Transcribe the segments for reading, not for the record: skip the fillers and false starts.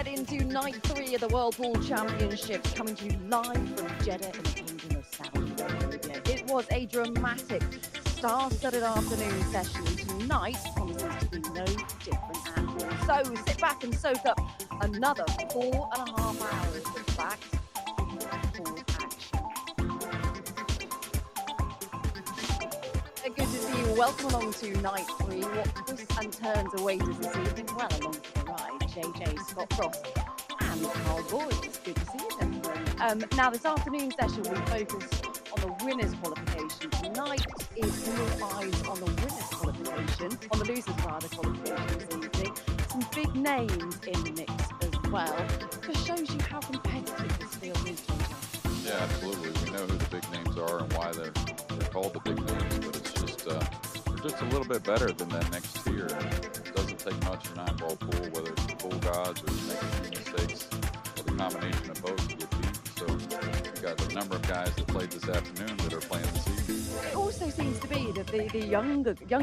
head into night 3 of the World Pool Championships, coming to you live from Jeddah in the Kingdom of Saudi Arabia. It was a dramatic, star-studded afternoon session. Tonight promises to be no different at all. So sit back and soak up another 4.5 hours of back-to-full action. Good to see you. Welcome along to night 3. What twists and turns await us this evening? Well, along for the ride, JJ, Scott Frost, and Carl Boyce. Good to see you, gentlemen. Now, this afternoon session, we focus on the winners' qualification. Tonight is more eyes on the winners' qualification, on the losers' rather qualification this evening. Some big names in the mix as well. Just shows you how competitive this field is, JJ. Yeah, absolutely. We know who the big names are and why they're called the big names, but it's just they're just a little bit better than that next tier. It doesn't take much in 9-ball pool, whether it's the pool gods or you make a few mistakes, or the combination of both to get beat. So we got a number of guys that played this afternoon that are playing this evening. It also seems to be that the young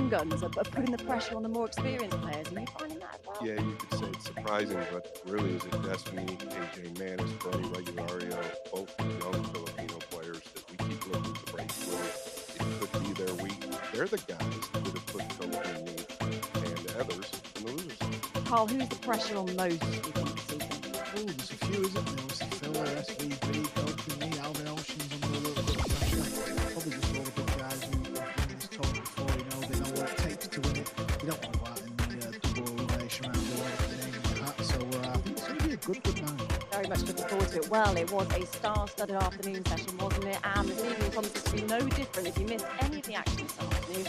guns are putting the pressure on the more experienced players, and you're finding that as well. Yeah, you could say it's surprising, but really is it Destiny, AJ Manis, Brody Regulario, both young Filipino players that we keep looking to break with. It could be their week. They're the guys that would have put Philippine meat and others in the losers. Carl, who's the pressure on most, do you think, this evening? Oh, there's a few, isn't there? Obviously, Filler, SVB, Philippine, Alvin Ocean's under a little bit of pressure. Probably just all the big guys who've won this tournament before, you know, they know what it takes to win it. You don't want to go out in the double elimination round or the name of the hat. So I think it's going to be a good night. Very much looking forward to it. Well, it was a star-studded afternoon session, wasn't it? And this evening promises to be no different if you missed any of the action this afternoon.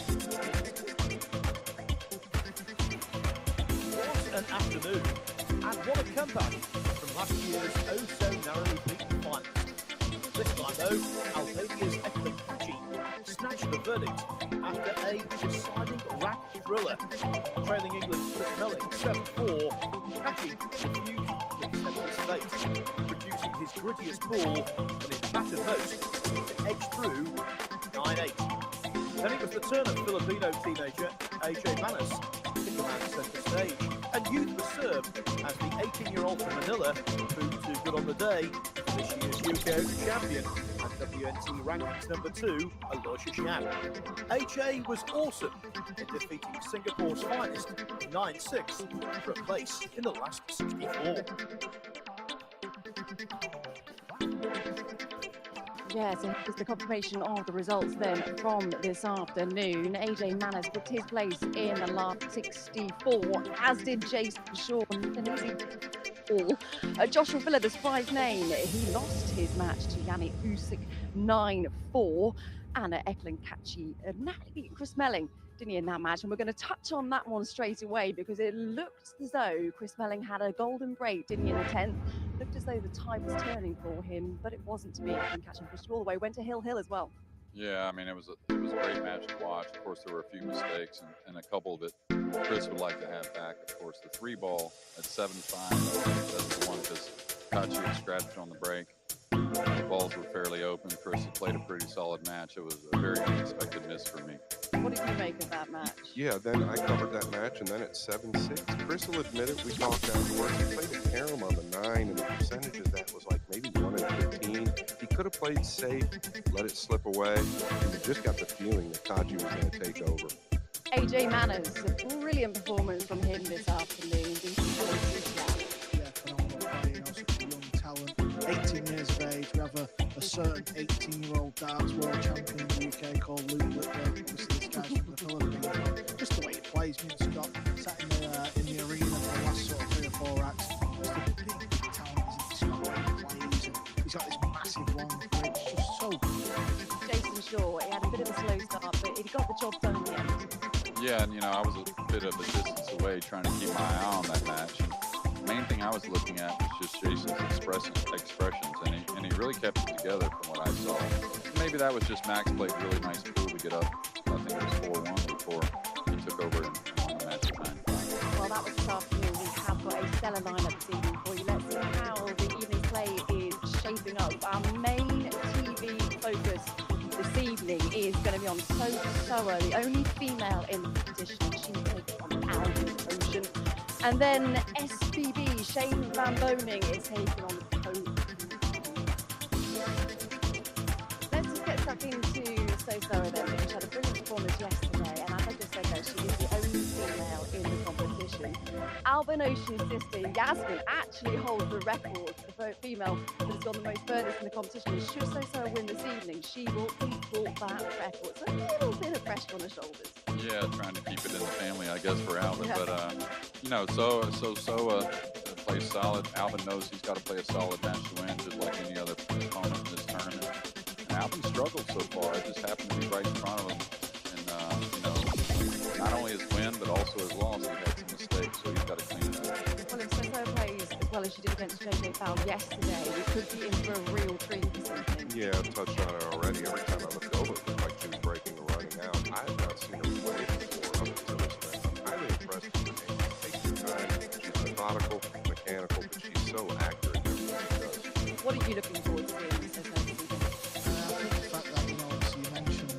What an afternoon, and what a comeback from last year's oh-so-narrowly beaten finals. This time, though, Albania's Ekman Kaci snatched the verdict after a deciding rack thriller. Trailing England's Chris Melling 7-4, Kaci refused to accept his fate, producing his grittiest ball and his battered most to edge through 9-8. Then it was the turn of Filipino teenager AJ Manis to command centre stage, and youth was served as the 18-year-old from Manila proved too good on the day for this year's UK Open champion and WNT rankings number 2, Aloysius Xian. AJ was awesome in defeating Singapore's finest 9-6 for a place in the last 64. Yes, and it's the confirmation of the results then from this afternoon. AJ Manis booked his place in the last 64, as did Jason Shaw. An easy all. Joshua Filler, the surprise name, he lost his match to Yannick Usyk 9-4. And Ekman Kaci narrowly beat Chris Melling, didn't he, in that match? And we're going to touch on that one straight away because it looked as though Chris Melling had a golden break, didn't he, in the 10th? Looked as though the tide was turning for him, but it wasn't to be. Ekman Kaci pushed all the way, went to Hill as well. Yeah, I mean, it was a great match to watch. Of course, there were a few mistakes and a couple that Chris would like to have back. Of course, the 3-ball at 7-5, that's the one because Kaci had scratched on the break. The balls were fairly open. Chris had played a pretty solid match. It was a very unexpected miss for me. What did you make of that match? Yeah, then I covered that match, and then at 7-6, Chris will admit it. We talked afterwards. He played a carom on the 9, and the percentage of that was like maybe 1 in 15. He could have played safe, let it slip away, and you just got the feeling that Kaji was going to take over. AJ Manis, a brilliant performance from him this afternoon. Yeah, phenomenal player, you know, such a young talent. 18 years of age. We have a certain 18-year-old darts world champion in the UK called Luke Whitlow. Obviously, this guy's from the Philippines. Just the way he plays, me and Scott sat in the arena for the last sort of 3 or 4 acts. Just a big talent, isn't he? Scott, the way he plays, and he's got this massive long bridge, just so good. Jason Shaw, he had a bit of a slow start, but he got the job done in the end. Yeah, and I was a bit of a distance away trying to keep my eye on that match. And the main thing I was looking at was just Jason's expressions, and he really kept it together from what I saw. Maybe that was just Max played really nice pool to get up. I think it was 4-1 before he took over and won the match at 9-5. Well, that was this afternoon. We have got a stellar lineup this evening for you. Let's see how the evening's play is shaping up. Our main TV focus this evening is going to be on Soa, the only female in the competition. She's taking on Alvin Ocean. And then SBB Shane Van Boning is taking on the Cope. Let's just get stuck into So-So then. She had a brilliant performance yesterday, and as I just said, though, she is the only female in the competition. Albin Ocean's sister, Yasmin, actually holds the record for the female that has gone the most furthest in the competition. And should So-So win this evening, she will equal that record. So a little bit of pressure on her shoulders. Yeah, trying to keep it in the family, I guess, for Albin. Yeah. But, you know, plays solid. Albin knows he's got to play a solid match to win, just like any other opponent in this tournament. And Albin struggled so far. It just happened to be right in front of him. And, you know, not only his win, but also his loss. He had some mistakes, so he's got to clean it up. Well, if So-So plays as well as she did against JJ Fowl yesterday, we could be in for a real treat this evening. Yeah, I've touched on it already. Every time I looked over, it looked like she was breaking or running out. I have not seen her play before up until this match. I'm highly impressed with the game. She takes her time. She's methodical, mechanical, but she's so accurate in everything she does. What are you looking forward to seeing So-So this evening? I think the fact that, obviously you mentioned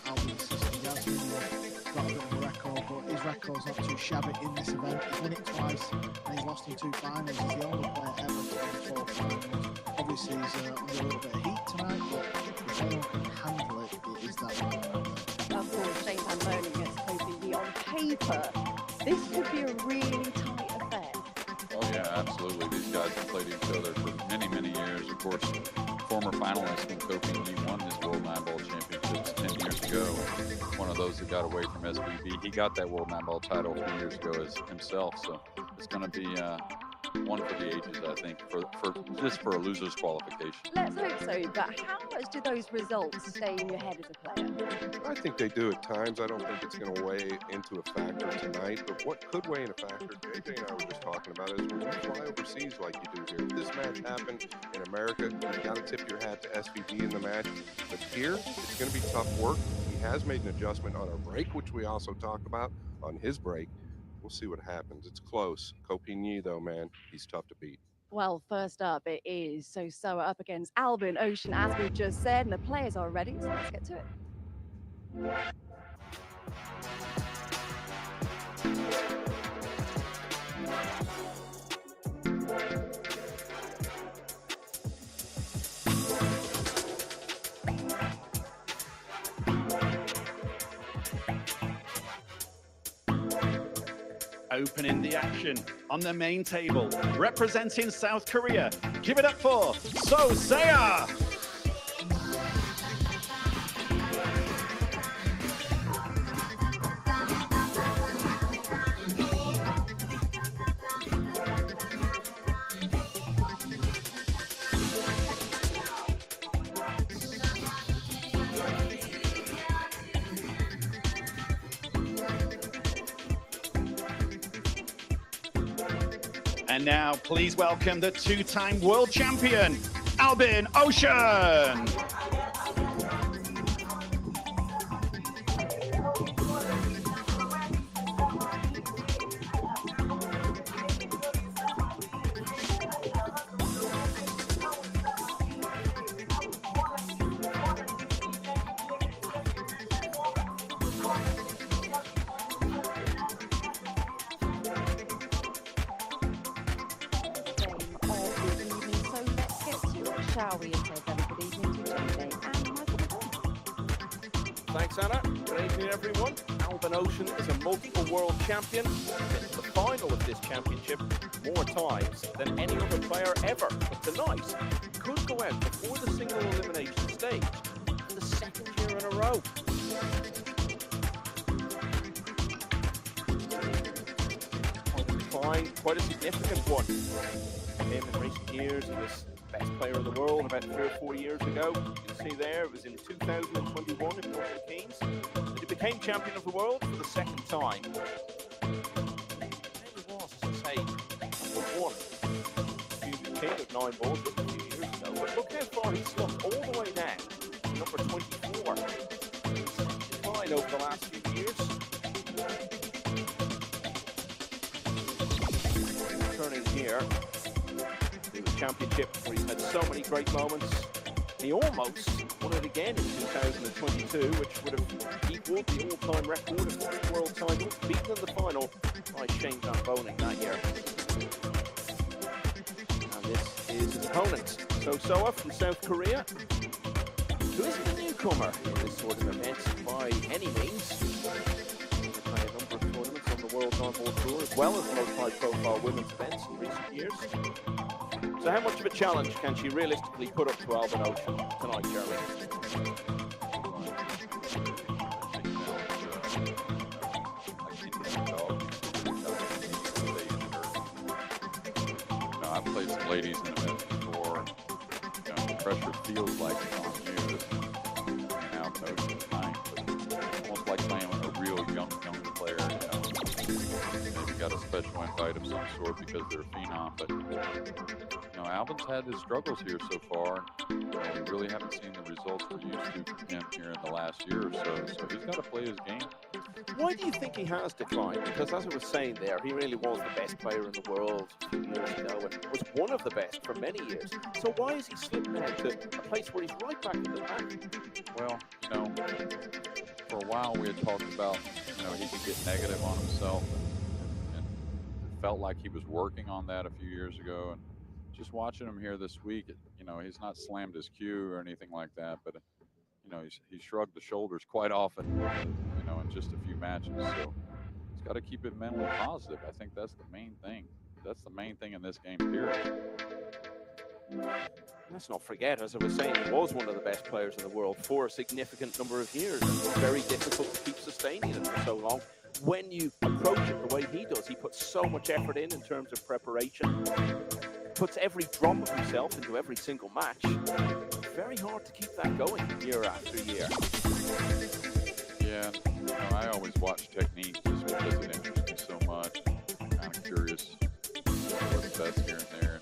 Albin's sister Yasmin got a bit of a record, but his record's not too shabby in this event. He's won it twice and he's lost in 2 finals. He's the only player ever to win 4 finals. Obviously he's under a little bit of heat tonight, but if anyone can handle it, it is that man. Of course, Shane Van Boning against Kobe. On paper, this could be a really tight affair. Oh, yeah, absolutely. These guys have played each other for many, many years. Of course, former finalist when Kofi won his World 9-Ball Championships 10 years ago. One of those that got away from SBB. He got that World 9-Ball title a few years ago as himself. So it's going to be one for the ages, I think, for a loser's qualification. Let's hope so, but how much do those results stay in your head as a player? I think they do at times. I don't think it's going to weigh into a factor tonight, but what could weigh in a factor, JJ and I were just talking about, is when you fly overseas like you do here. If this match happened in America, you got to tip your hat to SVB in the match, but here, it's going to be tough work. He has made an adjustment on our break, which we also talked about on his break. We'll see what happens. It's close. Kopinyi, though, man, he's tough to beat. Well, first up, it is So-So up against Albin Ocean, as we've just said, and the players are ready, so let's get to it. Opening the action on the main table, representing South Korea. Give it up for So-Saya. And now, please welcome the 2-time world champion, Albin Ocean. Shall we? And say very good evening to JJ and Michael. Thanks, Anna. Good evening, everyone. Albin Ocean is a multiple world champion. Been to the final of this championship more times than any other player ever. But tonight, could go out before the single elimination stage for the 2nd year in a row. Quite a decline, quite a significant one. Him in recent years, he was best player of the world about 3 or 4 years ago. You can see there, it was in 2021 in Milton Keynes that he became champion of the world for the 2nd time. There he was, as I say, number 1. He was the king of 9 balls just a few years ago. But look how far he's slumped all the way down to number 24. He's declined over the last few years. Turning here. Championship where he's had so many great moments. He almost won it again in 2022, which would have equaled the all-time record of 3 world titles, beaten in the final by Shane Van Boning that year. And this is his opponent, Soa from South Korea, who isn't a newcomer in this sort of event by any means. He's played a number of tournaments on the World Hardball Tour, as well as most high-profile women's events in recent years. So how much of a challenge can she realistically put up to Alban Ocean tonight, Jeremy? I've played some ladies in events before. The pressure feels like it's on you. Now the Ocean is nice, but almost like playing with a real young player. Maybe got a special invite of some sort because they're a phenom. But Alban's had his struggles here so far. We really haven't seen the results we're used to from him here in the last year or so. So he's got to play his game. Why do you think he has declined? Because as I was saying there, he really was the best player in the world a few years ago and was one of the best for many years. So why has he slipped now to a place where he's right back in the pack? Well, for a while we had talked about, he could get negative on himself and it felt like he was working on that a few years ago. And just watching him here this week, he's not slammed his cue or anything like that, but he shrugged the shoulders quite often, in just a few matches. So he's got to keep it mentally positive. I think that's the main thing. That's the main thing in this game, period. Let's not forget, as I was saying, he was one of the best players in the world for a significant number of years. It's very difficult to keep sustaining it for so long. When you approach it the way he does, he puts so much effort in terms of preparation, puts every drop of himself into every single match. It's very hard to keep that going year after year. Yeah, I always watch technique just because it interests me so much. I'm kind of curious what's best here and there.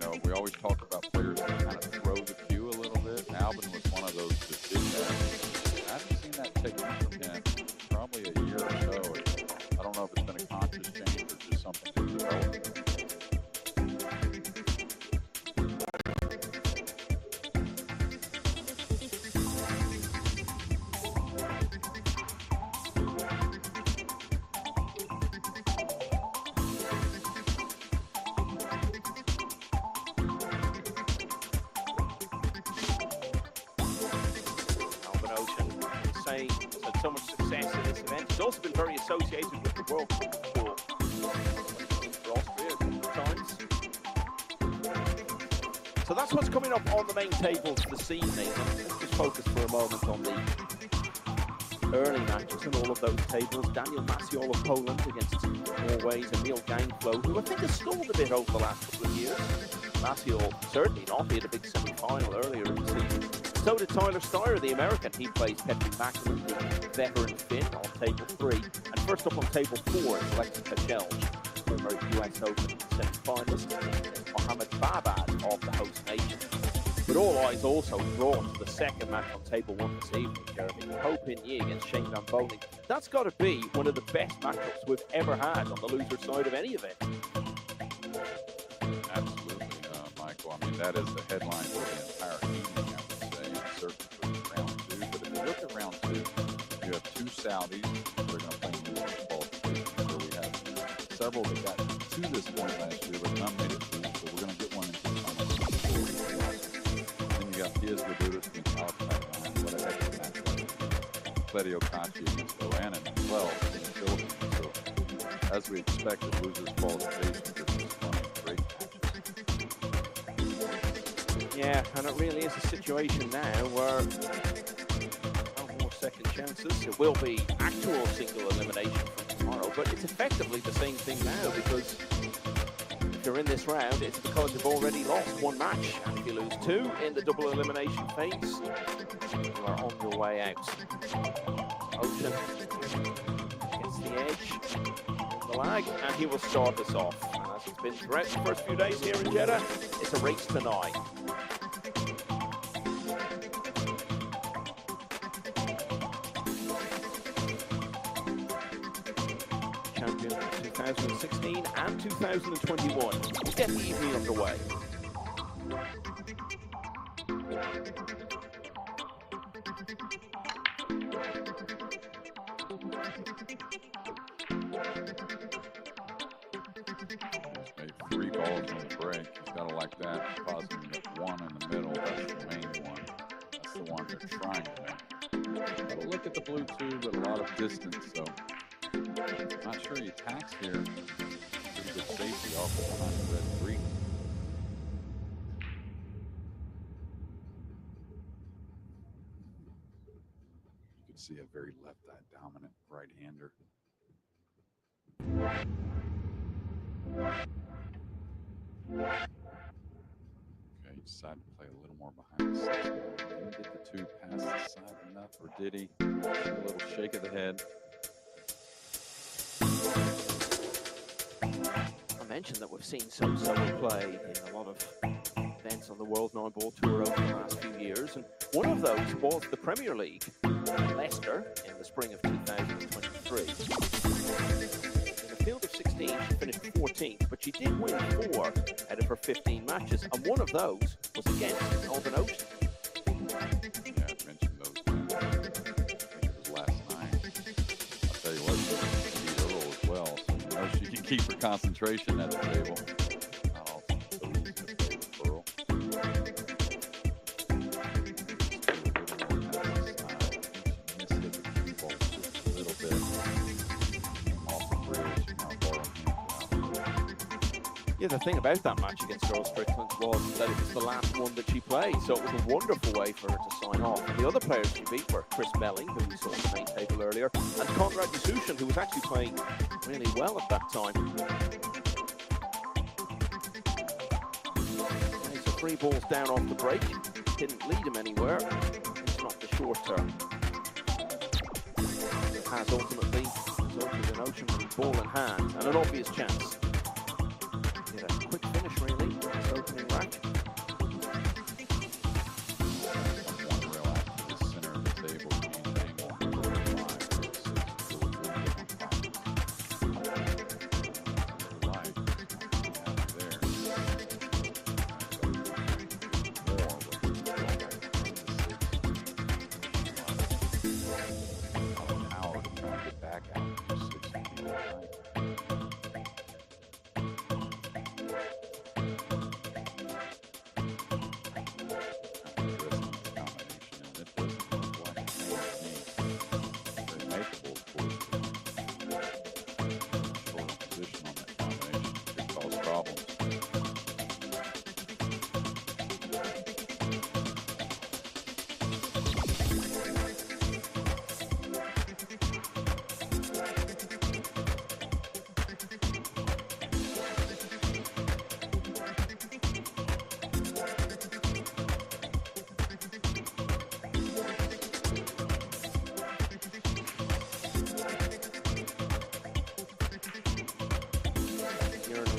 And, we always talk about players that kind of throw the cue a little bit. And Alban was one of those that did that. I haven't seen that technique from him in probably a year or so. I don't know if it's been a conscious change or just something that's developed. So much success in this event. He's also been very associated with the World Cup Tour for Austria a couple of times. So that's what's coming up on the main tables this evening. Let's just focus for a moment on the early matches and all of those tables. Daniel Maciol of Poland against Norway's Emil Gangflo, who I think has stalled a bit over the last couple of years. Maciol certainly not. He had a big semi-final earlier in the season. So did Tyler Steyer, the American. He plays Petri Macklin, the veteran Finn, on table 3. And first up on table 4 is Alexis Pechelj, former US Open semi-finalist, and Mohamed Babad of the host nation. But all eyes also drawn to the second match on table 1 this evening, Jeremy. Ho Pin Yi against Shane Van Boening. That's got to be one of the best matchups we've ever had on the loser side of any event. Absolutely, Michael. I mean, that is the headline for the entire evening, certainly for round 2, but if you look at round 2, you have 2 Saudis that are going to play in the qualification. So we have several that got to this point last year, but none made it through. So we're going to get one into the final. Then you got Piers Ladudas against Alex Pagman. What a heck of a match that is. Claudio Cacci against Oanan as well in the Philippines. So as we expected, losers qualification for this one great matches. Yeah, and it really is a situation now where no more second chances. It will be actual single elimination from tomorrow, but it's effectively the same thing now, because if you're in this round, it's because you've already lost 1 match, and if you lose 2 in the double elimination phase, you are on your way out. Ocean gets the edge, the lag, and he will start us off. And as it's been throughout the first few days here in Jeddah, it's a race to 9. Champion 2016 and 2021. We'll get the evening underway. He's made 3 balls on the break. He's got a That's the one they're trying to make. Got to look at the blue tube at a lot of distance, so not sure he attacks here. Pretty good safety off behind the red 3. You can see a very left-eye dominant right-hander. Okay, he decided to play a little more behind the 6. Didn't get the 2 past the side enough, or did he? A little shake of the head. I mentioned that we've seen So-So play in a lot of events on the World 9-Ball Tour over the last few years, and one of those was the Premier League, Leicester, in the spring of 2023. In the field of 16, she finished 14th, but she did win 4 out of her 15 matches, and one of those was against Northern Ocean. Yeah, I mentioned those games. I think it was last night. I'll tell you what, she beat Earl as well, so you know she can keep her concentration at the table. Not all so easy to play with Earl. Missed it with the cue ball just a little bit. Off the bridge, now ball in hand. Yeah, the thing about that match against Earl Strickland was that it was the last one that she played, so it was a wonderful way for her to sign off. And the other players she beat were Chris Melling, who we saw on the main table earlier, and Conrad Yasution, who was actually playing really well at that time. And so 3 balls down off the break, didn't lead him anywhere. It's not the short term. It has ultimately resulted in Ocean with ball in hand and an obvious chance. A quick finish, really, this opening rack. One real after the center of the table, angle 45. Power to try to get back out to 6 feet right.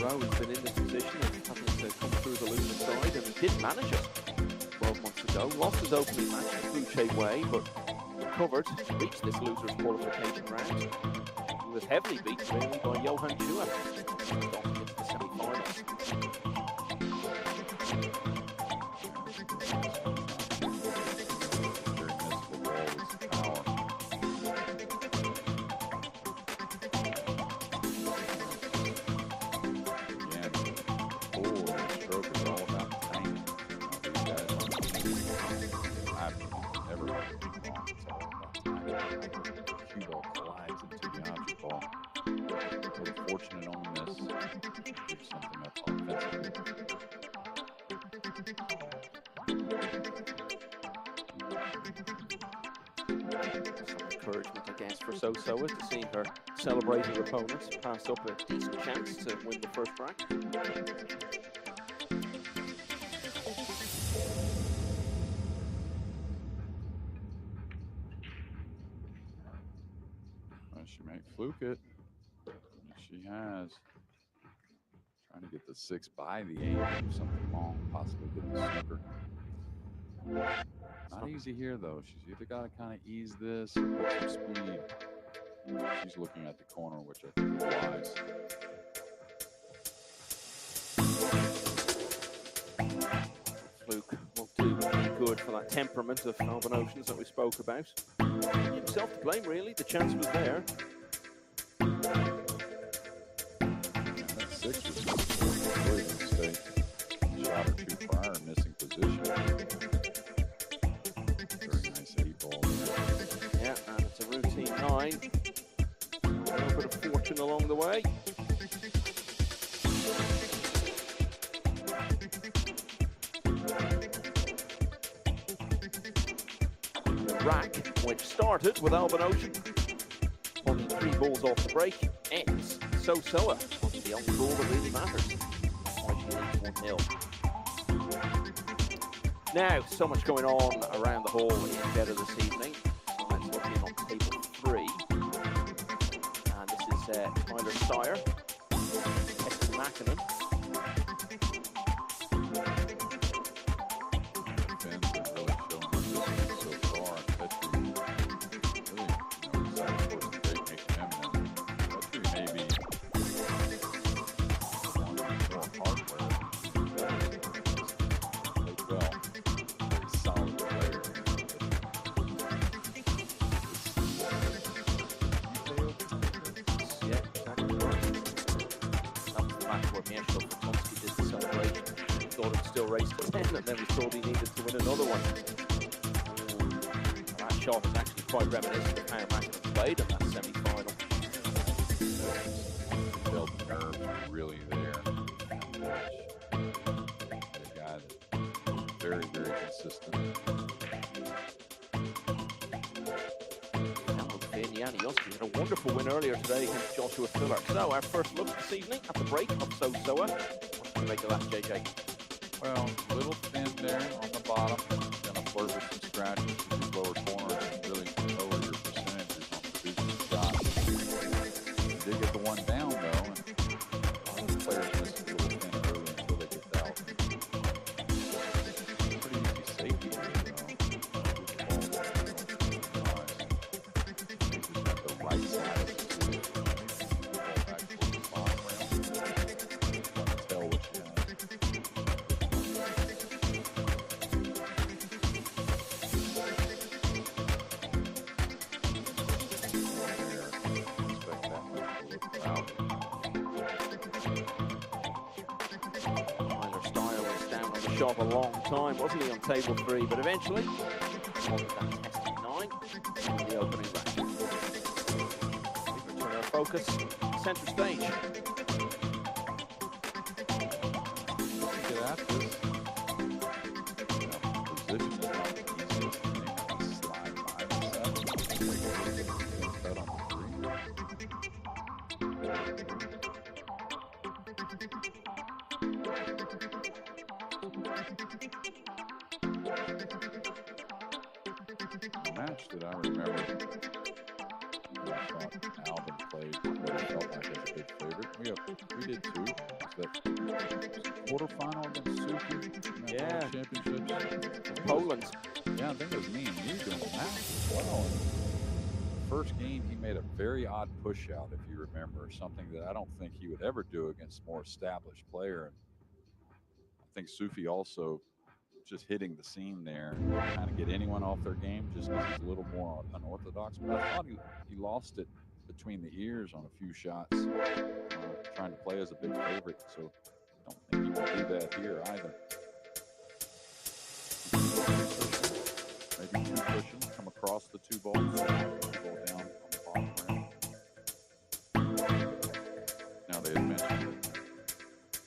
row has been in this position of having to come through the loser side, and he did manage it 12 months ago. Lost his opening match the Fouché way, but recovered to reach this loser's qualification round. He was heavily beaten really by Johan Chua, going into the semi-finals. Encouragement, I guess, for So-Soa to see her celebrating opponents pass up a decent chance to win the first rack. Well, she may fluke it. She has. Trying to get the 6 by the 8, or something wrong, possibly get the snooker. Not easy here, though. She's either got to kind of ease this or put some speed. She's looking at the corner, which I think is wise. Fluke won't do any good for that temperament of Albin Oceans that we spoke about. Himself to blame, really. The chance was there. That 6 was a really mistake. Shot or 2 prior, missing position. line. A little bit of fortune along the way. The rack, which started with Alban Ocean, only 3 balls off the break, ends So-Soa on the only ball that really matters. Why she leads 1-0. Now, so much going on around the hall in Jeddah this evening. So let's look in on table 3. And this is Tyler Steyer, Hector Mackinnon. Race to 10, and then we thought he needed to win another one. That shot is actually quite reminiscent of how Mackinnon played in that semi-final. The nerves are really there. The guy that's very, very consistent. Janiowski had a wonderful win earlier today against Joshua Filler. So our first look this evening at the break of So-Soa. What do you make of that, JJ? Well, a little thin there on the bottom. Gonna flirt with some scratches in these lower corners and really lower your percentages on producing shots. You did get the one down though, and a lot of players miss a little thin early until they get out. Pretty easy safety here though. You just got the right side of the field. Ball back towards the bottom rail. Tell what you have. Shot a long time, wasn't he, on table 3, but eventually on that testing 9 in the opening rack. We return our focus center stage. Get at this. Position is not the easiest thing. Slide 5 and 7. Bet on match that I remember when I thought Alban played what it felt like as a big favorite. We did too. That quarterfinal against Suki in that World Championships. Poland. Yeah, I think it was me and you doing that as well. And first game, he made a very odd push out, if you remember, something that I don't think he would ever do against a more established player. And I think Sufi also just hitting the seam there, kind of get anyone off their game just because he's a little more unorthodox. But I thought he lost it between the ears on a few shots, trying to play as a big favorite. So I don't think he will do that here either. Maybe 2 cushions come across the 2 balls. Ball down on the bottom rim. Now they had mentioned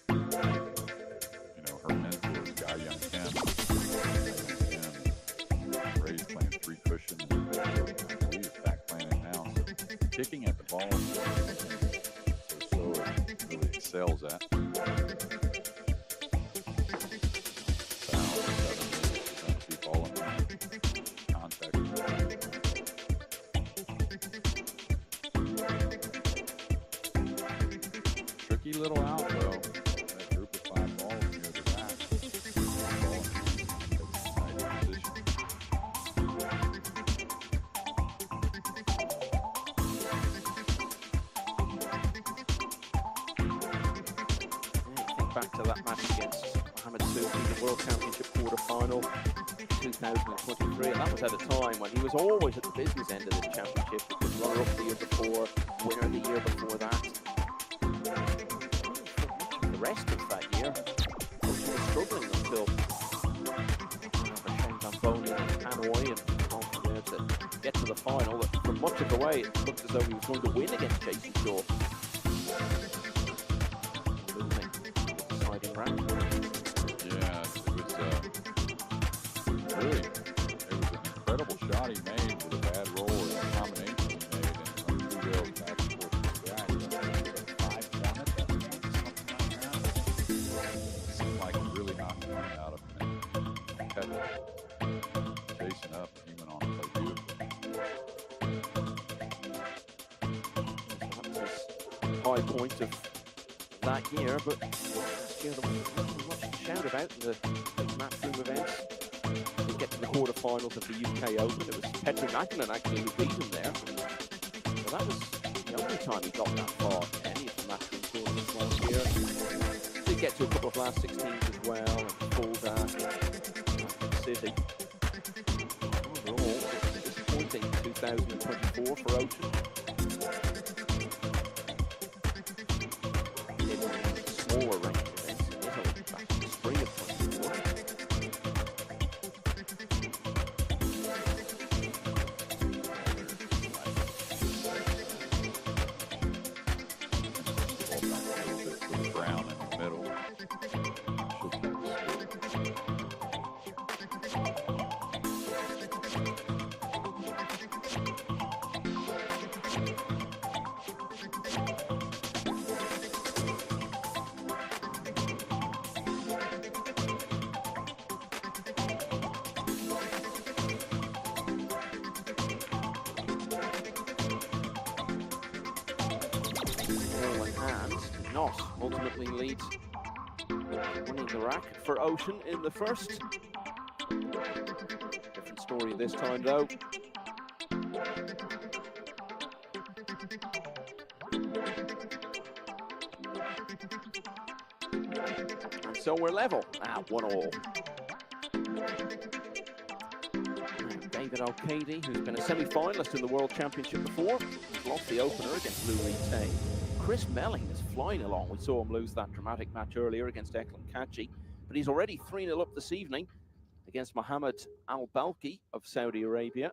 that, her mentor is Guy Young Kim. Ray's playing 3 cushions. He's back playing it now. So kicking at the ball, so really excels at. Tricky little out though. That group of 5 balls near the back. Think back to that match against Mohamed Sufi, the World Championship quarter-final 2023, and that was at a time when he was always at the business end of this championship. He was runner-up the year before, winner the year before that. The rest of that year, he was struggling until Shane Van Boney and Hanoi, and on from there to get to the final. For much of the way, it looked as though he was going to win against Jason Shaw. Losing the deciding round. Yeah, it was an incredible shot he made with a bad roll and a combination he made and two rails back and forth to the back. 5-1 at that point, something like that. It seemed like he really knocked the wind out of him and kept chasing up. He went on to play beautifully. That was his high point of that year, but last year there wasn't much to shout about in the big matchroom events. They get to the quarterfinals of the UK Open. It was Petri Macklin actually who beat him there. So that was the only time he got that far in any of the matchroom tournaments last year. Did get to a couple of last 16s as well, and pulled out City. Overall, it's disappointing 2024 for Ocean. Smaller range events in Italy back in the spring of 24. With Brown in the middle. Not ultimately lead winning the rack for Ocean in the first. Different story this time though. And so we're level at 1-1. David O'Cady, who's been a semi-finalist in the World Championship before, lost the opener against Lou Tay. Chris Melling is flying along. We saw him lose that dramatic match earlier against Eklund Kachi, but he's already 3-0 up this evening against Mohammed Al Balki of Saudi Arabia.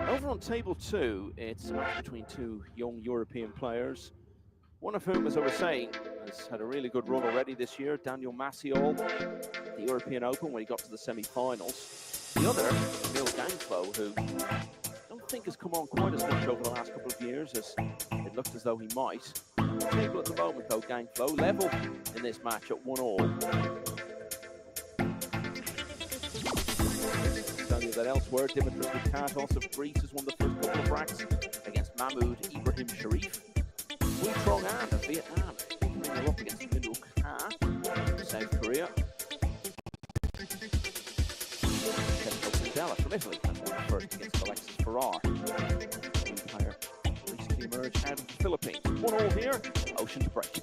Over on table 2, it's a match between two young European players, one of whom, as I was saying, has had a really good run already this year, Daniel Maciol, the European Open when he got to the semi-finals. The other, Emil Gangflo, who I don't think has come on quite as much over the last couple of years as it looked as though he might. Table at the moment though, Gangflo level in this match at 1-1. Tell you that elsewhere, Dimitris Vitatos of Greece has won the first couple of racks against Mahmoud Ibrahim Sharif. Wu Trong An of Vietnam bringing up against Minuk Ha of South Korea. From Italy and won the first against Alexis Farrar. The Empire recently emerged out of the Philippines. 1-1 here, Ocean's break.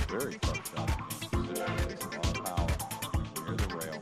Very tough shot in position. Takes a lot of power near the rail.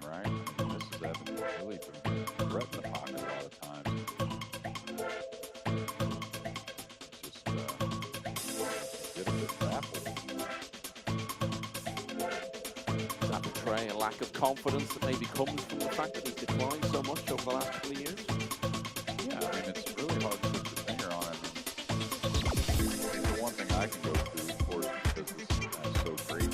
Right? I mean, this is Evans really been threatening the pocket a lot of times. Just get a bit baffled. Does that betray a lack of confidence that maybe comes from the fact that he's declined so much over the last couple of years? Yeah, I mean, it's really hard to put your finger on it. I mean, the one thing I can go through, of course, because this is so great.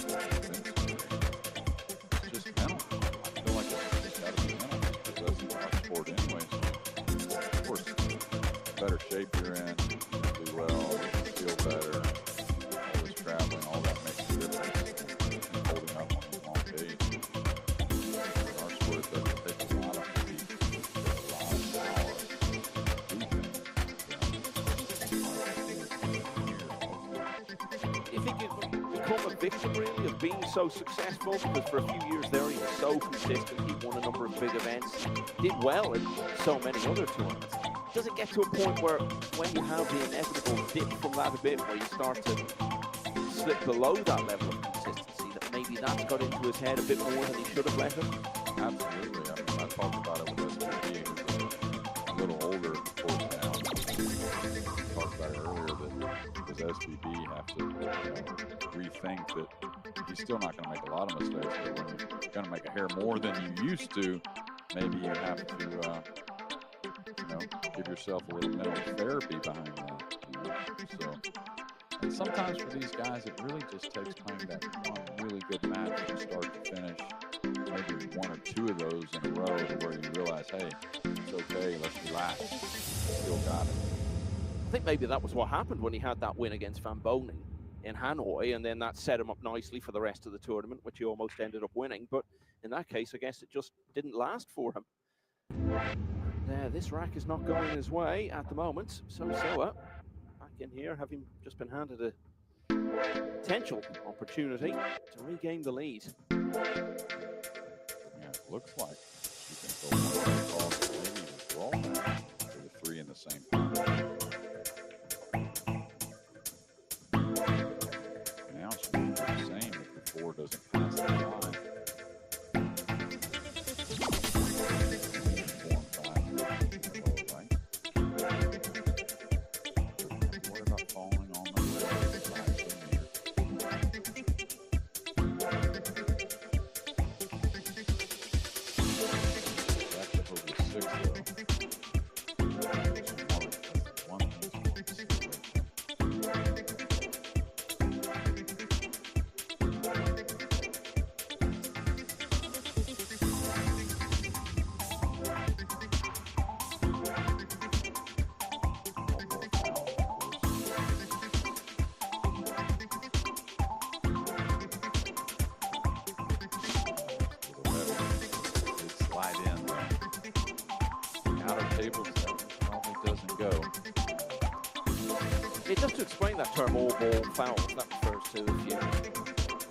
better shape you're in, you do well, you feel better. All this traveling, all that makes a difference in holding up on the long cage. In our sport, it doesn't take a lot of physique, it takes a lot of power. Do you think you've become a victim, really, of being so successful? Because for a few years there, he was so consistent. He won a number of big events, did well in so many other tournaments. Does it get to a point where, when you have the inevitable dip from that a bit, where you start to slip below that level of consistency, that maybe that's got into his head a bit more than he should have let it? Absolutely. I mean, I talked about it with SBB, who's a little older, of course, now. I talked about it earlier that does SBB have to, rethink that he's still not going to make a lot of mistakes, but when you're going to make a hair more than you used to, maybe you have to, give yourself a little mental therapy behind that. So, and sometimes for these guys, it really just takes playing that one really good match from start to finish. Maybe one or two of those in a row to where you realize, hey, it's okay, let's relax. Still got it. I think maybe that was what happened when he had that win against Van Boning in Hanoi, and then that set him up nicely for the rest of the tournament, which he almost ended up winning. But in that case, I guess it just didn't last for him. This rack is not going his way at the moment. So Soa back in here, having just been handed a potential opportunity to regain the lead. Yeah, it looks like she can go one across, maybe even draw that for the three in the same time. Now she can do the same if the four doesn't pass the line. Just to explain that term, all ball fouls, that refers to if you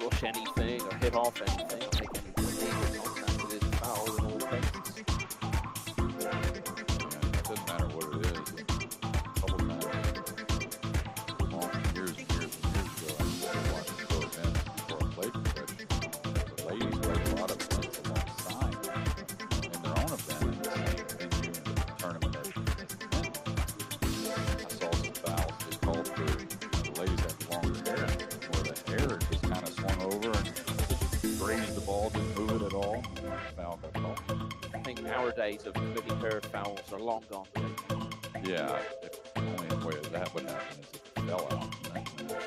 rush anything or hit off anything or make any illegal contact, it is a foul in all cases. It doesn't matter what it is. A couple times, years and years ago, I used to watch pro events before I played professional. The ladies played a lot of events alongside in their own event in the same venue and the tournament as the men. I saw some fouls called for the ladies have longer hair, where the hair just kind of swung over and just grazed the ball, didn't move it at all. Foul got called. I think our days of completely paired fouls are long gone. Yeah, the only way that would happen is if it fell out.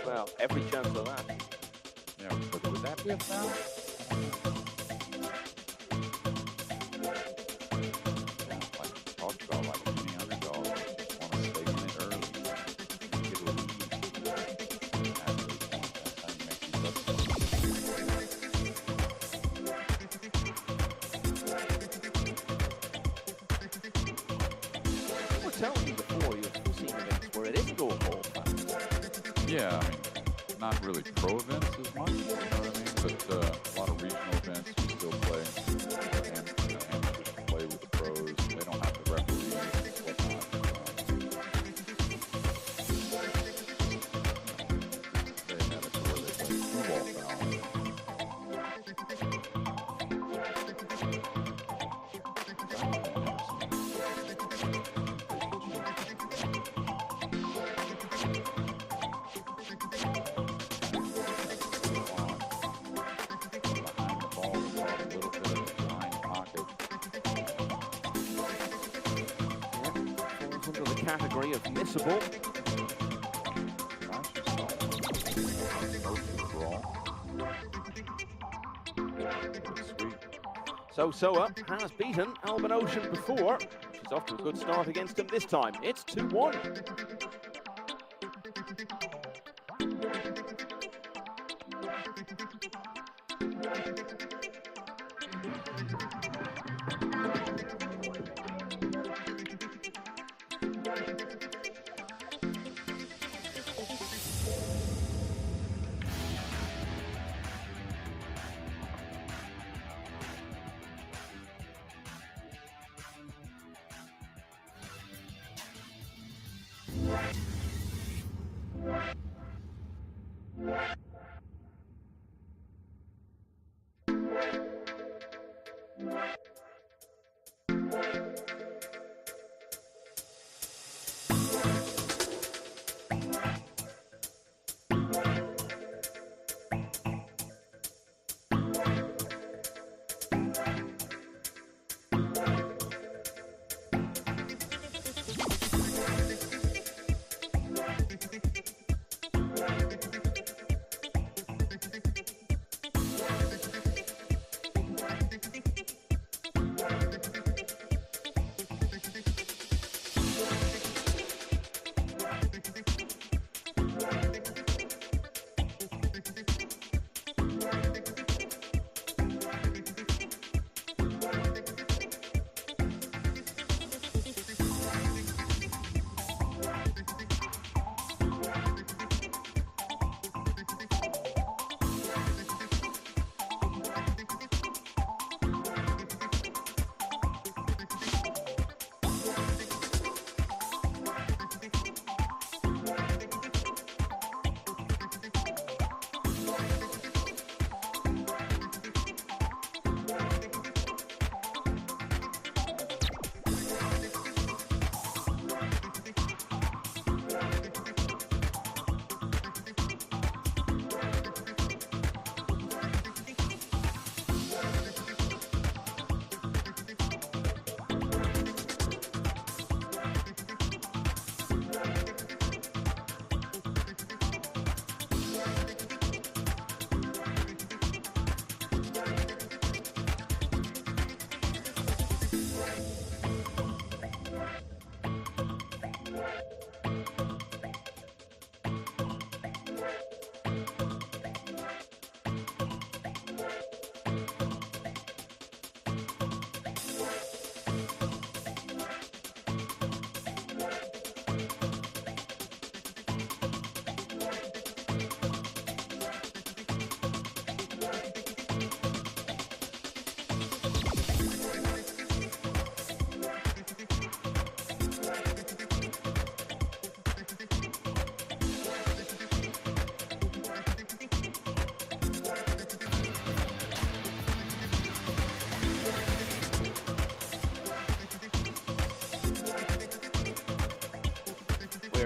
Well, every chance of that. Yeah, but would that be a foul? Yeah, like we talked about, like any underdog, just want to stay in it early. Get a lead. After the point, that's how you make these upsets. You were telling me before you've seen events where it isn't all ball fouls. Yeah, I mean, not really pro events as much, you know what I mean? But a lot of regional events you still play. Amateurs can play with the pros. They don't have to referee whatnot. They have it to where they play two-ball foul. Category of missable. So Soa has beaten Alban Ocean before, which He's off to a good start against him this time. It's 2-1.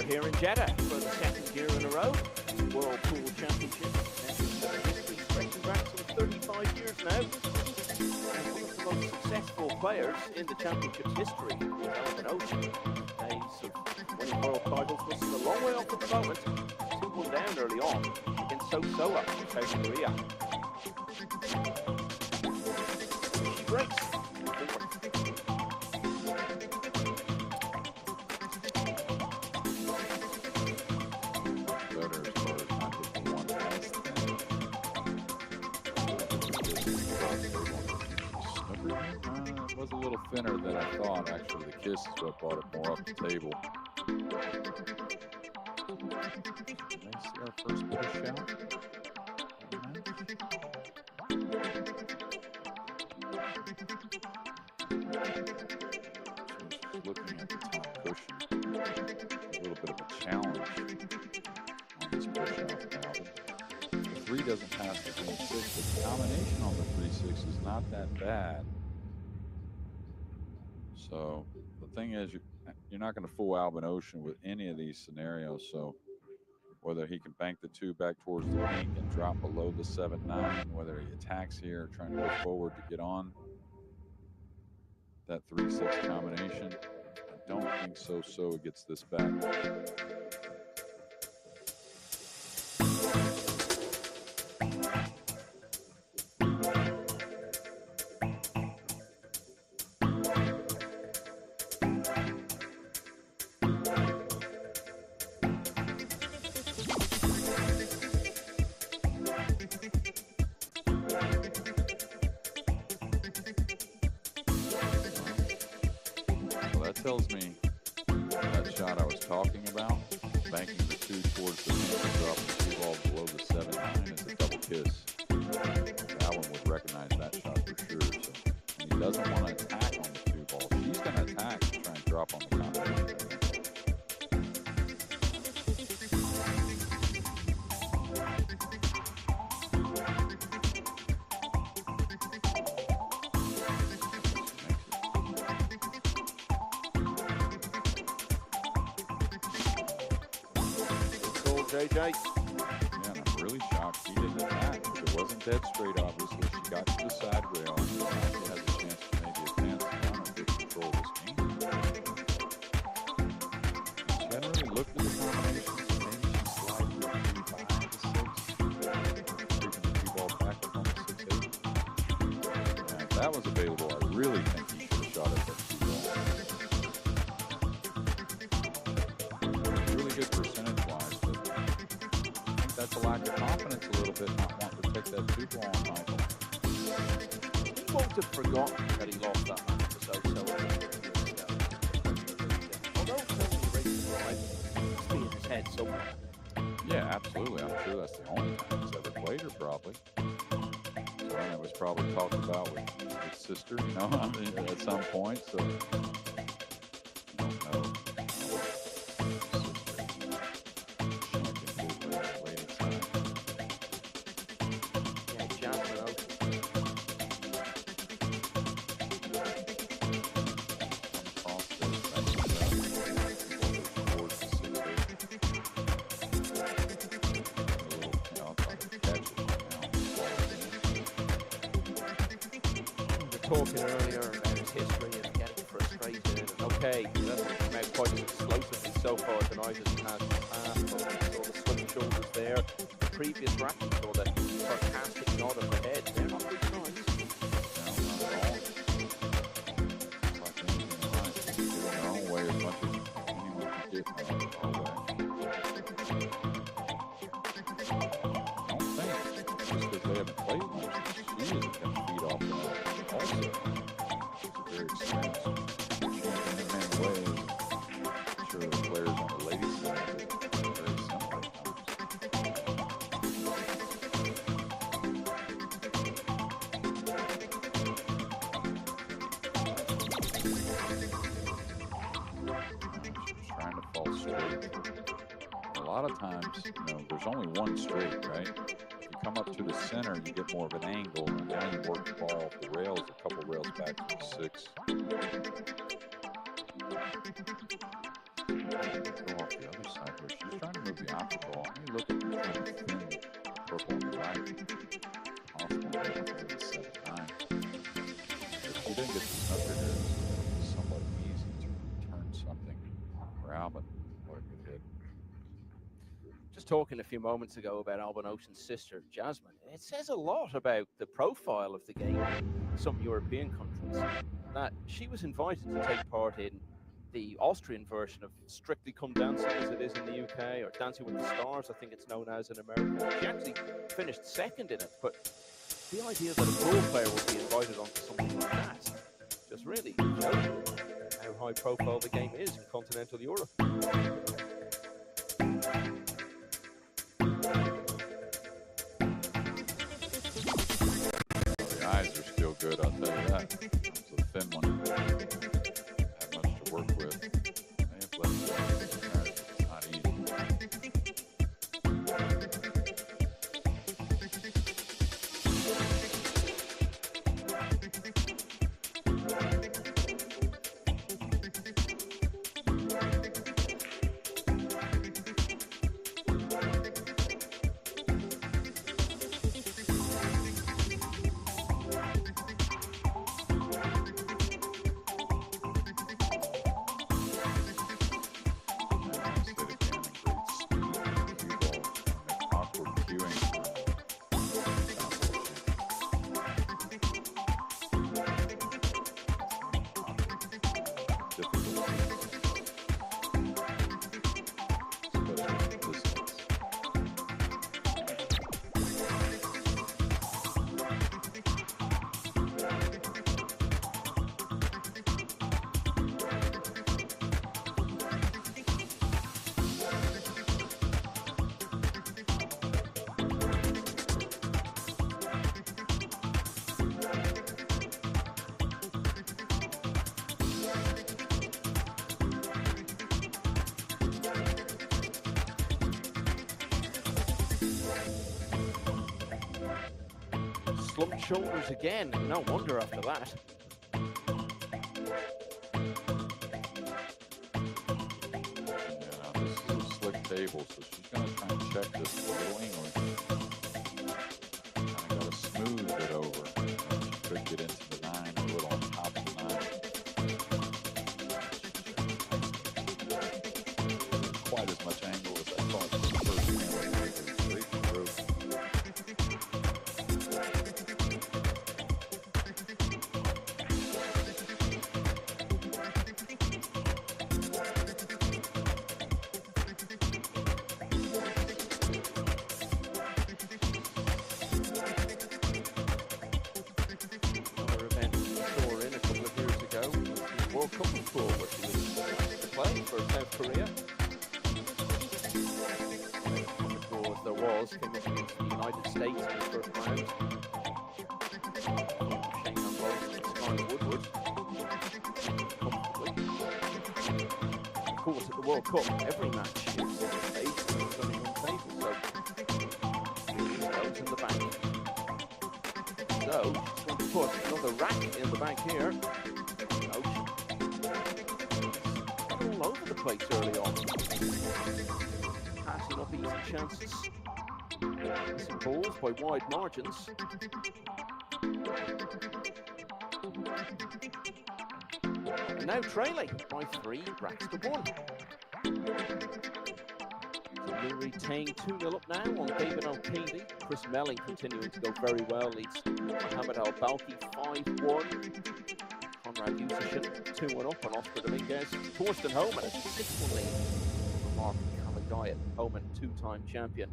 Here in Jeddah for the second year in a row. World Pool Championship. History stretching back some 35 years now. And one of the most successful players in the championship's history is Alvin Ocean. He's winning world titles, but he's a long way off at the moment. 2-1 down early on against So-Soa from South Korea. She breaks. Was a little thinner than I thought. Actually, the kiss is what brought it more up the table. May see our first push out. Just looking at the top cushion. A little bit of a challenge on this push out now. The 3 doesn't pass the green 6, but the combination on the 3-6 is not that bad. So the thing is, you're not going to fool Alvin Ocean with any of these scenarios. So whether he can bank the 2 back towards the pink and drop below the 7-9, whether he attacks here, trying to go forward to get on that 3-6 combination, I don't think So gets this back. tells me that shot I was talking about, banking the 2 towards the pin and dropping the 2 ball below the 7-9 is a double kiss. Allen would recognize that shot for sure. So he doesn't want to attack on the 2 ball. She's going to attack and try and drop on the combination. JJ. Yeah, and I'm really shocked she didn't attack. It wasn't dead straight, obviously. She got to the side rail and now she has a chance to maybe advance down and get control of this game. She hadn't really looked at the combination, so maybe she slides from 5 to 6, taking the 2 ball back up on the 6-8. And if that was available, I really think he should have shot at that 2 ball. Really good percentage-wise, but that's a lack of confidence a little bit, not wanting to take that 2 ball on Michael. He won't have forgotten that he lost that match to So. Although it's only racing right, it's in his head somewhere. Yeah, absolutely. I'm sure that's the only time he's ever played her, probably. So, and it was probably talked about with his sister, you know, I mean, at some point. So, I don't know. Talking earlier about his history and getting frustrated, and okay, he hasn't come out quite as explosively so far tonight as he has in the past, but we saw the slim shoulders there. The previous racket saw that sarcastic nod of the head. They're not good signs. No, not at all. Like anything in life, you can get in their own way as much as anyone can get in their own way. I don't think, just because they haven't played much, she isn't going to feed off that. Also, she's a very experienced champion in many ways. I'm sure the players on the ladies' side are very similar at times. She's trying to fall straight. A lot of times, you know, there's only one straight, right? If you come up to the center, you get more of an angle, and now you work the ball off the rails, a couple rails back to the 6. Go off the other side here. She's trying to move the opposite ball. Let me look at the thin purple on the right. Possible to get the 7-9. If she didn't get the sucker here, it's somewhat easy to turn something around, but what a good hit. Just talking a few moments ago about Alban Ocean's sister, Jasmine, it says a lot about the profile of the game in some European countries, that she was invited to take part in the Austrian version of Strictly Come Dancing, as it is in the UK, or Dancing with the Stars, I think it's known as in America. She actually finished second in it, but the idea that a pro player would be invited onto something like that just really shows how high profile the game is in continental Europe. The eyes are still good, I'll tell you that. It's a thin one. Had much to work with. They have left it's not easy. slumped shoulders again. No wonder after that. Yeah, this is a slick table, so she's going to try and check this a little English. Kind of got to smooth it over. She could get into the 9 a little on top of the 9. Quite as much angle as I thought the first camera was straight through. Another event we saw her in a couple of years ago was the World Cup tour, where she was to play for South Korea. Tour as there was, came up against the United States in the first round. Shane Van Boden and Skylar Woodward. Comfortably. Of course, at the World Cup, every match is on the stage, it's only one table, so goes in the bank. So, she's going to put another rack in the bank here. Ouch. All over the place early on. Passing up easy chances. Missing balls by wide margins. And now trailing by 3 racks to 1. We'll retain 2-0 up now on David O'Keefe. Chris Melling continuing to go very well, leads Mohamed Al-Balki 5-1. Conrad Yusishin 2-1 up on Oscar Dominguez. Torsten Homan a 6-1 lead for Mark Kalagayat. Homan, 2-time champion.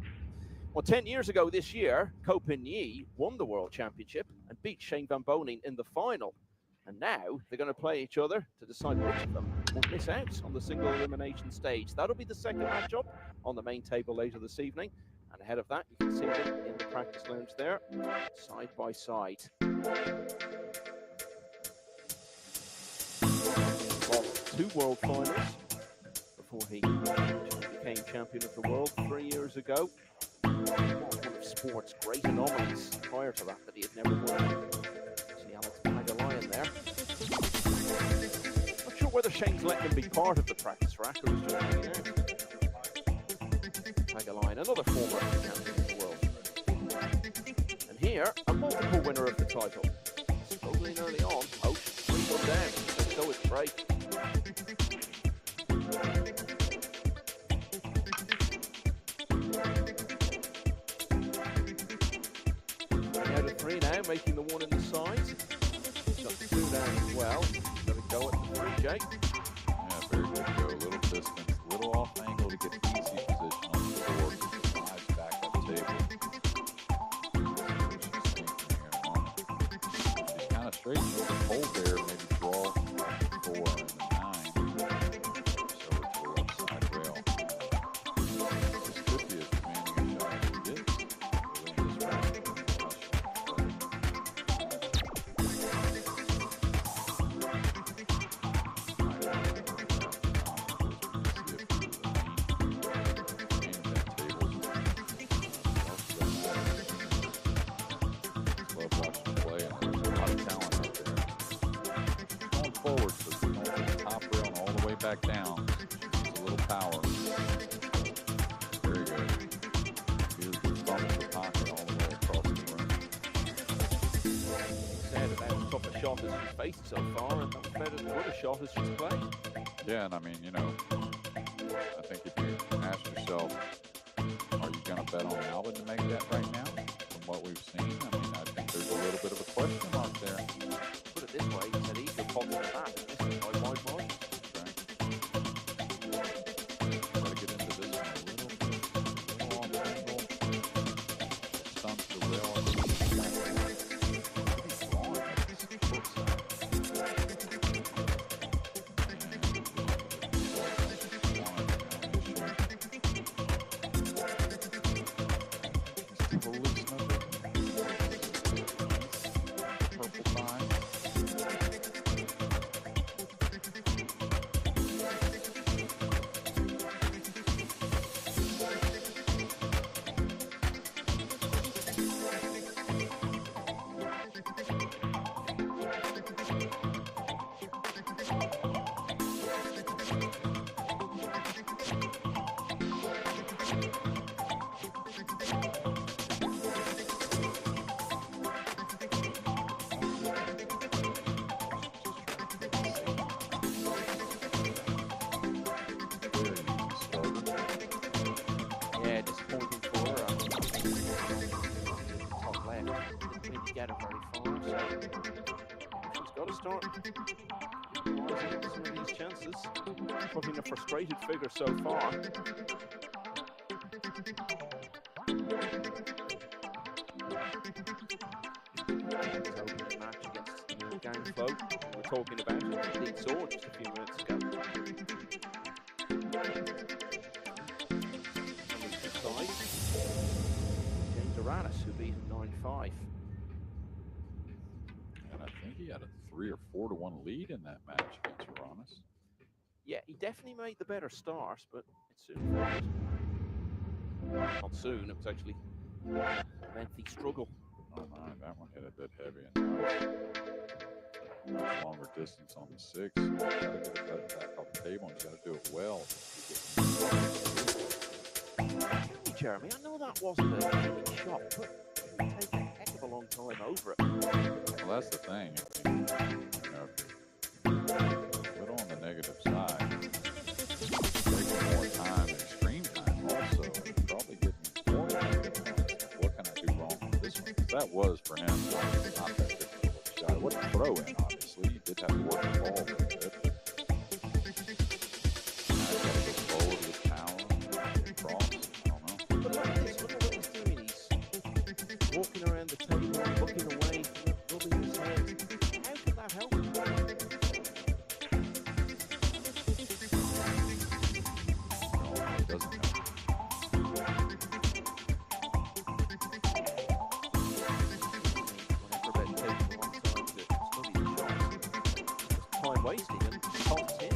Well, 10 years ago this year, Ko Pin-Yi won the World Championship and beat Shane Van Bonen in the final. And now they're going to play each other to decide which of them will miss out on the single elimination stage. That'll be the second matchup on the main table later this evening. And ahead of that, you can see them in the practice lounge there, side by side. Lost 2 world finals before he became champion of the world 3 years ago. One of sport's great anomalies prior to that he had never won. See Alex Pagalion there. Not sure whether Shane's letting him be part of the practice rack or he's just hanging out. Pagalion, another former champion of the world. And here, a multiple winner of the title. Struggling early on. Oh, 3-1 down. So it's break. Out of 3 now, making the 1 in the sides. He's got the 2 down as well. Got to go at the 3, Jake. Yeah, very good go. A little distance, a little off angle to get easy position on the board. Get the 5s back up the table. She's kind of straight. She'll just hold there, maybe draw the 4 and the 9. So it's the left side rail. This could be as commanding a shot as it gets. Really in this round. Back down. Just a little power. Very good. Here's the thumb of the pocket all the way across the room. Said about the tougher shot as she's faced so far, and that's better than what a shot as she's played. Yeah, and I mean, you know, I think if you ask yourself, are you going to bet on Alvin to make that right now? From what we've seen, I mean, I think there's a little bit of a question mark there. Put it this way, he said he's a popular man. This is by wide margin. left. Didn't really get her very far, so she's got to start rising up some of these chances. Probably in a frustrated figure so far. Opening match against Gang Foe, we were talking about, and indeed saw just a few minutes ago. James Aranis, who beat him 9-5. And I think he had a 3 or 4 to 1 lead in that match against Aranis. Yeah, he definitely made the better start, but it soon faded. Not soon, it was actually a lengthy struggle. Oh my, that one hit a bit heavy, and now it's much longer distance on the 6. You gotta get it back off the table, and you gotta do it well. Jeremy, I know that wasn't a winning shot, but it would take a heck of a long time over it. Well, that's the thing. I mean, you know, if you're a little on the negative side, taking more time, extreme time also, and probably getting more negative points. What can I do wrong with this one? 'Cause that was, for him, not that difficult of a shot. It wasn't throw in, obviously. He did have to work the ball a little bit. Now he's got to go forward with power, cross. But look at this, look at what he's doing. He's walking around the table, looking away, rubbing his head. How can that help him? No, it doesn't help. Whenever they're taking a long time to study the shots, just time wasting and pops in.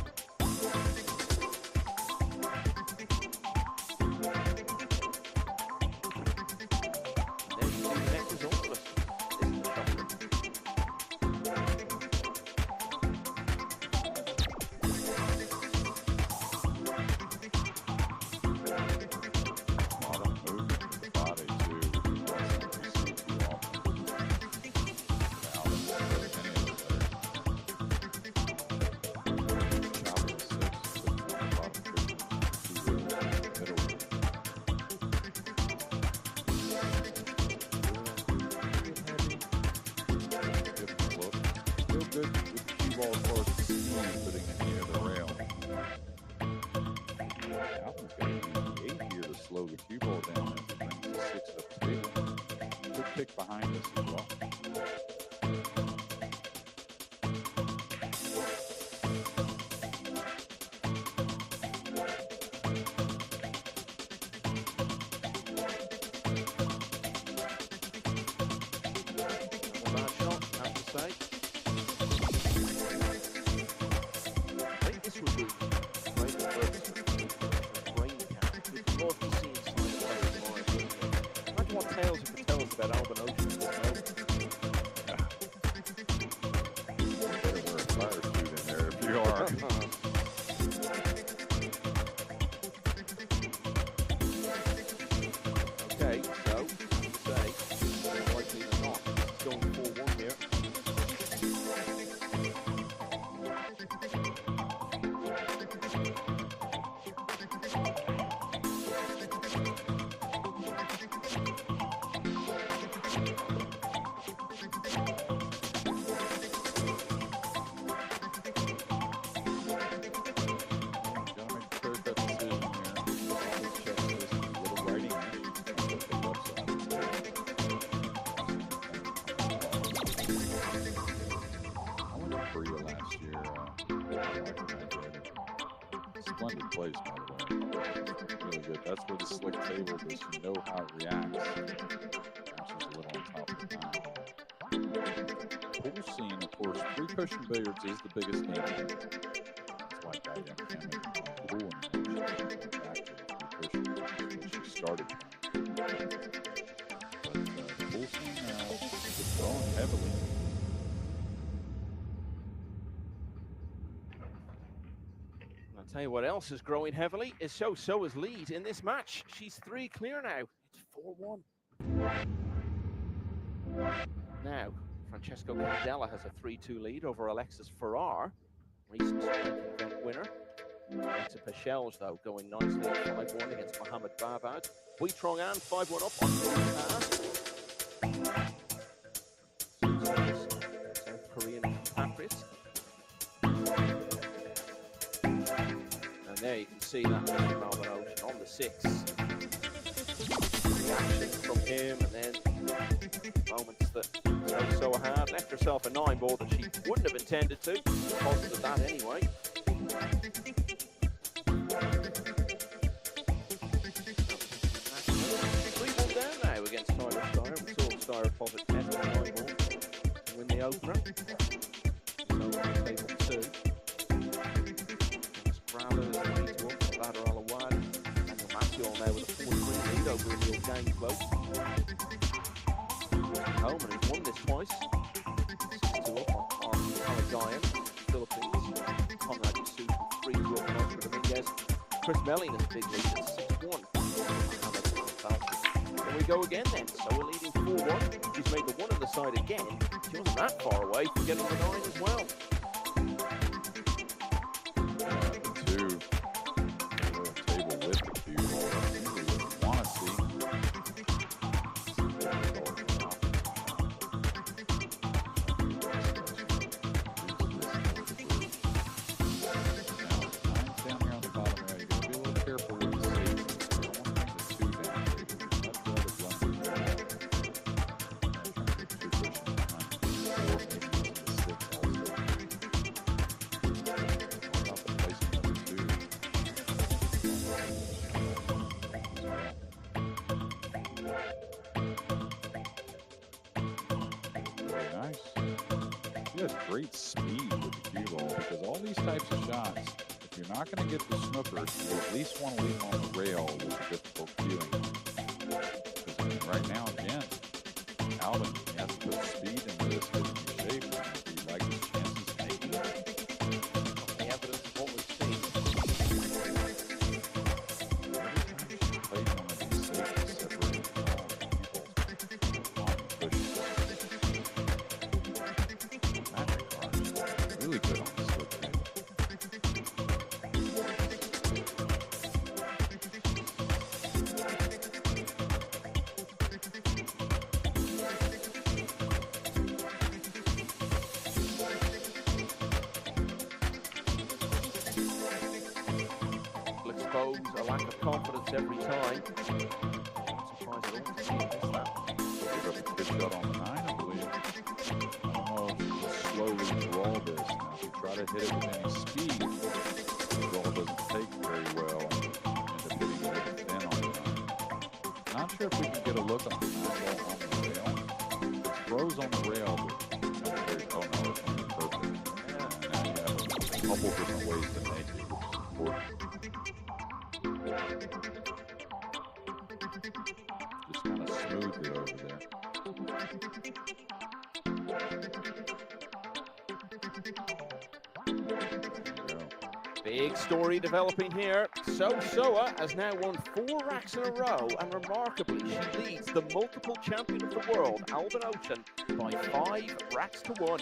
Good with the cue ball as far as the speed, putting it near the rail. Alvin's got to be 8 here to slow the cue ball down as he brings the 6 up the table. Good pick behind us as well. Not a bad shot, I have to say. This would be great for brain count. We'd love to see inside the players more. Imagine what tales you could tell us about Alban Ocean at this moment. You better wear a fire suit in there if you are. Okay, so, say, more likely than not, it's going 4-1 here. Splendid place, by the way. Really good. That's where the slick table is. You know how it reacts. Bounces a little on top of the time. Pool scene, of course, 3-cushion billiards is the biggest game. That's why that young can't make it pool anymore. She's back to the 3-cushion when she started playing. But the pool scene is growing heavily. Tell you what else is growing heavily is So is lead in this match. She's 3 clear now. It's 4-1. Now, Francesco Candela has a 3-2 lead over Alexis Farrar, recent ranking event winner. Alexa Pechels, though, going nicely at 5-1 against Mohamed Babad. Wee Trong An 5-1 up on the pass. there you can see that from Alvin Ocean on the 6. Reaction from him, and then moments that so had. Left herself a 9 ball that she wouldn't have intended to. Positive that anyway. 3-1 down now against Tyler Steyer. We saw Steyer posit 10 on 9 ball and win the opener. So table 2. Crowlers, Leedswood, Ladder Alawad, Daniel Matthew now with a 4-3 lead over in the game close. Coleman has won this twice. 6-2 up on Paraguayan, Philippines. Conrad Yusuf, 3-2 up on Oscar Dominguez. Chris Melling has a big lead at 6-1. There we go again then. So we're leading 4-1. She's made the 1 on the side again. She wasn't that far away from getting the 9 as well. He has great speed with the cue ball because all these types of shots, if you're not going to get the snooker, you at least want to leave them on the rail with a difficult cueing. Because I mean, right now, again, Alvin has to put speed into this hitting shape. If you like his chances of making it. The evidence of what we've seen. Every time she plays one of these safes, separating the ball from people, really good on the slip table. Will expose a lack of confidence every time. Not surprised at all to see this that. Gave up a good shot on the 9, I believe. I don't know if you slowly draw this. Now, if you try to hit it with any speed, the draw doesn't take very well and end up hitting it with a thin on the 9. Not sure if we can get a look on the 9 ball on the rail. It throws on the rail, but it's not very, oh no, it's not perfect. Now you have a couple different ways to make it, which is important. Just kind of smooth it over there. Big story developing here. Soa has now won 4 racks in a row, and remarkably, she leads the multiple champion of the world, Alvin Ocean, by 5 racks to 1.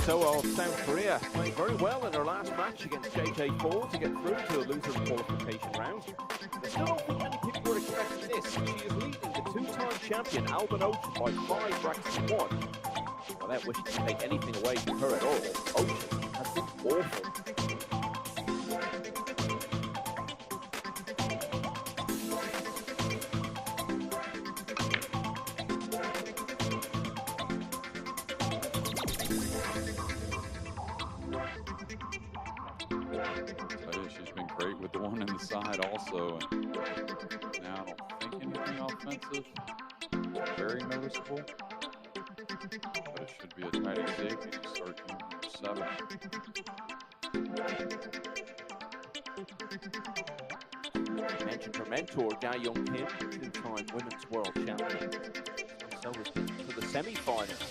So of South Korea played very well in their last match against JJ4 to get through to a loser qualification round. I still don't think many people were expecting this. She is leading the two-time champion Albin Ocean by 5 racks to 1. Without wishing to take anything away from her at all, Ocean has been awful. She's been great with the one in the side also. And now I don't think anything offensive very noticeable, but it should be a tidy safety to start game number 7. Mentioned her mentor, Ga Young Kim, two-time women's world champion. So has been to the semi-final of the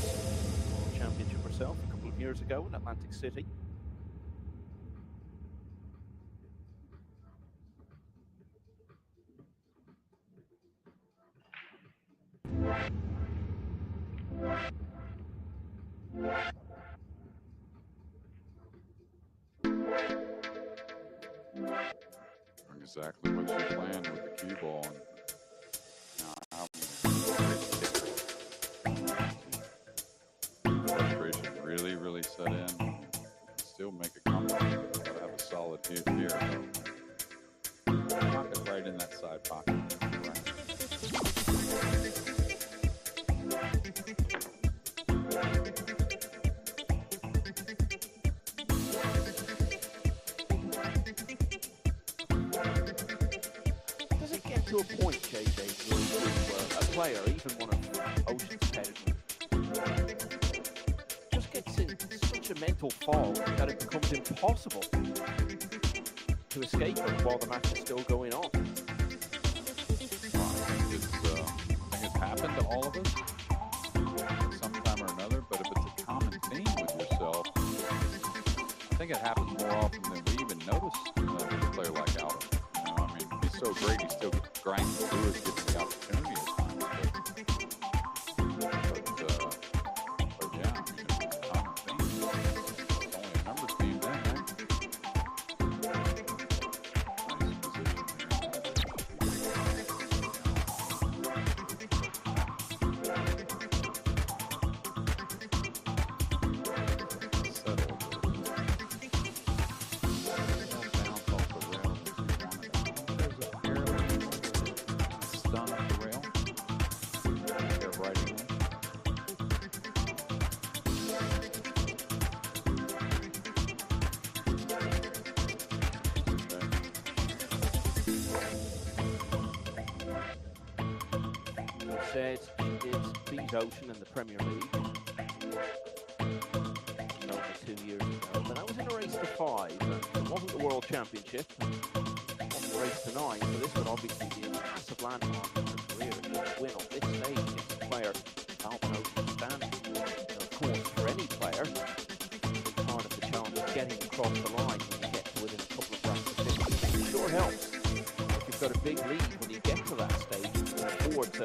World Championship herself a couple of years ago in Atlantic City. Exactly what she planned with the cue ball. And frustration really set in. Still make a comeback. Gotta have a solid hit here. Pocket right in that side pocket. To a point, JJ, where a player, even one of Ocean's pedigree, just gets in such a mental fog that it becomes impossible to escape it while the match is still going on. I think it's happened to all of us sometime or another, but if it's a common theme with yourself, I think it happens more often than we even notice with a player like Alvin. You know, I mean, he's so great, he still grinding through it, gives the opportunity at times. But yeah, I mean, it's a common thing. It's only a numbers game then, right? Nice position Said she did beat Ocean in the Premier League over 2 years ago, but that was in a race to 5, and it wasn't the World Championship, it wasn't a race to 9, so this would obviously be a massive landmark in her career if she could win on this stage against a player Albin Ocean standing. And of course, for any player, a big part of the challenge is getting across the line when you get to within a couple of racks of 50. It sure helps if you've got a big lead when you get to that stage, you can afford to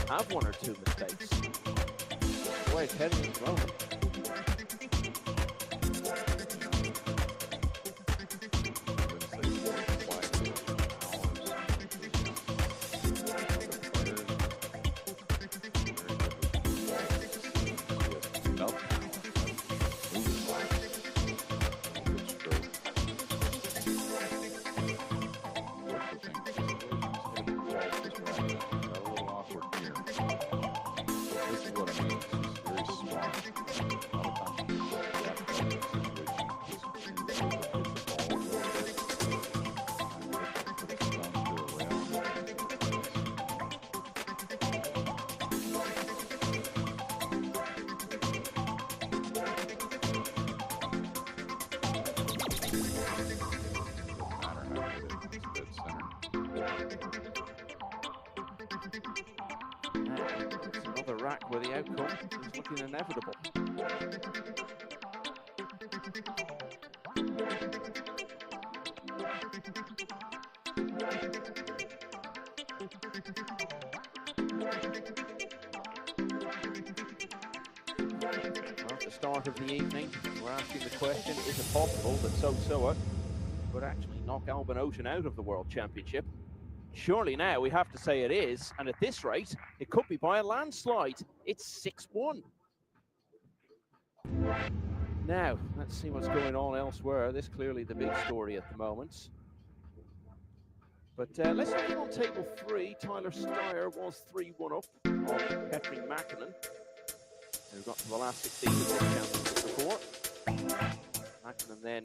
have 1 or 2 mistakes. That's the way it's heading at the moment. It's another rack where the outcome is looking inevitable. Well, at the start of the evening, we're asking the question, is it possible that Sosoa could actually knock Alban Ocean out of the World Championship? Surely now we have to say it is, and at this rate, it could be by a landslide. It's 6-1. Now, let's see what's going on elsewhere. This is clearly the big story at the moment. But let's look on table 3. Tyler Steyer was 3-1 up on Petri Mäkinen, who got to the last 16 of this championship before. Mäkinen then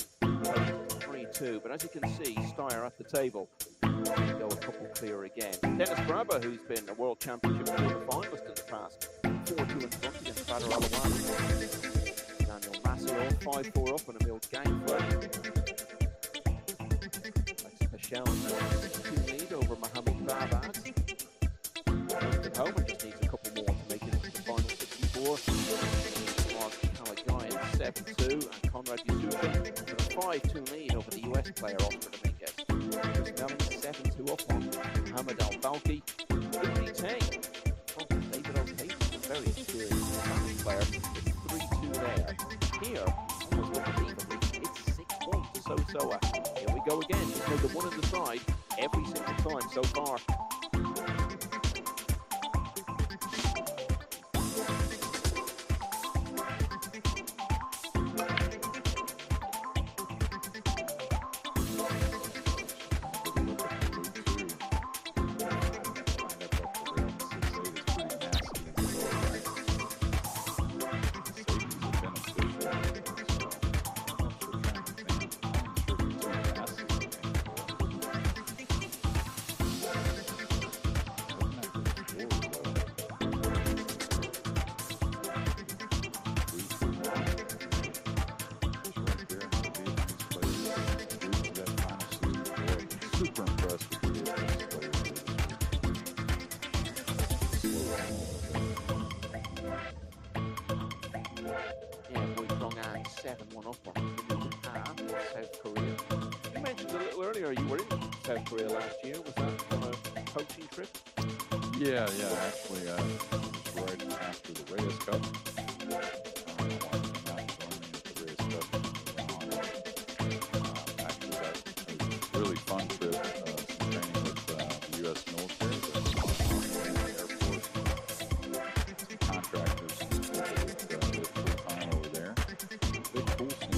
3-2, but as you can see, Steyer at the table go a couple clear again. Dennis Grabber, who's been a World Championship quarter-finalist in the past, 4-2 in front against Badr Alawani. Daniel Massey, 5-4 up on Emil Gangflow. Paschal now 6-2 lead over Mohamed Babad. At home and just needs a couple more to make it into the final 64. Mark Callaghan 7-2 and Conrad Yusufin with a 5-2 lead over the US player Oscar Dominguez. Chris Melling 7-2 up on Mohamed Al-Balki. Rudy Tang from David O'Tate, a very experienced Spanish player. It's 3-2 there. Here, almost unbelievably, it's 6-1 to Sosoa. Here we go again. He's made the one on the side every single time so far. Super impressed with the Vietnamese players. Yeah, Wei Chong-an 7-1 up on South Korea. You mentioned a little earlier you were in South Korea last year. Was that on a coaching trip? Yeah. Actually, right after the Reyes Cup. Actually, that was a really fun trip. Some training with the U.S. military, the Air Force, some contractors with full time over there. Big cool scene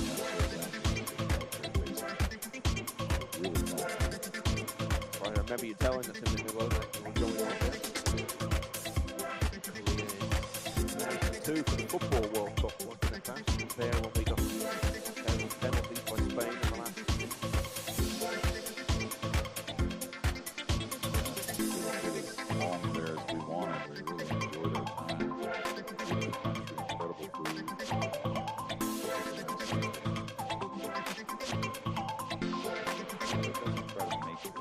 really fun. I remember you telling us in the middle that you were going over there. Korea 2 for the Football World Cup, wasn't it? That was there when we got penalties by Spain in the last 16. Long there as we wanted. We really enjoyed our time. Beautiful country, incredible food. Try to make it.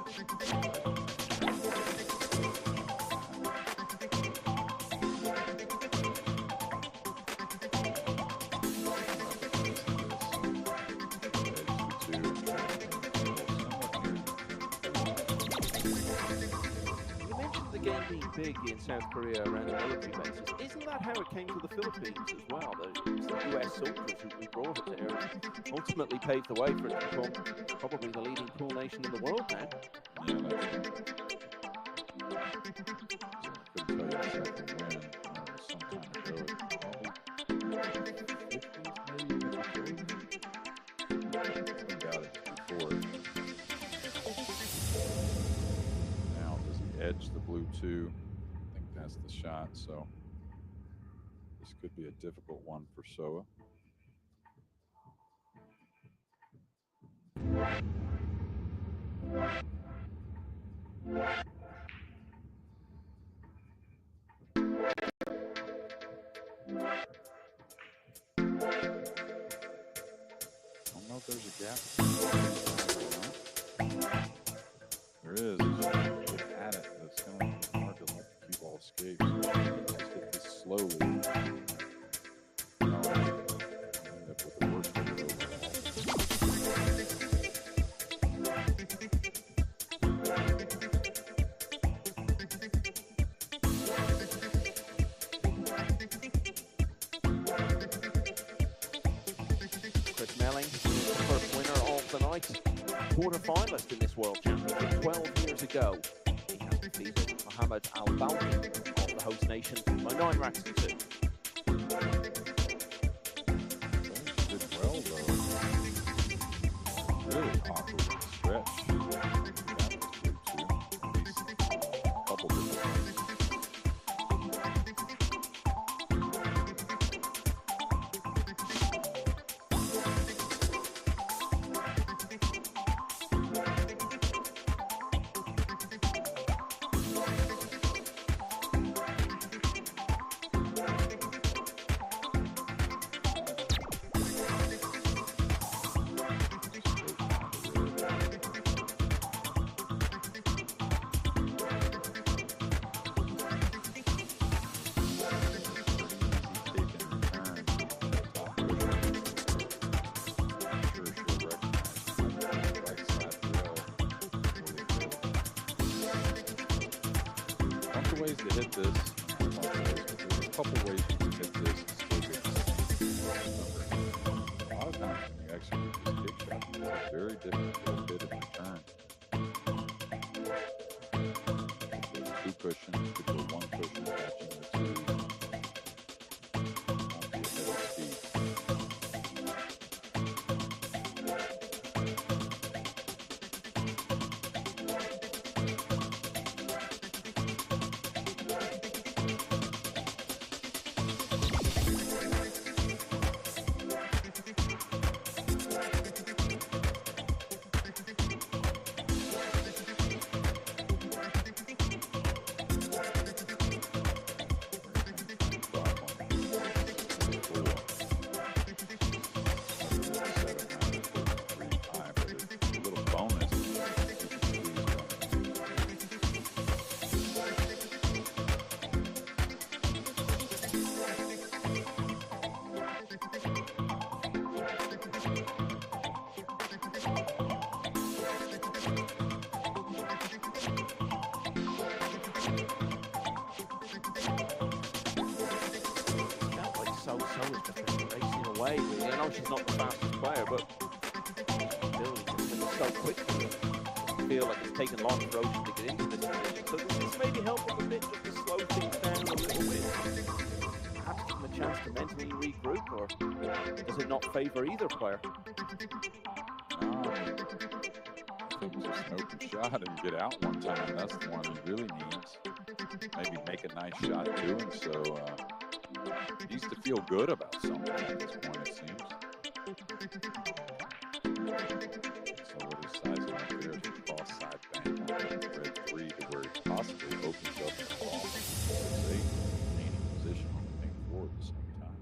Game being big in South Korea around the military bases. Isn't that how it came to the Philippines as well? It was the US soldiers who brought it there and ultimately paved the way for it to become probably the leading pool nation in the world now. Yeah, that's right. So I couldn't tell you exactly when. It was some time ago. Probably 50s, maybe before. I got it before. Now, does he edge the blue 2? I think that's the shot. So this could be a difficult one for Soa. I don't know if there's a gap. There is. quarter-finalist in this World Championship 12 years ago. He has defeated Mohammed Al-Balki of the host nation by 9 racks to 2. Did well though. Really awkward stretch. That was good too. At least a couple different things. Ways to hit this, there's a couple ways you can hit this and still get the same number. A lot of times when you actually hit this kick shot, it's a very difficult hit in return. There's 2 cushions, could go 1 cushion catching the 2. Won't be ahead of speed. Away, really. I know she's not the fastest player, but still, it's so quick for her. I feel like it's taken long for Ocean to get into this position. So does this maybe help them a bit just to slow things down a little bit? Perhaps give them a chance to mentally regroup, or does it not favour either player? If it was just an open shot and get out one time, that's the one he really needs. Maybe make a nice shot doing so. He needs to feel good about something at this point, it seems. So what he's sizing up there is a cross side bank on red 3 to where it possibly opens up and off. So they gaining position on the thing 4 at the same time.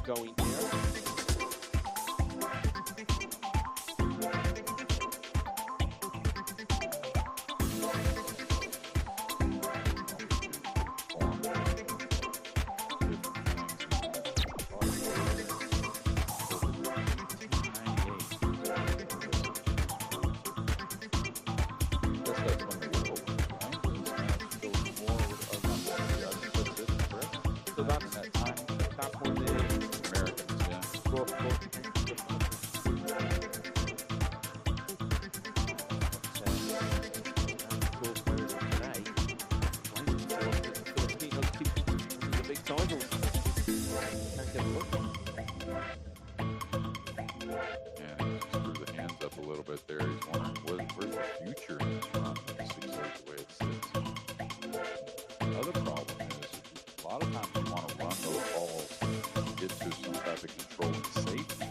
Going here. So that's when the little bit there. He's wondering where's the future in this run with the 6-8 the way it sits. The other problem is a lot of times you want to run those balls to get to some type of control and safety.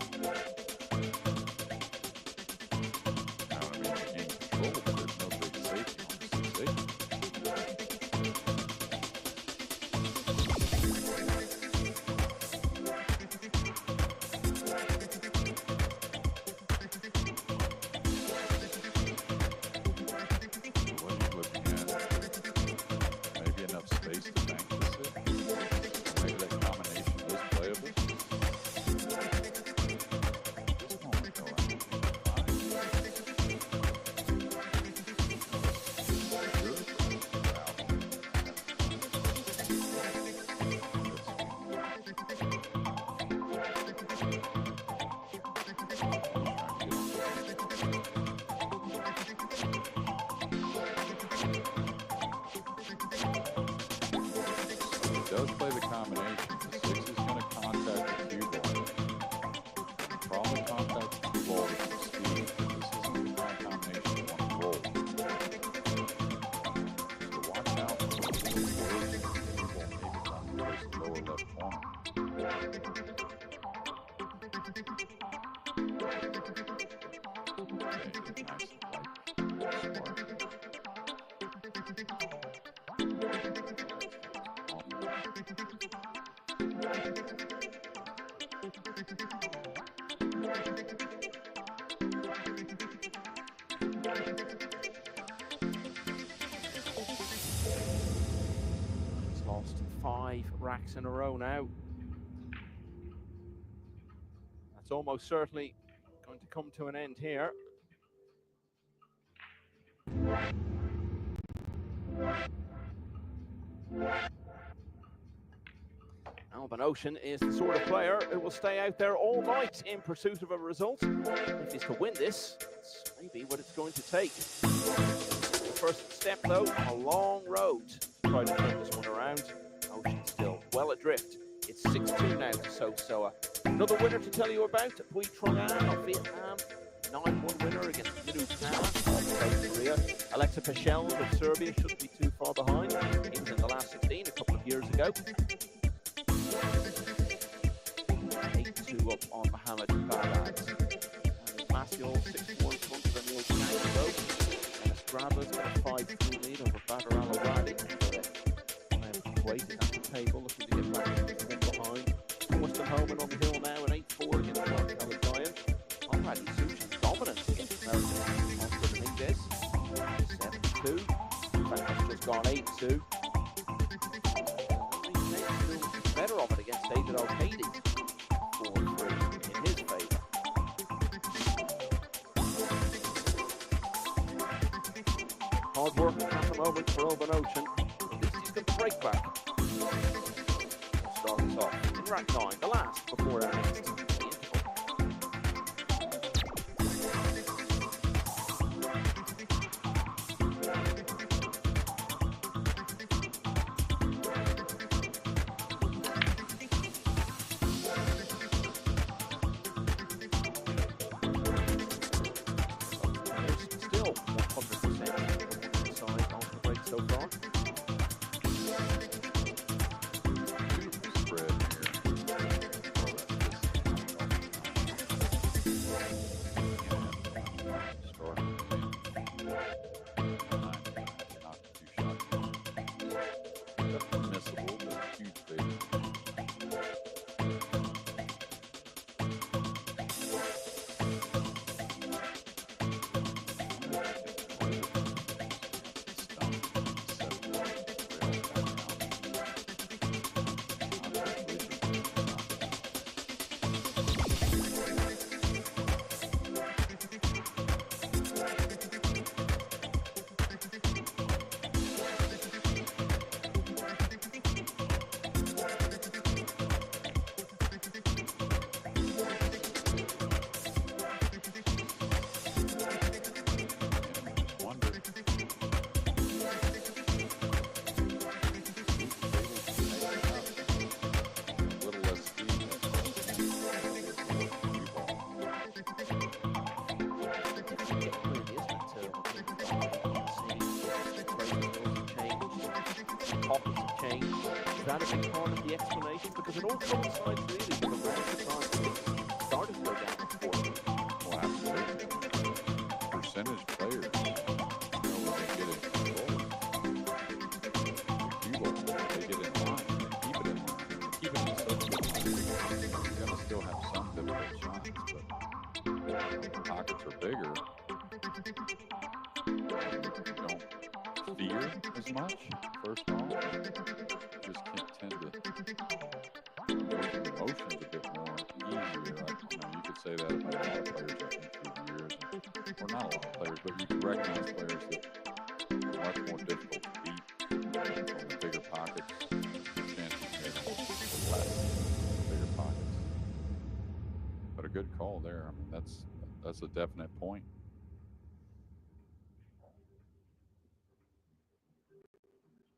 Now, I mean, you gain control, but there's no big safety on the 6-8. Does play the combination. The 6 is going to contact the cue ball. Probably contact the cue ball with some speed, but this isn't the kind of combination you want to roll. So watch out for the cue ball. Maybe it's on towards the lower left corner. Okay, nice and smart. He's lost 5 racks in a row now. That's almost certainly going to come to an end here. Alban Ocean is the sort of player who will stay out there all night in pursuit of a result. If he's to win this, it's maybe what it's going to take. The first step, though, on a long road to try to turn this one around. Ocean still well adrift. It's 6-2 now to So-Soa. Another winner to tell you about, Bui Trong-an of Vietnam. 9-1 winner against Minu Tan of South Korea. Alexa Pechel of Serbia shouldn't be too far behind. He was in the last 16 a couple of years ago. 8-2 up on Mohamed Babad. And Maciel 6-1 front of Emil Kango. And Estraba's got a 5-2 lead over Badr Al-Awadi. Waiting at the table, looking to get back from behind. Forced home and on the hill now, an 8-4 against Mark Aladian. Already Sushi's dominant against American Oscar Dominguez. 7-2. In fact, that's just gone 8-2. Better of it against David O'Kady. 4-3 in his favour. Hard work at the moment for Alban Ocean. At least he's got the break back. Start us off in rack 9, the last before our next interval. Still 100% side off the break so far. Spread here. Start. Not too shot. Definitely missable, but huge bait. that a big part of the explanation? Because it all coincides really with around the time things started to go down the court. Well, absolutely. Percentage players, when they get in control, they get in line, they keep it in line, keep it in such a line. You're going to still have some difficult shots, but the pockets are bigger. You don't fear as much, first off. You just can't tend to go through the motions a bit more easier. You could say that about a lot of players, I think, through the years. Or not a lot of players, but you can recognize players that are much more difficult to beat on the bigger pockets. Chances are less bigger pockets. But a good call there. I mean, that's a definite point.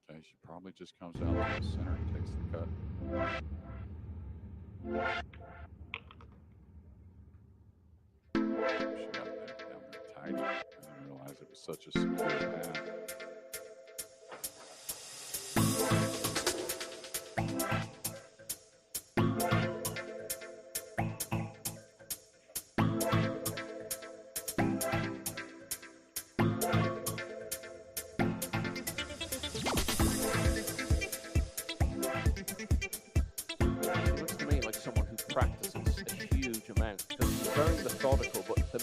Okay, she probably just comes out to the center and takes the cut. She got that down there tight. I didn't realize it was such a secure path.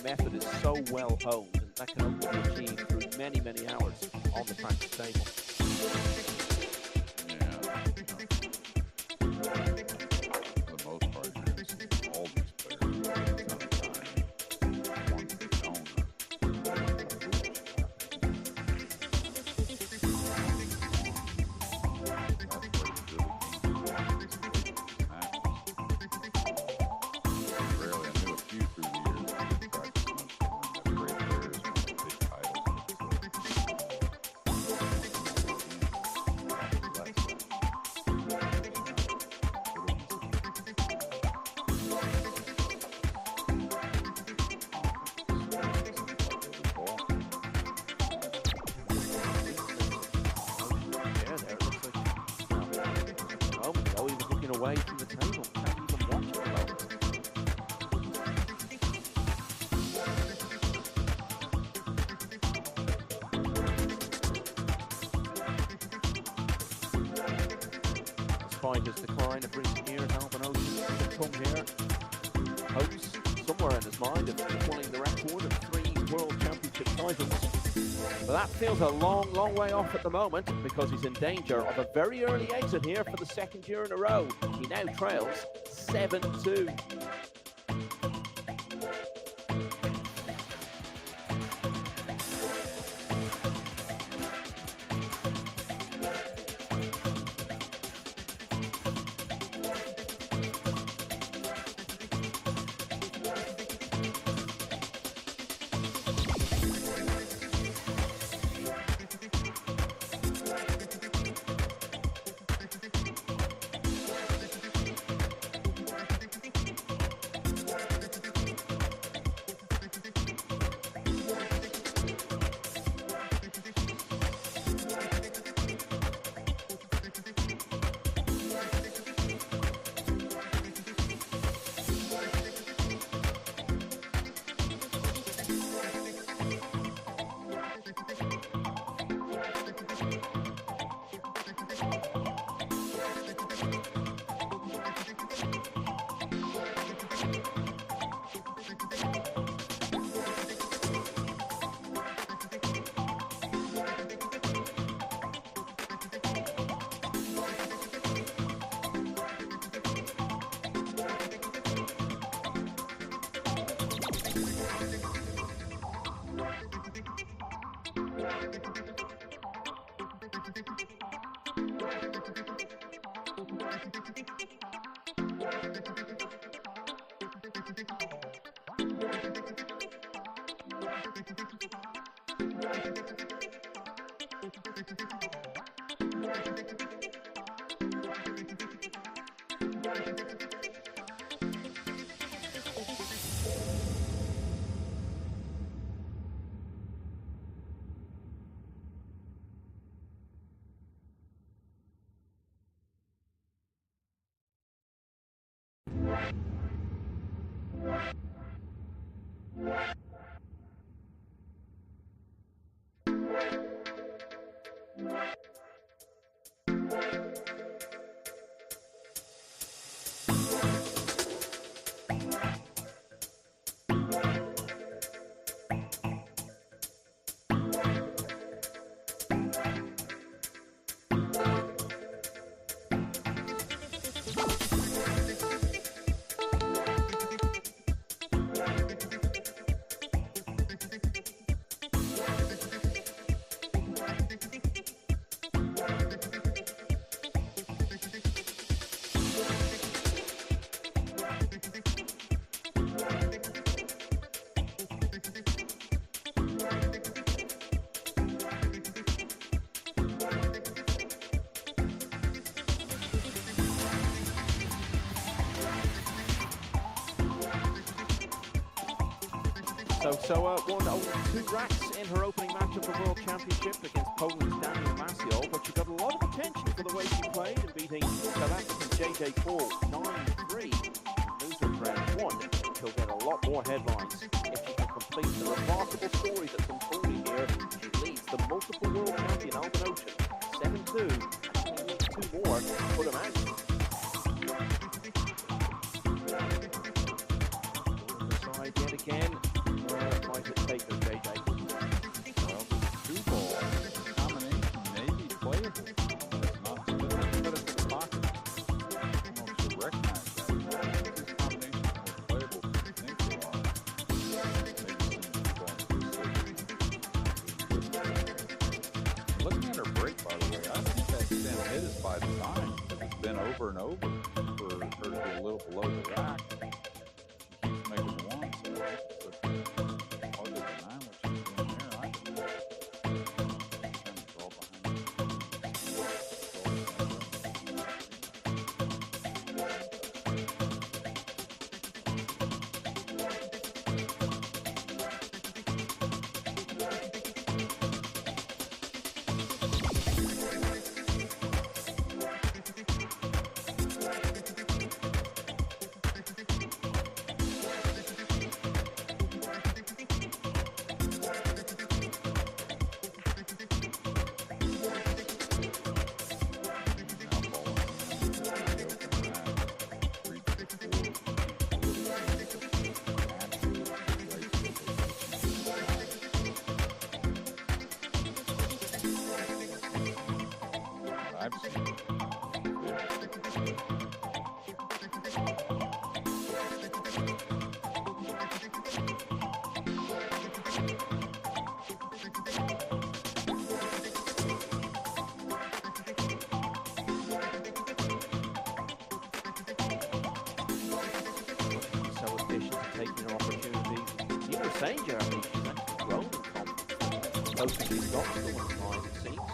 Method is so well honed, and that can only be achieved through many, many hours on the practice table. Yeah. For the most part, you're going to see all these players a ton of time. One for the owner. Rarely, I knew a few through the years. Away from the table, can't even watch it alone. Despite his decline of recent years, Alvin Ocean has come here, hopes somewhere in his mind of equaling the record of 3 World Championship titles. But that feels a long, long way off at the moment because he's in danger of a very early exit here for the second year in a row. He now trails 7-2. So won only 2 racks in her opening match of the World Championship against Poland's Daniel Maciol, but she got a lot of attention for the way she played in beating South African JJ Paul 9-3. Loser of round 1. She'll get a lot more headlines if she can complete the remarkable story that's unfolding here. She leads the multiple world champion Alvin Ocean 7-2, and she needs 2 more to put him out. Side yet again. Might it take her, JJ? Well, the 2-ball combination may be playable. It's not too bad. Put it in the pocket. I don't know if you recognize that. These combinations are more playable than you think they are. Looking at her break, by the way, I think that's been hit is by design. It's been over and over for her to be a little below the rack. She keeps making one, so saying, Jeremy, she's actually grown in confidence. Most she's got to the one behind the scenes.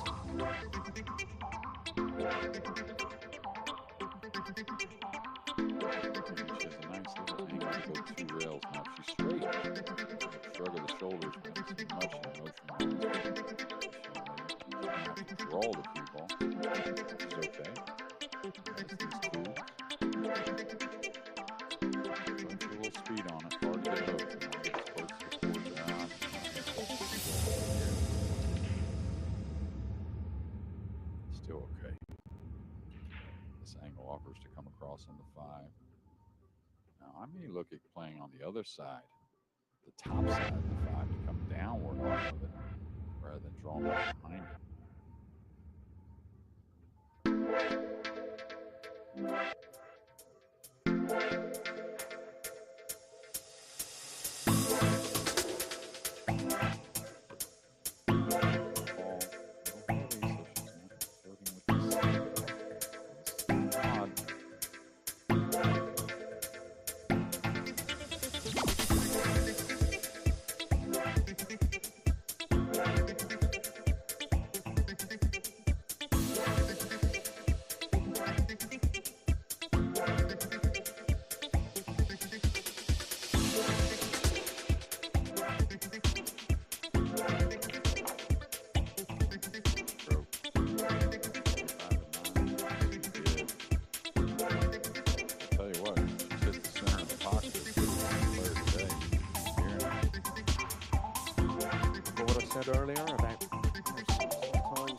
She has a nice little angle to go 2 rails. Now, if she's straight, shrug of the shoulders, but it's much emotion behind it. She'll have to draw the 2-ball, which is okay. Has these tools. Put a little speed on it, hard to get hooked. Still okay. This angle offers to come across on the 5. Now I may look at playing on the other side, the top side of the 5, to come downward off of it rather than draw back behind it. said earlier about sometimes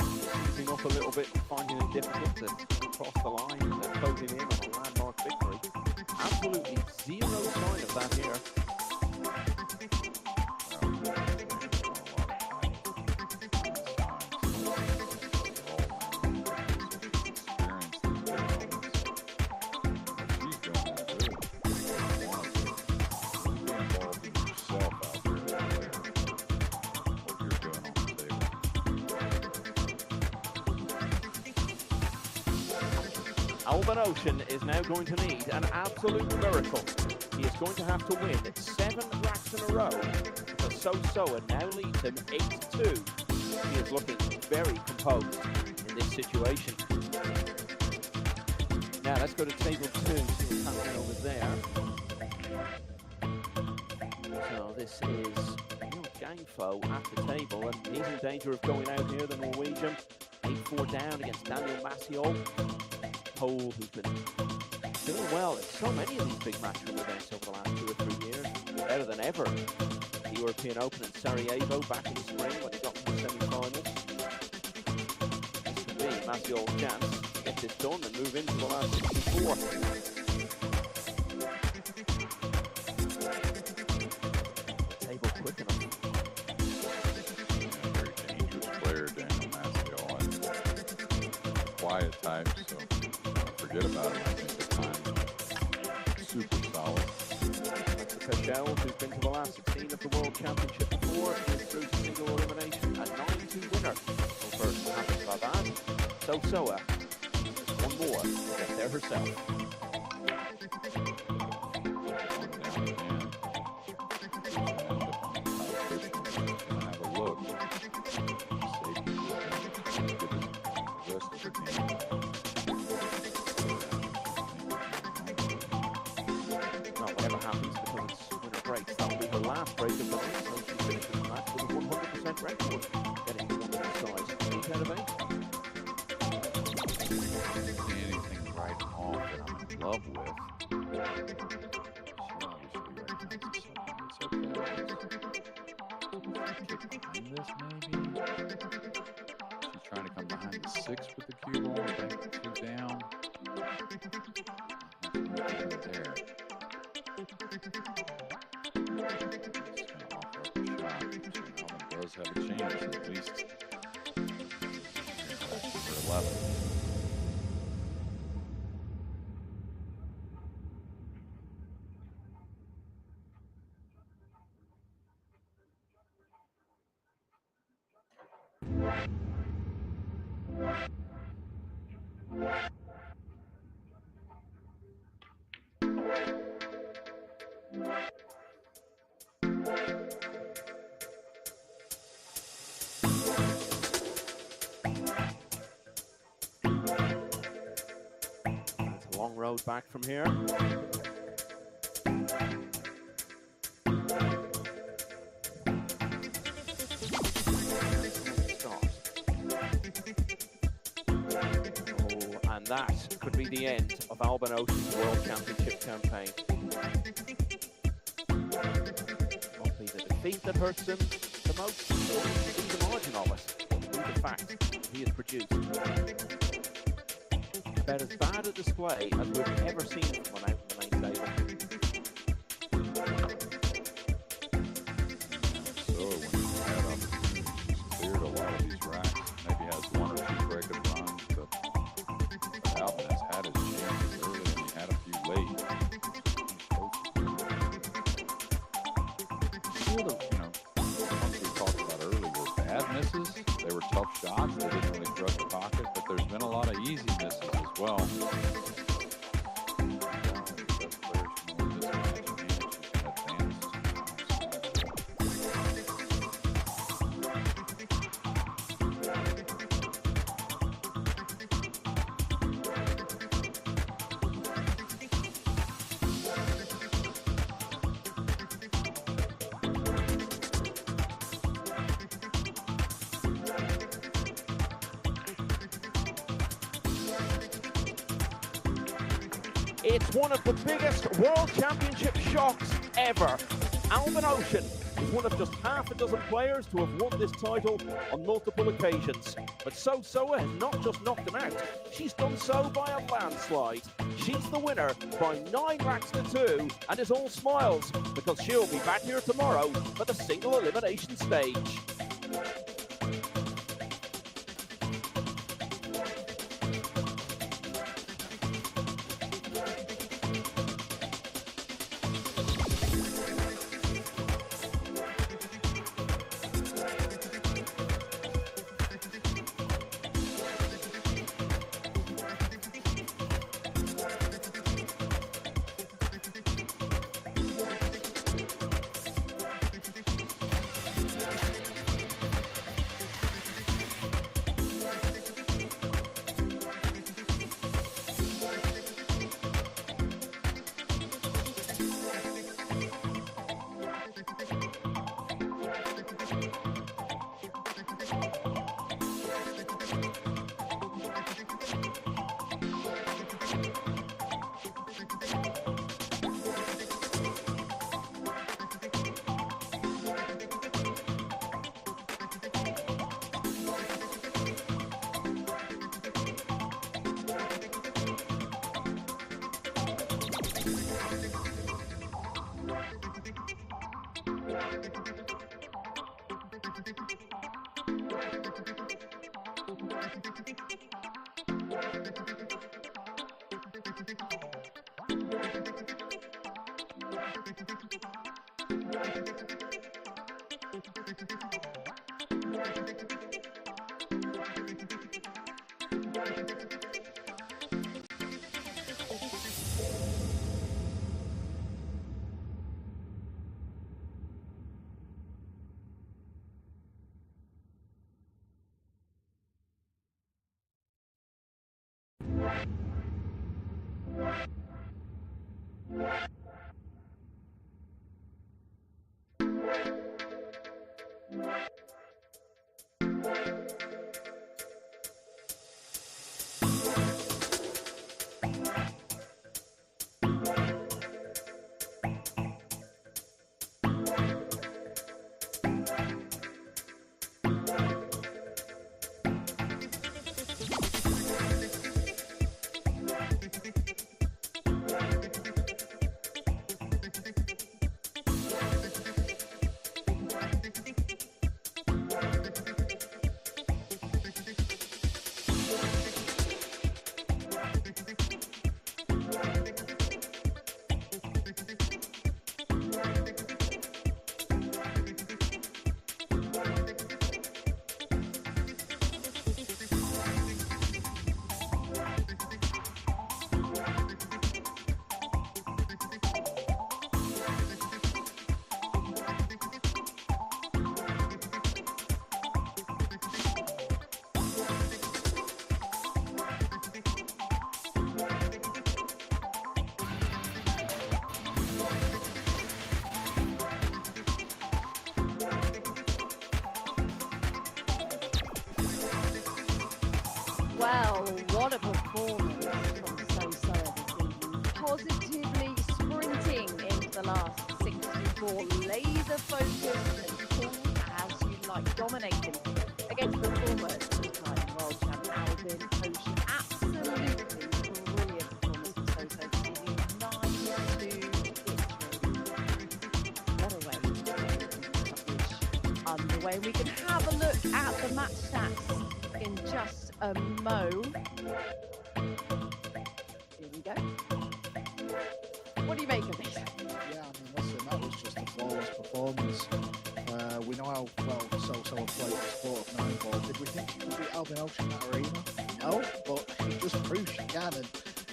easing up a little bit, finding it difficult to cross the line and then closing in on a landmark victory. Absolutely zero sign of that here. Alban Ocean is now going to need an absolute miracle. He is going to have to win 7 racks in a row because Soa now leads him 8-2. He is looking very composed in this situation. Now let's go to table 2, see what's happening over there. So this is real gang foe at the table, and he's in danger of going out here, the Norwegian. 8-4 down against Daniel Massiol. Cole, who's been doing well in so many of these big matchroom events over the last 2 or 3 years. Better than ever. The European Open in Sarajevo back in the spring when he got to the semi-finals. This could be Massiol's chance to get this done and move into the last 64. Table quick enough. Very dangerous player, Daniel Massiol. Quiet type, so forget about it. I think the time super solid. Perdedores, who's been to the last 16 of the World Championship before, is through to single elimination, a 9-2 winner over Mohamed Babad. Soa has one more to get there herself. Have a look. Whatever happens, because it's winner breaks, that'll be her last break of the night, so she finishes the match with a 100% record, getting to one of the sides. 8 out of 8. See anything right off that I'm in love with. She obviously recognizes it's okay. Kick behind this, maybe? She's trying to come behind the 6 with the cue ball, back the 2 down. There. Does have a chance at least for 11. It's a long road back from here. And that could be the end of Alban Ocean's World Championship campaign. Won't be the defeat that hurts him the most, or be the margin of it. It'll be the fact that he has produced about as bad a display as we've ever seen from one out the main table. So when he's had opportunities, he's cleared a lot of these racks. Maybe has 1 or 2 break-up runs, but Alban has had his chances early and he had a few late. You know, ones we talked about earlier were bad misses. They were tough shots. They didn't really threat the pocket, but there's been a lot of easy misses as well. It's one of the biggest World Championship shocks ever. Alban Ocean is one of just half a dozen players to have won this title on multiple occasions. But Soa has not just knocked him out, she's done so by a landslide. She's the winner by 9 racks to 2 and is all smiles because she'll be back here tomorrow for the single elimination stage. Well, what a performance from Sosa this evening. Positively sprinting into the last 64, laser focused and cool as you like, dominating against the former two-time world champ Alvin Ocean. Absolutely brilliant performance from Sosa this evening. 9-2 victory. What a way to get coverage underway. We can have a look at the match stats in just a mo. Here we go. What do you make of this? Yeah, I mean, listen, that was just a flawless performance. We know how well Sosa played the sport of 9 ball. Did we think she could beat Alvin Ocean in that arena? No, but she just proved she can. And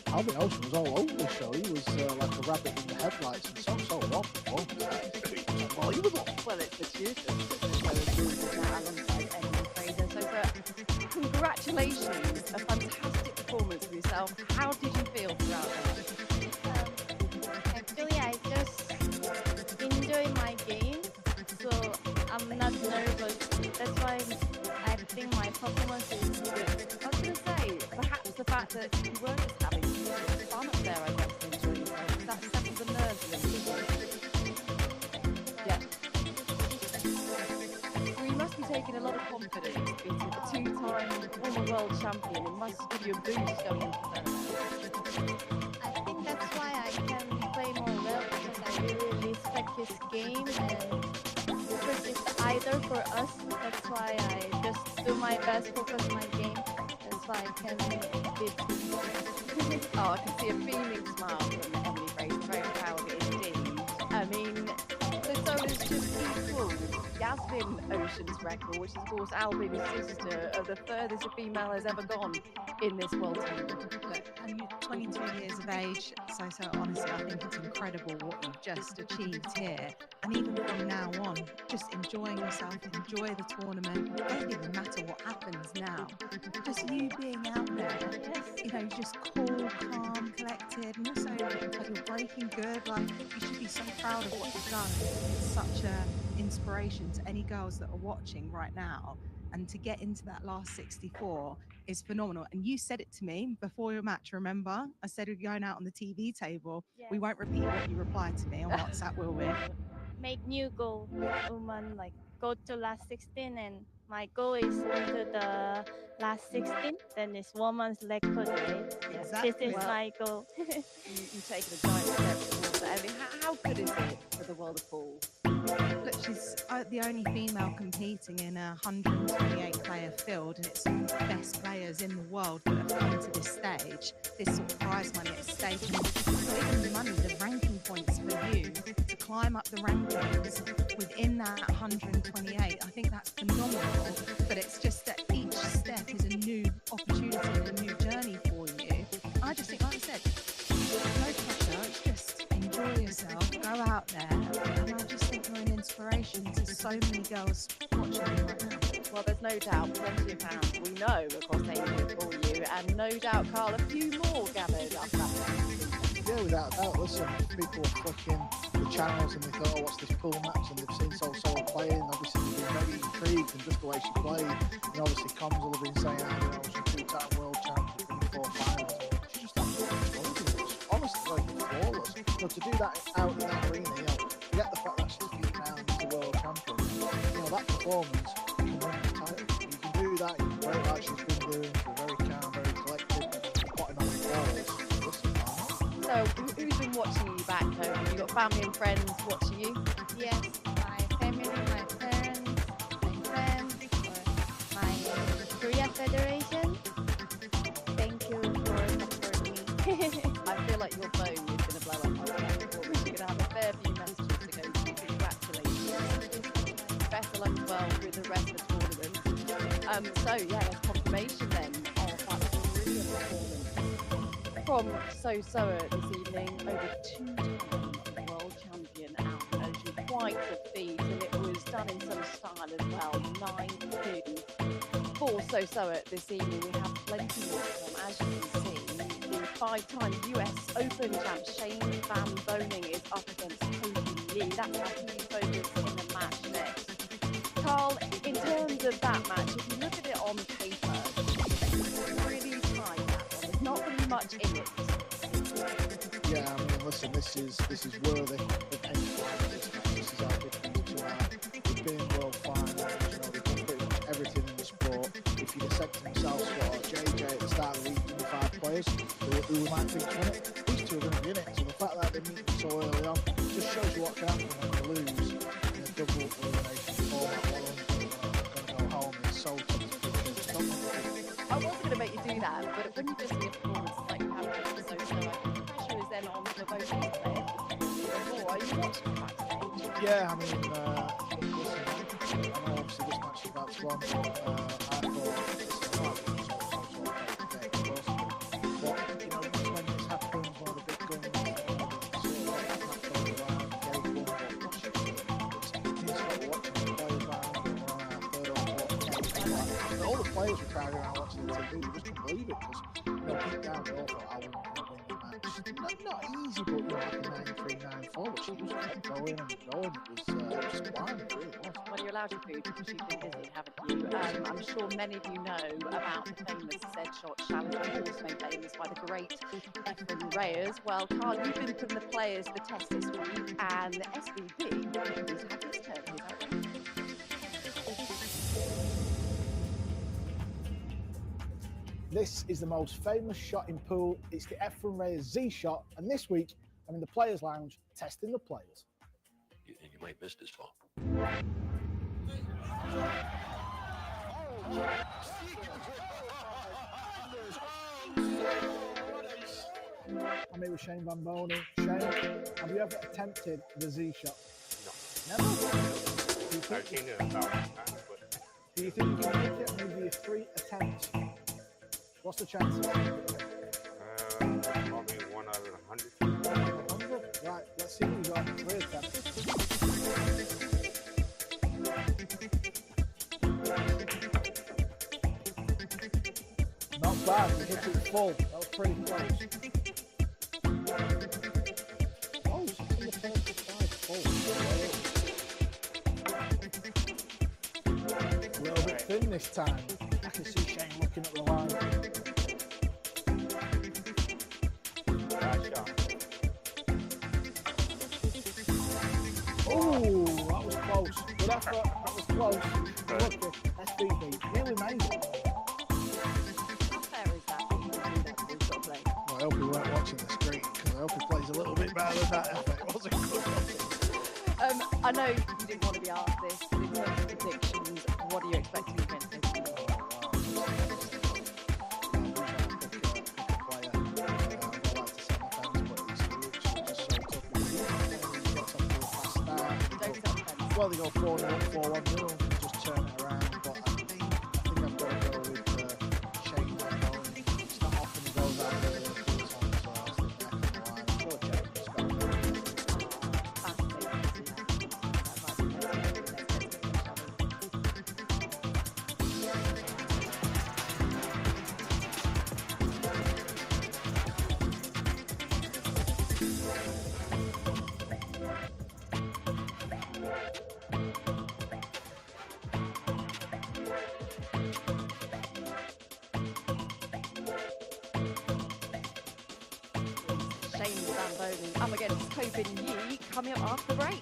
Alvin Ocean was all over the show. He was like a rabbit in the headlights. And Sosa won performance. Well, it's the tutors alongside Emily Fraser. So, congratulations, a fantastic performance of yourself. How did you feel throughout that? Actually, I just enjoy my game, so I'm not nervous. That's why I think my performance is good. I was going to say, perhaps the fact that you were just having fun up there, I guess, enjoying yourself, that settled the nerves a little bit. Yeah. taking a lot of confidence beating a two-time former world champion. It must give you a boost going into the tournament. I think that's why I can play more well because I really respect this game and because it's either for us. That's why I just do my best, focus my game. That's why I can beat Oh, I can see a beaming smile from Emily Fraser. Very proud of it indeed. I mean, so is just equal Yasmin Ocean's record, which is, of course, Albin's sister, of the furthest a female has ever gone in this world tournament. Look, and you're 22 years of age, so honestly, I think it's incredible what you've just achieved here. And even from now on, just enjoying yourself, enjoy the tournament. It doesn't even matter what happens now. Just you being out there, you know, just cool, calm, collected, and also like you're breaking good. Like you should be so proud of what you've done. It's such a inspiration to any girls that are watching right now. And to get into that last 64 is phenomenal. And you said it to me before your match, remember? I said we're going out on the TV table. Yes. We won't repeat what you replied to me on WhatsApp, will we? make new goal with woman, like go to last 16, and my goal is into the last 16. Then it's woman's record, right? Exactly. This is my goal. You've taken a giant step towards that. I mean, how good is it for the world of pool? Look, she's the only female competing in a 128 player field, and it's some of the best players in the world that have come to this stage. This sort of prize money at stake, and not even the money, the ranking points for you to climb up the rankings within that 128. I think that's phenomenal, but it's just that each step is a new opportunity and a new journey for you. I just think, like I said, no pressure, it's just enjoy yourself, go out there, and I just think you're an inspiration to so many girls watching you right now. Well, there's no doubt plenty of fans we know across Asia for you, and no doubt, Carl, a few more gathered up that. Yeah, without a doubt. Listen, people are clicking the channels and they thought, oh, what's this pool match? And they've seen Sola playing. Obviously, they've been very intrigued and just the way she played. And obviously, comms will have been saying, you know, she's two-time world champion, been 4 finals. She just absolutely exploded. Honestly, like, flawless. You know, to do that out in that arena, you know, forget the fact that she's been now the world champion. You know, that performance, you can win the title. You can do that, you can break like she's been doing. She's very calm, very collected, putting on the balls. Listen, So, who's been watching you back home? Have you got family and friends watching you? Yes, my family, my parents, my friends, or my Korea Federation. Thank you for supporting me. I feel like your phone is going to blow up. You're going to have a fair few messages to go to. Congratulations. Best of luck as well with the rest of the tournament. So, yeah, there's confirmation then of that brilliant performance from Soa this evening, over 2-time world champion Alvin Ocean. Quite a feat, and it was done in some style as well. 9-2 for Soa this evening. We have plenty more from, as you can see. The 5-time US Open champ Shane Van Boning is up against Kobe Lee. That's our key focus in the match next. Carl, in terms of that match, if you look at it on paper, it's really tight. There's not really much in it. yeah, I mean, listen, this is worthy of any fight. This is our good things to our. We've been in world finals, you know, they've done pretty much everything in the sport. If you'd have said to themselves, what JJ at the start of the week, 5 players who might think to win it, these two are going to be in it. So the fact that they're meeting so early on just shows you what can happen when you lose in a double elimination format. Going to go home is so tough to I was going to make you do that, but when you just see a performance like you have done so, I think the pressure is then on for both these players. More, are you watching backstage? Yeah, I mean, listen, I know obviously this match is about to go on, but I thought, listen, I but, you know, when this happens, one of the big guns, all the players were crowded around watching the TV, you just couldn't believe it, because, you know, deep down, they all thought, I wouldn't win the match. Not easy, but, you know, like a 9-3, 9-4, but she just kept going and going. It was just blind, it really was. Well, you're allowed to food because you've been busy, haven't you? I'm sure many of you know about the famous Z-Shot Challenge, of course made famous by the great Efren Reyes. Well, Carl, you've been putting the players to the test this week, and SVP has had his turn. Is that right? This is the most famous shot in pool. It's the Efren Reyes Z shot, and this week I'm in the Players Lounge testing the players. You think you might miss this fall? I'm here with Shane Van Boney. Shane, have you ever attempted the Z shot? No. Never? I've seen it 1,000 times, but... Do you think you can make it? Maybe your 3 attempts. What's the chances? Probably 1 out of 100. 100? Right, let's see what you got. 3 attempts. Not bad, you hit it full. That was pretty close. Oh, it's in the 35 full. A little bit thin this time. I can see Shane looking at the line. Nice shot. Oh, that was close. Good effort. That was close. Lucky. SBB. Nearly made it. How fair is that? You can do that to this sort of play. Well, I hope he weren't watching the screen because I hope he plays a little bit better than that effort. It wasn't good. I know you didn't want to be asked this, but in terms of predictions, what are you expecting against this team? Well, they go 4-0, 4-1-0, just turn it around. But I think I've got to go with Shane Van Boney. It's not often he goes out there with the on, so I was thinking I can line. Go Shane, just go. Shane Van Boney up against Tobin Yee coming up after the break.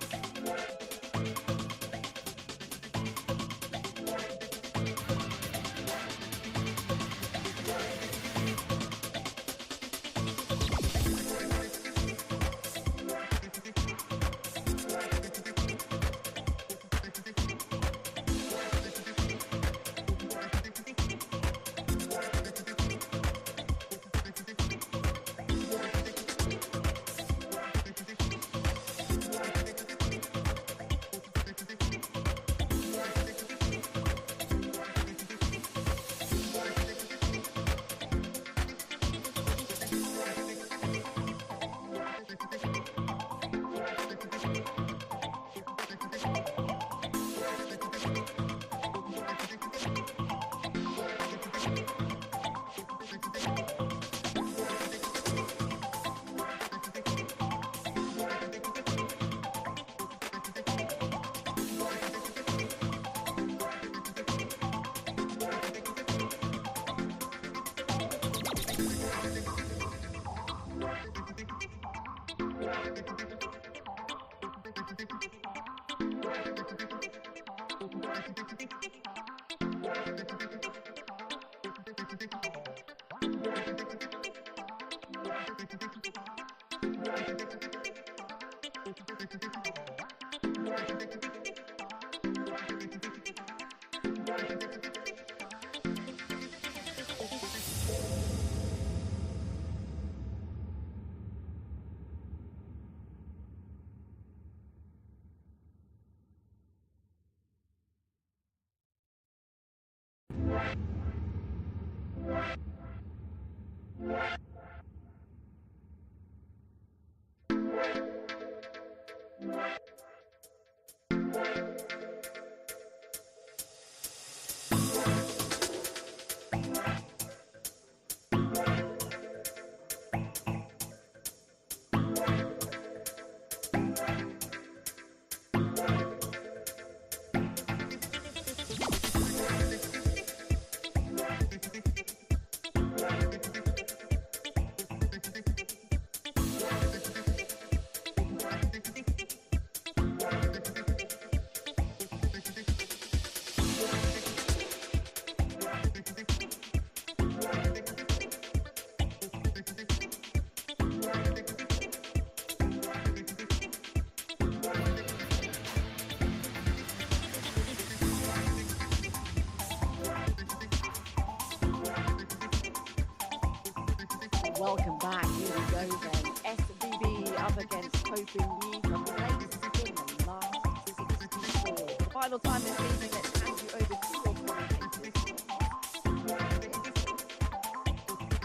Welcome back. Here we go then. SBB up against Hoping You for place in the last 64. For the final time this evening, let's hand you over to your commentators.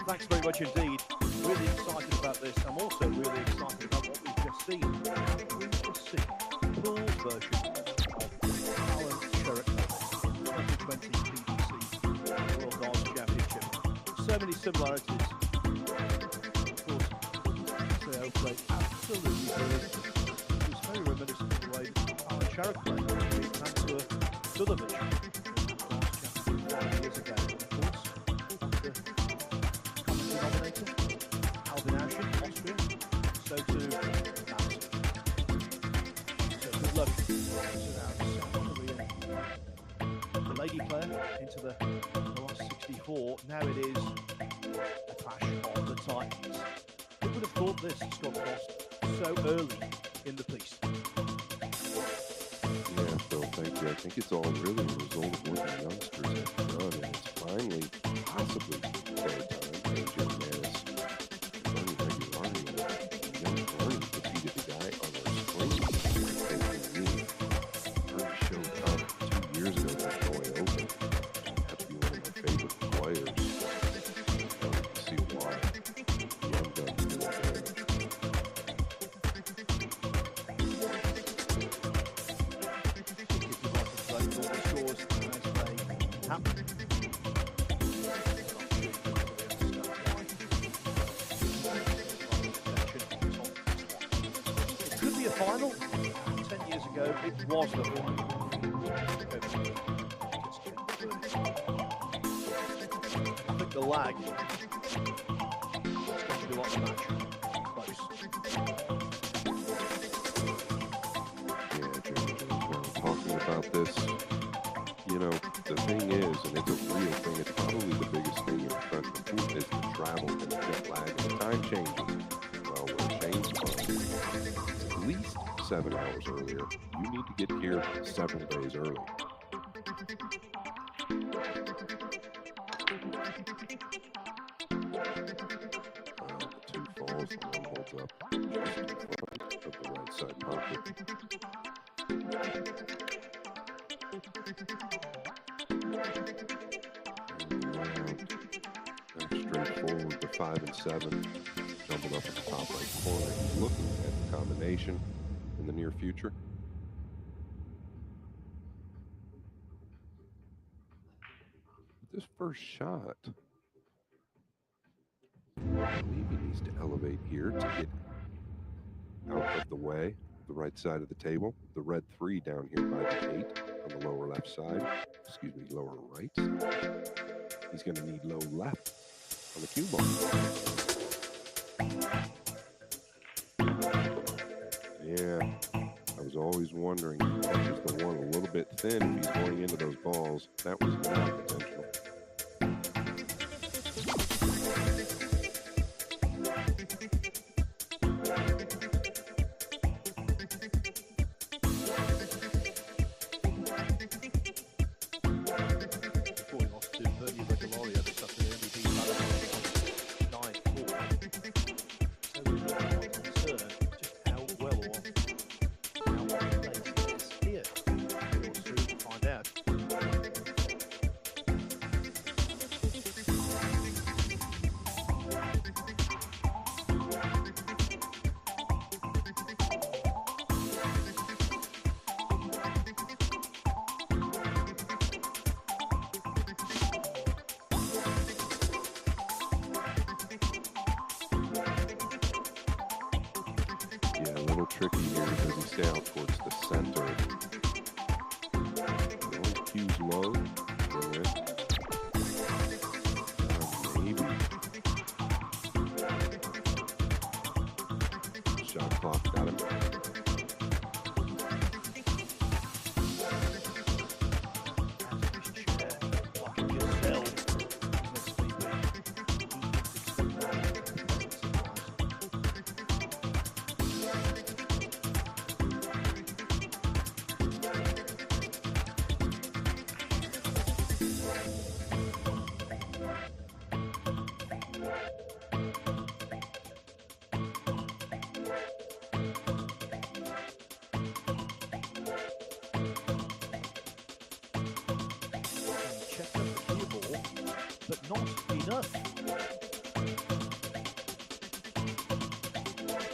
Thanks very much indeed. Really excited about this. I'm also really excited about what we've just seen. We've just seen Paul's version of Alan Sherrick 2020 PDC World Darts Championship. So many similarities. Of course, Theo played absolutely brilliant. It was very reminiscent of the way Alan Sherrick played. He ran to another mission. Darts Championship 5 years ago. And of course, the nominator, Alvin Ashen, Austria, so too Madison. So good luck to our South Korean, the lady player into the last 64. Now it is a clash of the Titans. Who would have thought this, Scott Frost, so early in the piece? Yeah, Phil, thank you. I think it's all really a result of what the youngsters have done, and it's finally possibly their time. AJ Manis, Bernie Regulardi, young Bernie defeated the guy on our screen. Bernie showed up 2 years ago at Illinois Open. Have to be one of my favorite players. You can see why the young guns do damage. It could be a final. 10 years ago, it was the final. I think the lag is going to be like the match. Close. Yeah, Jimmy, talking about this, you know, the thing is, and it's a real thing, it's probably the biggest thing in professional pool is the travel and the jet lag and the time changes. Well, where Shane's from, it's at least 7 hours earlier. You need to get here several days early. The 2 falls, the one holds up just in front of the right side pocket. Very straightforward, the 5 and 7, jumping up at the top right corner. He's looking at the combination in the near future. This first shot, I believe he needs to elevate here to get out of the way, the right side of the table. The red 3 down here by the 8 on the lower left side, excuse me, lower right side. He's going to need low left on the cue ball. Yeah, I was always wondering if he catches the one a little bit thin if he's going into those balls. That was not intentional. Tricky here. Does he stay out towards the center? Always cues low. Maybe. Shot clock got him. but not enough.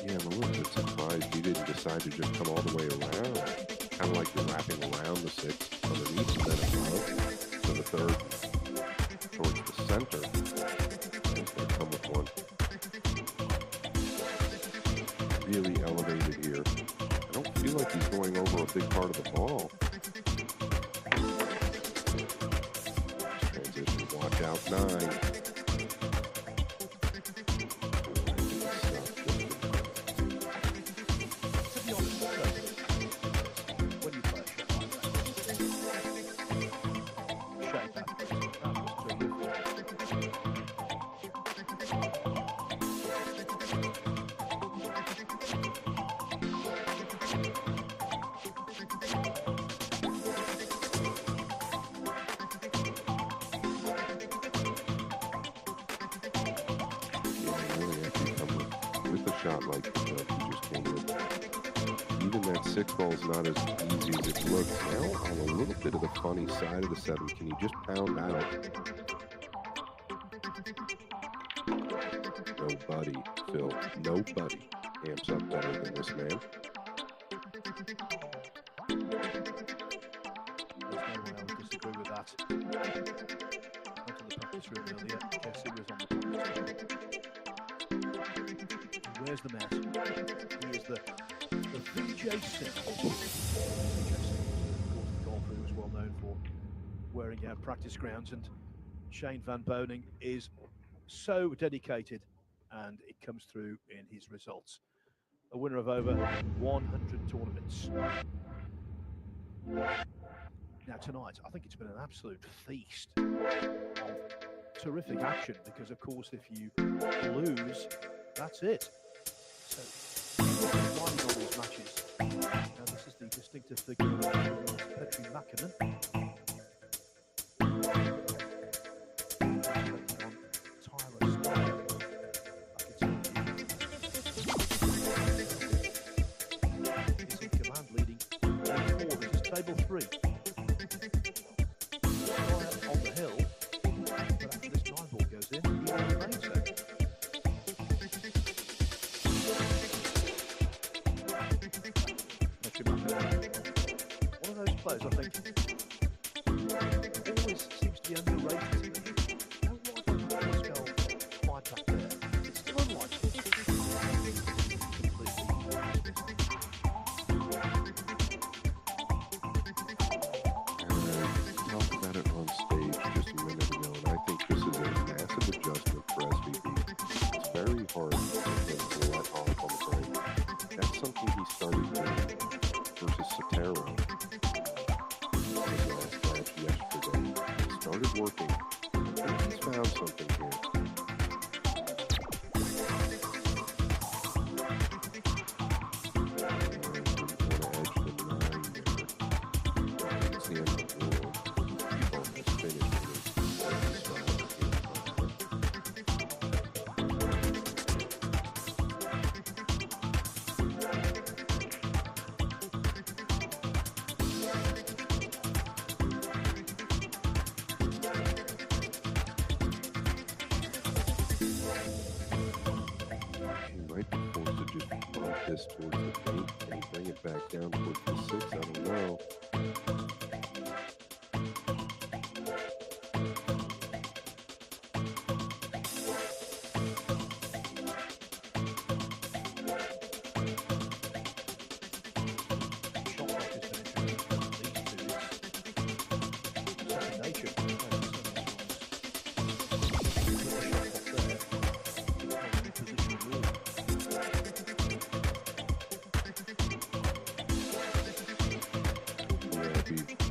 Yeah, I'm a little bit surprised he didn't decide to just come all the way around. Kind of like you're wrapping around the six underneath and then above to the third towards the center. He's going to come with one. Really elevated here. I don't feel like he's going over a big part of the ball. Transition, watch out, 9. Like you just came in. Even that 6 ball is not as easy as it looks. Now on a little bit of the funny side of the 7. Can you just pound out? Nobody, Phil, nobody amps up better than this man. There's no way I would disagree with that. Went to the practice room earlier. Jesse was on the practice room. Where's the mess? He is the VJ Simple. VJ Simple, the golfer who was well known for wearing out practice grounds, and Shane Van Boening is so dedicated, and it comes through in his results. A winner of over 100 tournaments. Now tonight, I think it's been an absolute feast of terrific action, because of course if you lose, that's it. So, lining all these matches. Now, this is the distinctive figure of Petri Makinen. Tyler Steyer. He's in command, leading 4. This is table 3. Steyer on the hill, but after this 9 ball goes in, he will remain so. One of those players, I think, always seems to be underrated. No one can spell right back there. It's still unlikely. Talked about it on stage just a minute ago, and I think this is a massive adjustment for SVB. It's very hard for him to let off on the break. That's something he started doing versus Sotero his last match yesterday. He started working. I think he's found something here. This towards the 8 and bring it back down towards the 6. I don't know.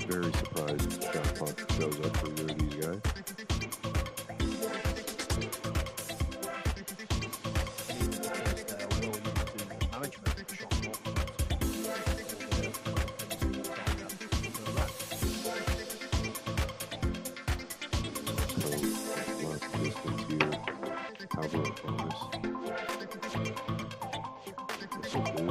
Very surprised if shot clock shows up for either of these guys. Distance here, cover up bonus. This will do.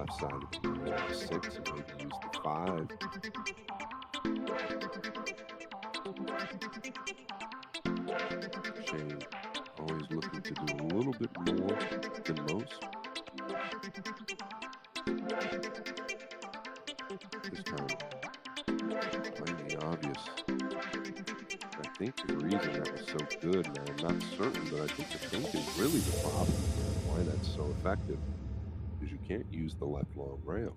offside of the 6 and maybe use the 5. Shane always looking to do a little bit more than most. This time, playing the obvious. I think the reason that was so good, and I'm not certain, but I think the pink is really the problem here, and why that's so effective, is you can't use the left long rail.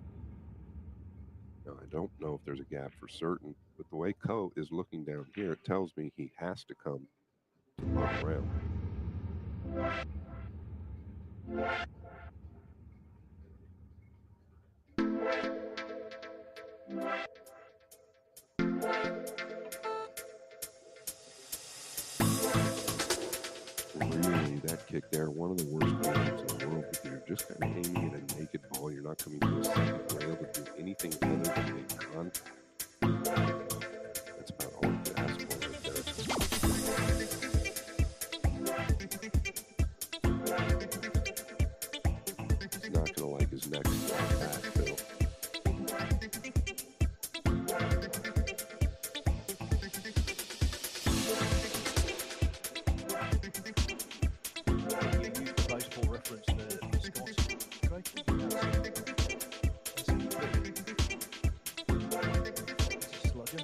Now, I don't know if there's a gap for certain, but the way Ko is looking down here, it tells me he has to come to the bottom rail. Really, that kick there, one of the worst games in the world, because you're just kind of aiming at a naked ball. You're not coming to a second rail to do anything other than make contact. That's about all you can ask for right there. He's not going to like his next back, Phil. Baseball reference there, Scott. Great. Slugger.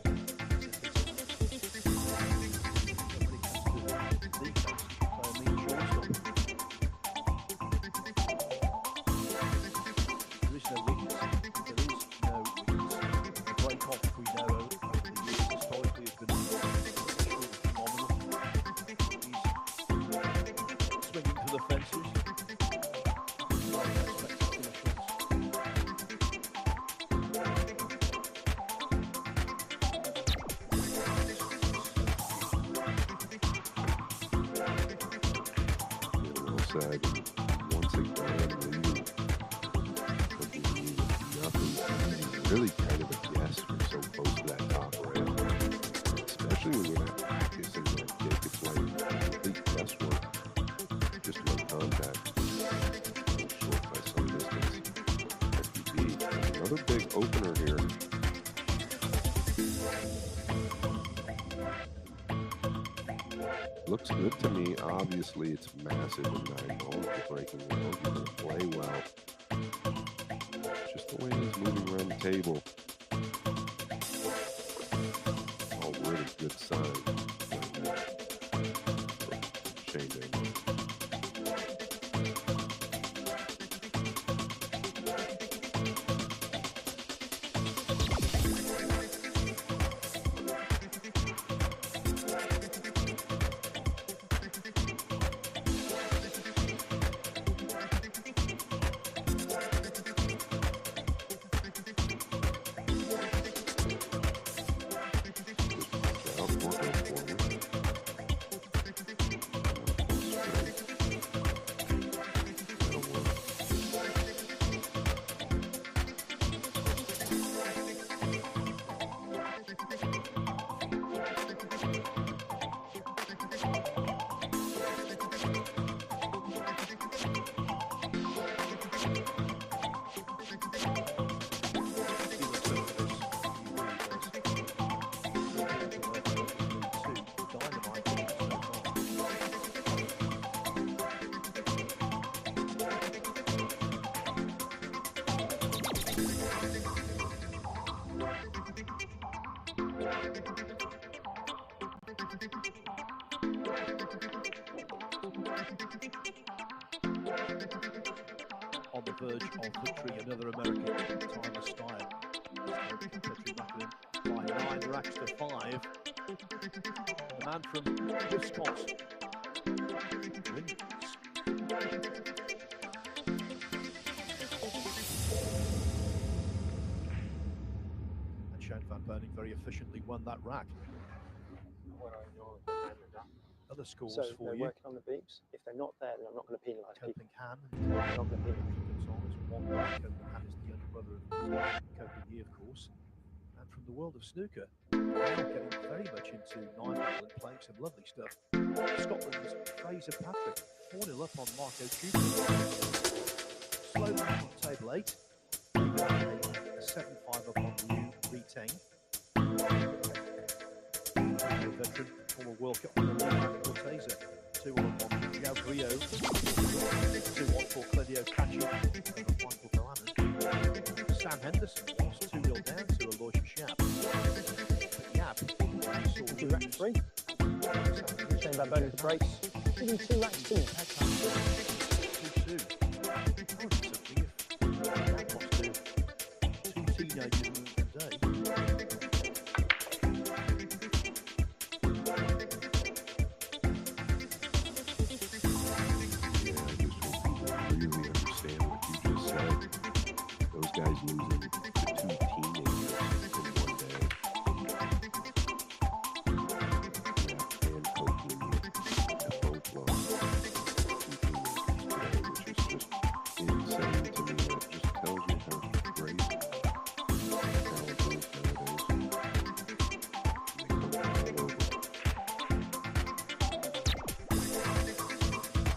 There is no weakness. There is no weakness. The break off we know over the years historically has been phenomenal. He's swinging for the fences. Side, once again, leading. Nothing really kind of a guess. We're so close to that top rail, especially when you're not practicing that kick. It's like complete guesswork just to make contact. Short by some distance. FPB, another big opener here. Looks good to me. Obviously, it's massive in 9 balls. You're breaking well. You're going to play well. Just the way he's moving around the table. All really good signs right now for Shane Daniel. On the verge of victory, another American timer style. Patrick McLean by 9 racks to 5. The man from Wisconsin wins. And Shane Van Burning very efficiently won that rack. Other scores so for they're you. working on the beeps. If they're not there, then I'm not going to penalise people. Copenhagen. I'm not going to penalise people. Gonzalez, 1 back. Copenhagen is the younger brother of Copenhagen, of course. And from the world of snooker, now getting very much into 9-ball and playing some lovely stuff. Scotland's Fraser Patrick, 4-0 up on Marco Tudor. Slow back on table 8. a 7-5 up on Liu Riteng. Veteran, former World Cup winner Lee Corteza. 2-1 up on João Grillo. 2-1 for Claudio Cacci over Michael Bohannon. Sam Henderson was 2-0 down to Aloysius Yap. But Yap, he saw Two racks free. Shame about burning the brakes. Give him 2 racks too. 2-2. I would be something if Yap wants to 2 teenagers in a day. Guys losing to 2 teenagers in one day. Yeah, and Copeland have both lost 2 teenagers today, which is just insane to me. That just tells you how great talent is nowadays. They come from all over.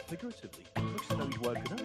Figuratively, looks as though he's woken up.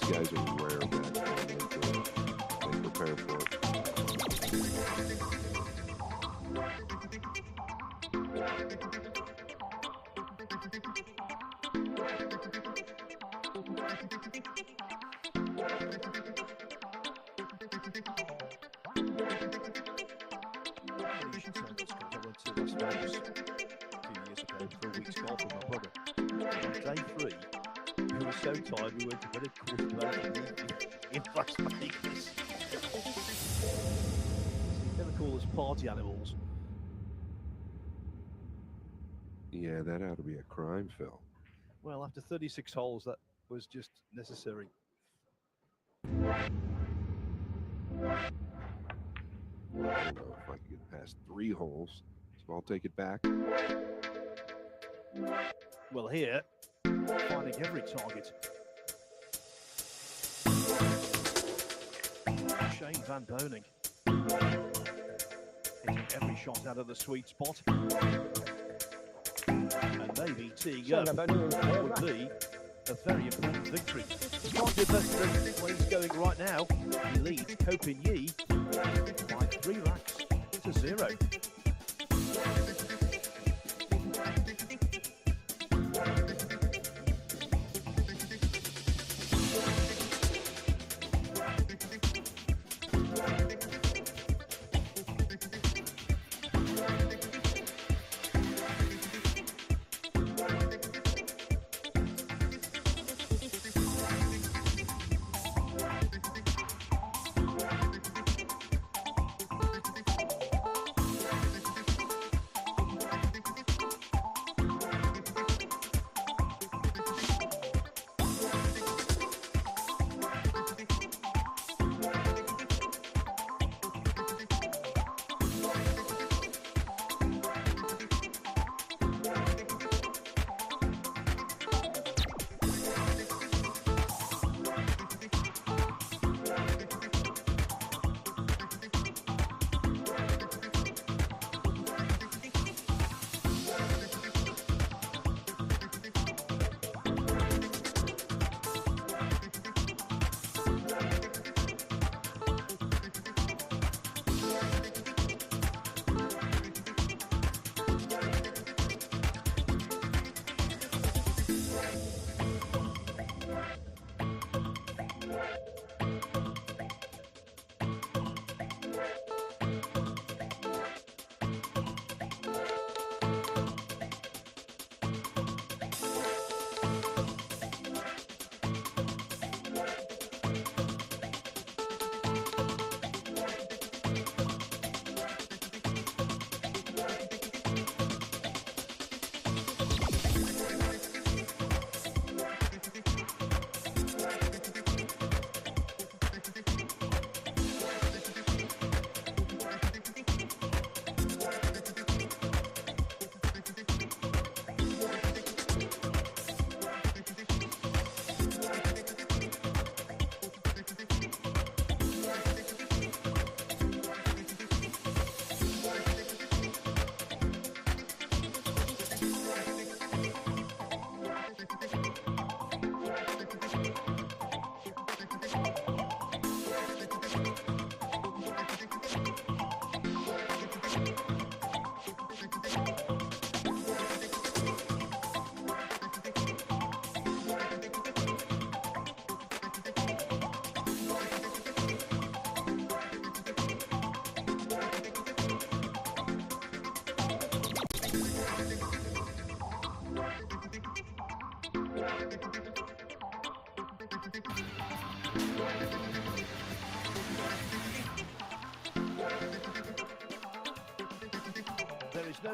Guys are rare back they prepare for it. So tired we went to bed at 4:30 in Las Vegas. Never call us party animals. Yeah, that ought to be a crime, Phil. Well, after 36 holes, that was just necessary. I don't know if I can get past 3 holes, so I'll take it back. Well, here, finding every target. Shane Van Boning hitting every shot out of the sweet spot. And maybe teeing up would be a very important victory. Can't do better than where he's going right now. He leads Copin-Yi by 3 racks to 0.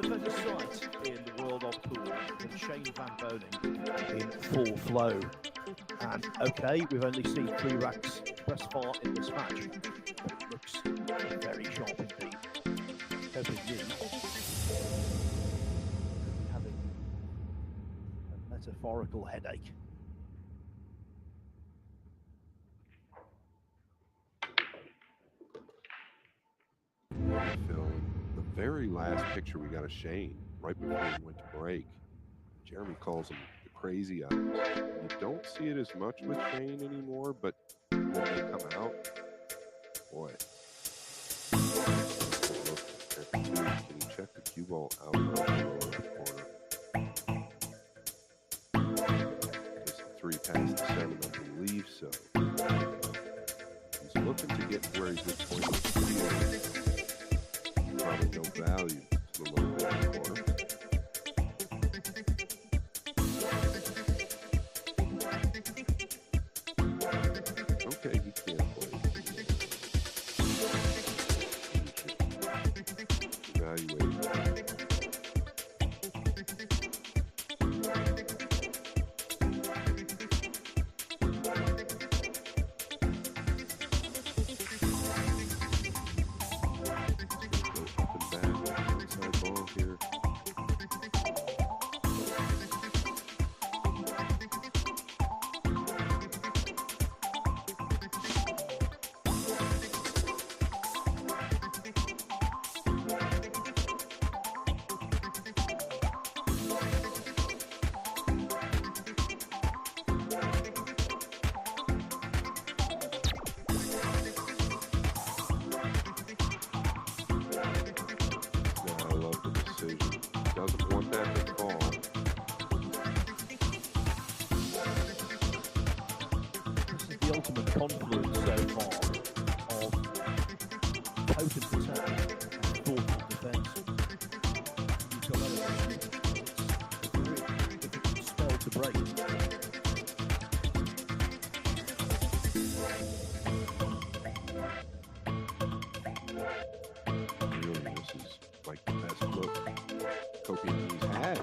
no better sight in the world of pool than Shane Van Boning in full flow. And okay, we've only seen 3 racks thus far in this match, but it looks very sharp indeed. Hoping you having a metaphorical headache. Phil, the very last picture we got of Shane right before we went to break, Jeremy calls him the crazy eyes. You don't see it as much with Shane anymore, but when they come out, boy. Look at the 2. Can you check the cue ball out of the lower left corner? Is the 3 past the 7? I believe so. He's looking to get where he's just pointing to the field. Probably no value to the lower left corner. Okay, he can't play. Evaluate. Ultimate confluence so far of potent attack and thoughtful defense. You've got a very difficult spell to break. Really, this is like the best look Kopi's had.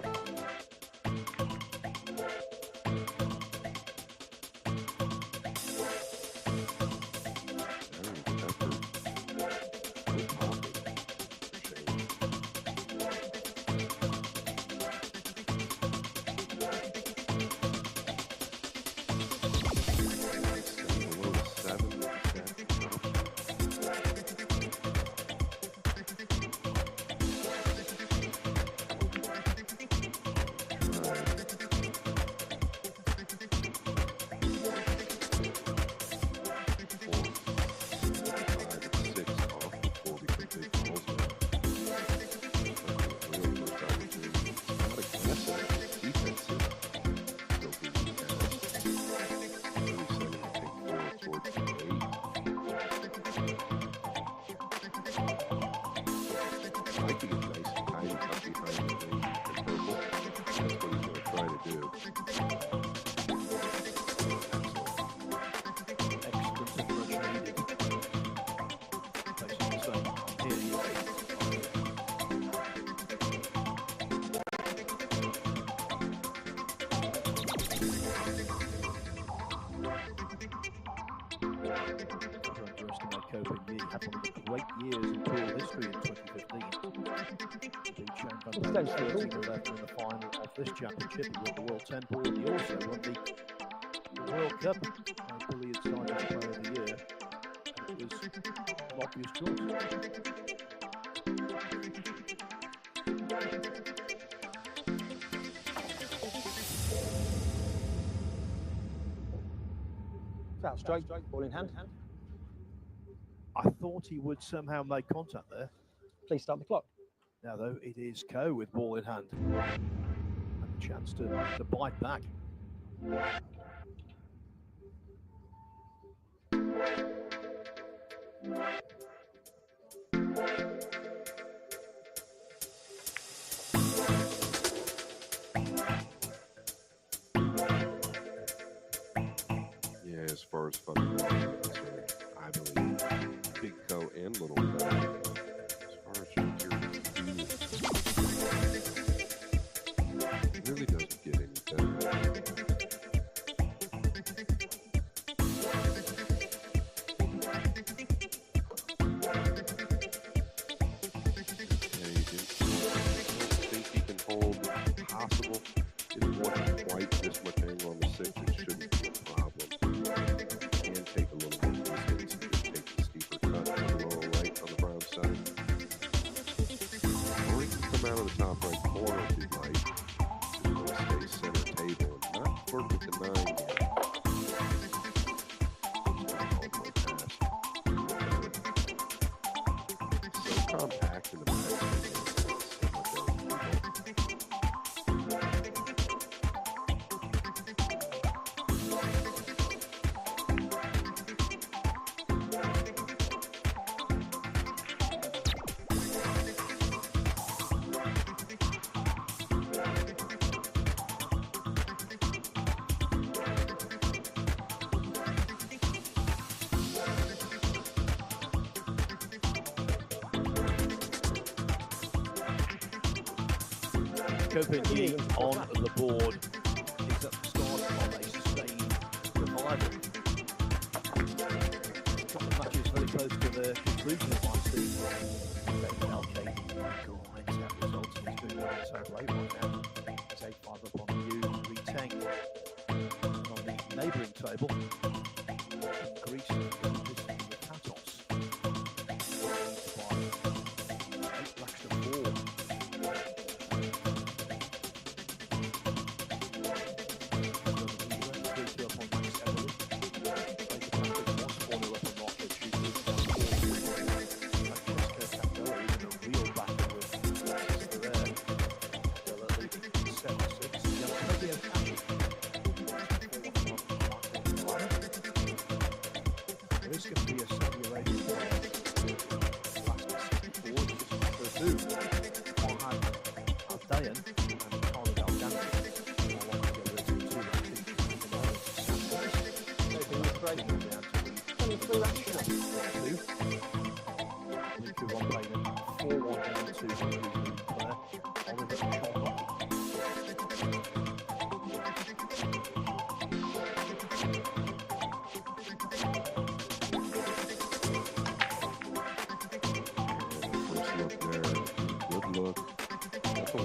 Had one of the great years in tour history in 2015. Beat Shane Van Boning 13-11 in the final of this championship. He won the World 10 ball and he also won the World Cup. Billy had signed as Player of the Year. And it was an obvious choice. Out straight, ball in hand. I thought he would somehow make contact there. Please start the clock. Now, though, it is Ko with ball in hand. And a chance to bite back. Yeah, as far as fundamentals are concerned, I believe Big Ko and Little Ko, as far as your really doesn't get any better. Possible. If one quite this much angle on the 6, it shouldn't be a problem. Can take a little bit of distance and just take the steeper cut to the lower right on the brown side. Or you can come out of the top right corner if you'd like. Just want to stay center table and not flirt with the 9 here. So compact in the back. Copenhagen on the board. Picks up the start of a sustained revival. Couple of matches very close to the conclusion of my season. LK grinds out results and he's doing it so late right now. It's 8-5 up on you, 3-10 on the neighbouring table. Greece in position with Patos. By 8 blacks to 4.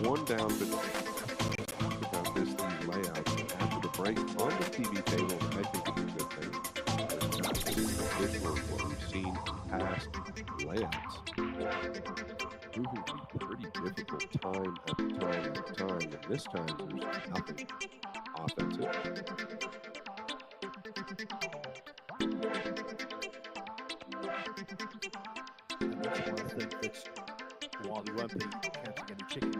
One down, but talk about these layouts after the break on the TV table. I think it's a good thing. It's not traditional of what we've seen in past layouts. Proving to be pretty difficult time after time after time, and this time there's nothing offensive. And that's why I think that while he won't be counting any chickens,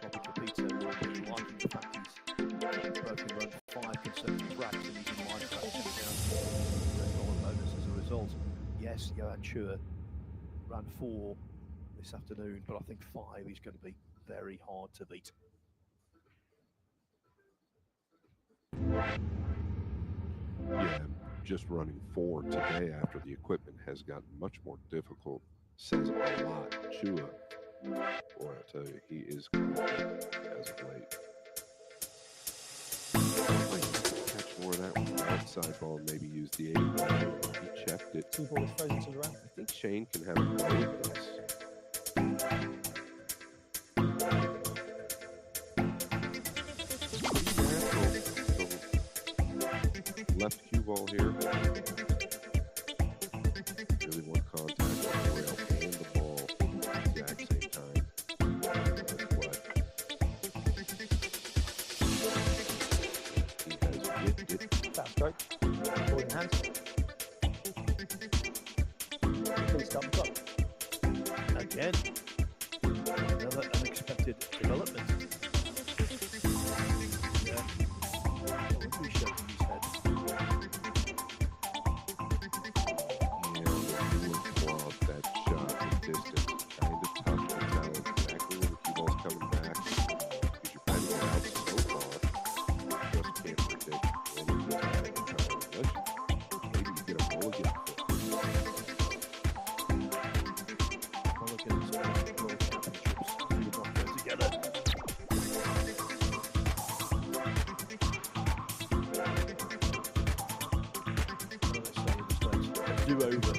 Bobby Capito will be liking the fact he's broken run 5 consecutive racks and he's in line for $10,000 bonus as a result. Yes, Johan Chua ran 4 this afternoon, but I think 5 is going to be very hard to beat. Yeah, just running 4 today after the equipment has gotten much more difficult says a lot. Chua, boy, I tell you, he is good as of late. Catch more of that one. Outside ball, maybe use the 80 ball. He checked it. 2 balls frozen to the right. I think Shane can have a go with this. Left cue ball here. Really want contact on the rail and the ball at the exact same time. He has whipped it. Fast stroke. Ball in hand. Please stop the clock. Again, another unexpected development. Yeah, Olympic shaking his head. That shot at distance, kind of tough to tell exactly when the cue ball's coming back because you're finding it out so far. You just can't predict when it gets back in time unless maybe you get a mulligan. Mulligans World Championships do not go together. do-over.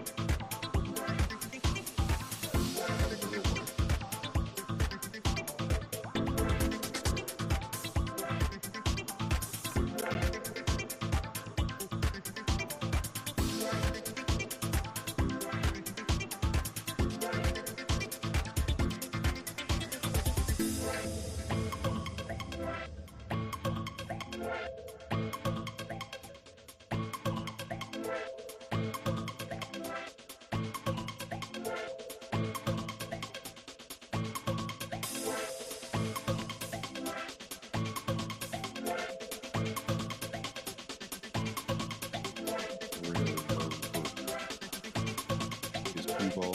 Really known for his cue ball.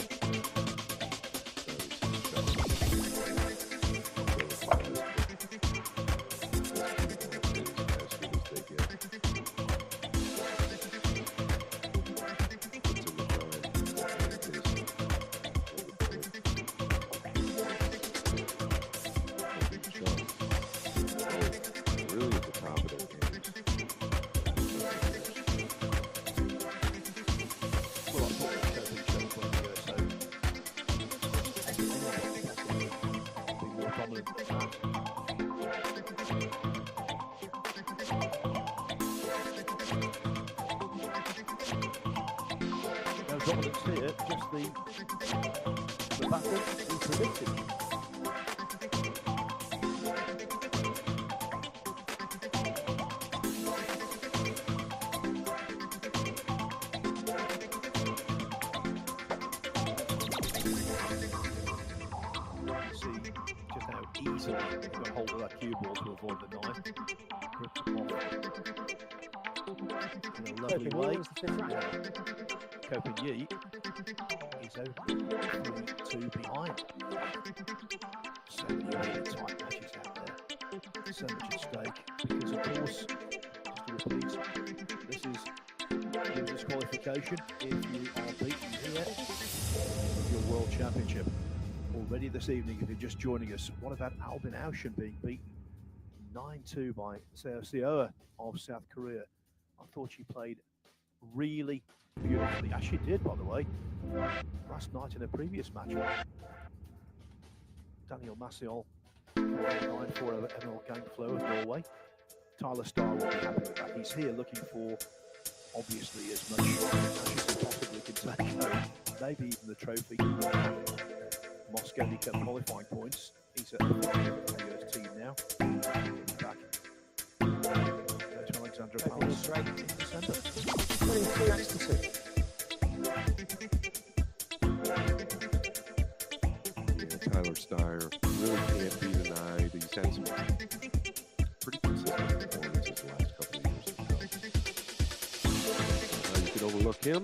Really at the top of their games. Well, I thought the championship was so be more prominent than that. No dominance here, just the battle we predicted. See just how easily he got hold of that cue ball to avoid the knife. Gripped the ball in a lovely way. Copenhagen is only 3-2 behind. So many really tight matches out there. So much at stake because, of course, just to repeat, this is your disqualification if you are beaten here of your World Championship. Already this evening, if you're just joining us, what about Albin Aushin being beaten 9-2 by Seo Seoa of South Korea? I thought she played really beautifully, as she did, by the way, last night in a previous match. Daniel Maciol 9-4 over Emil Gangflo of Norway. Tyler Starr will be happy with that. He's here looking for, obviously, as much matches as he possibly can take home, maybe even the trophy. Moscow League Cup qualifying points. He's at the US team now. Back to Alexandra Palace in December. Winning 2-2. Yeah, Tyler Starr really can't be denied. He's had some pretty consistent performances the last couple of years. You could overlook him.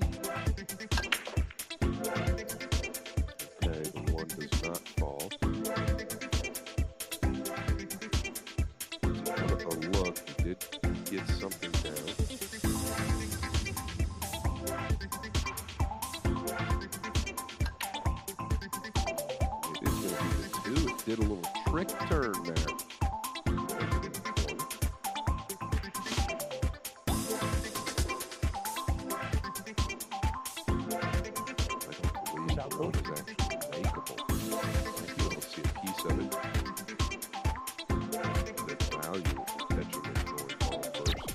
Okay, the one does not fall. Have a look. He did get something down. It is going to be the two. It did a little trick turn there. Is actually makeable. You don't see a piece of it. The value of catching it going ball first.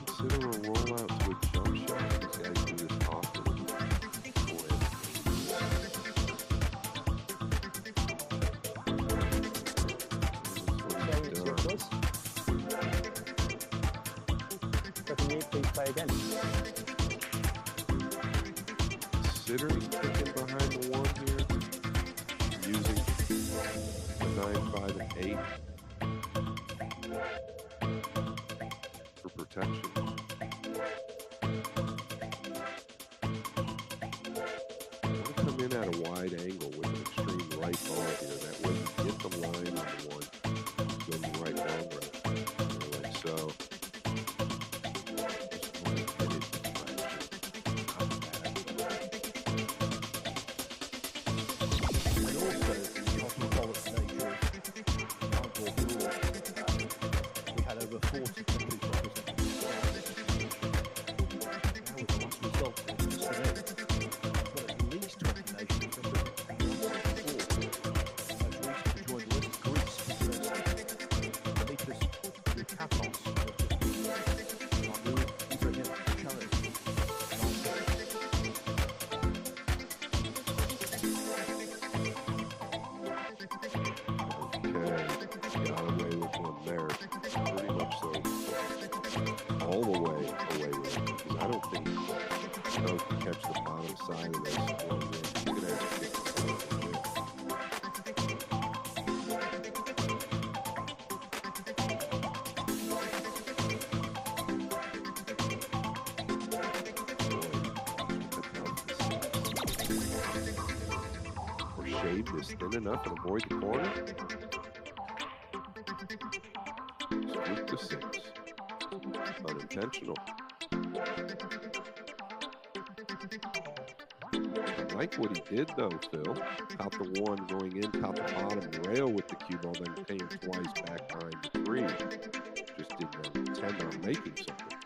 Consider a rollout to a jump shot. These guys do this often. Please play again. Considering kicking behind the one here, using the 9, 5, and 8 for protection. I want to come in at a wide angle with an extreme right ball here. That way you get the line on the one, go the right long route. Like so. Over 40 or shave this thin enough and avoid the corner. Split to 6. Unintentional. I like what he did though, Phil. Caught the one going in, caught the bottom rail with the cue ball, then came twice back behind the 3. Just didn't intend on making something.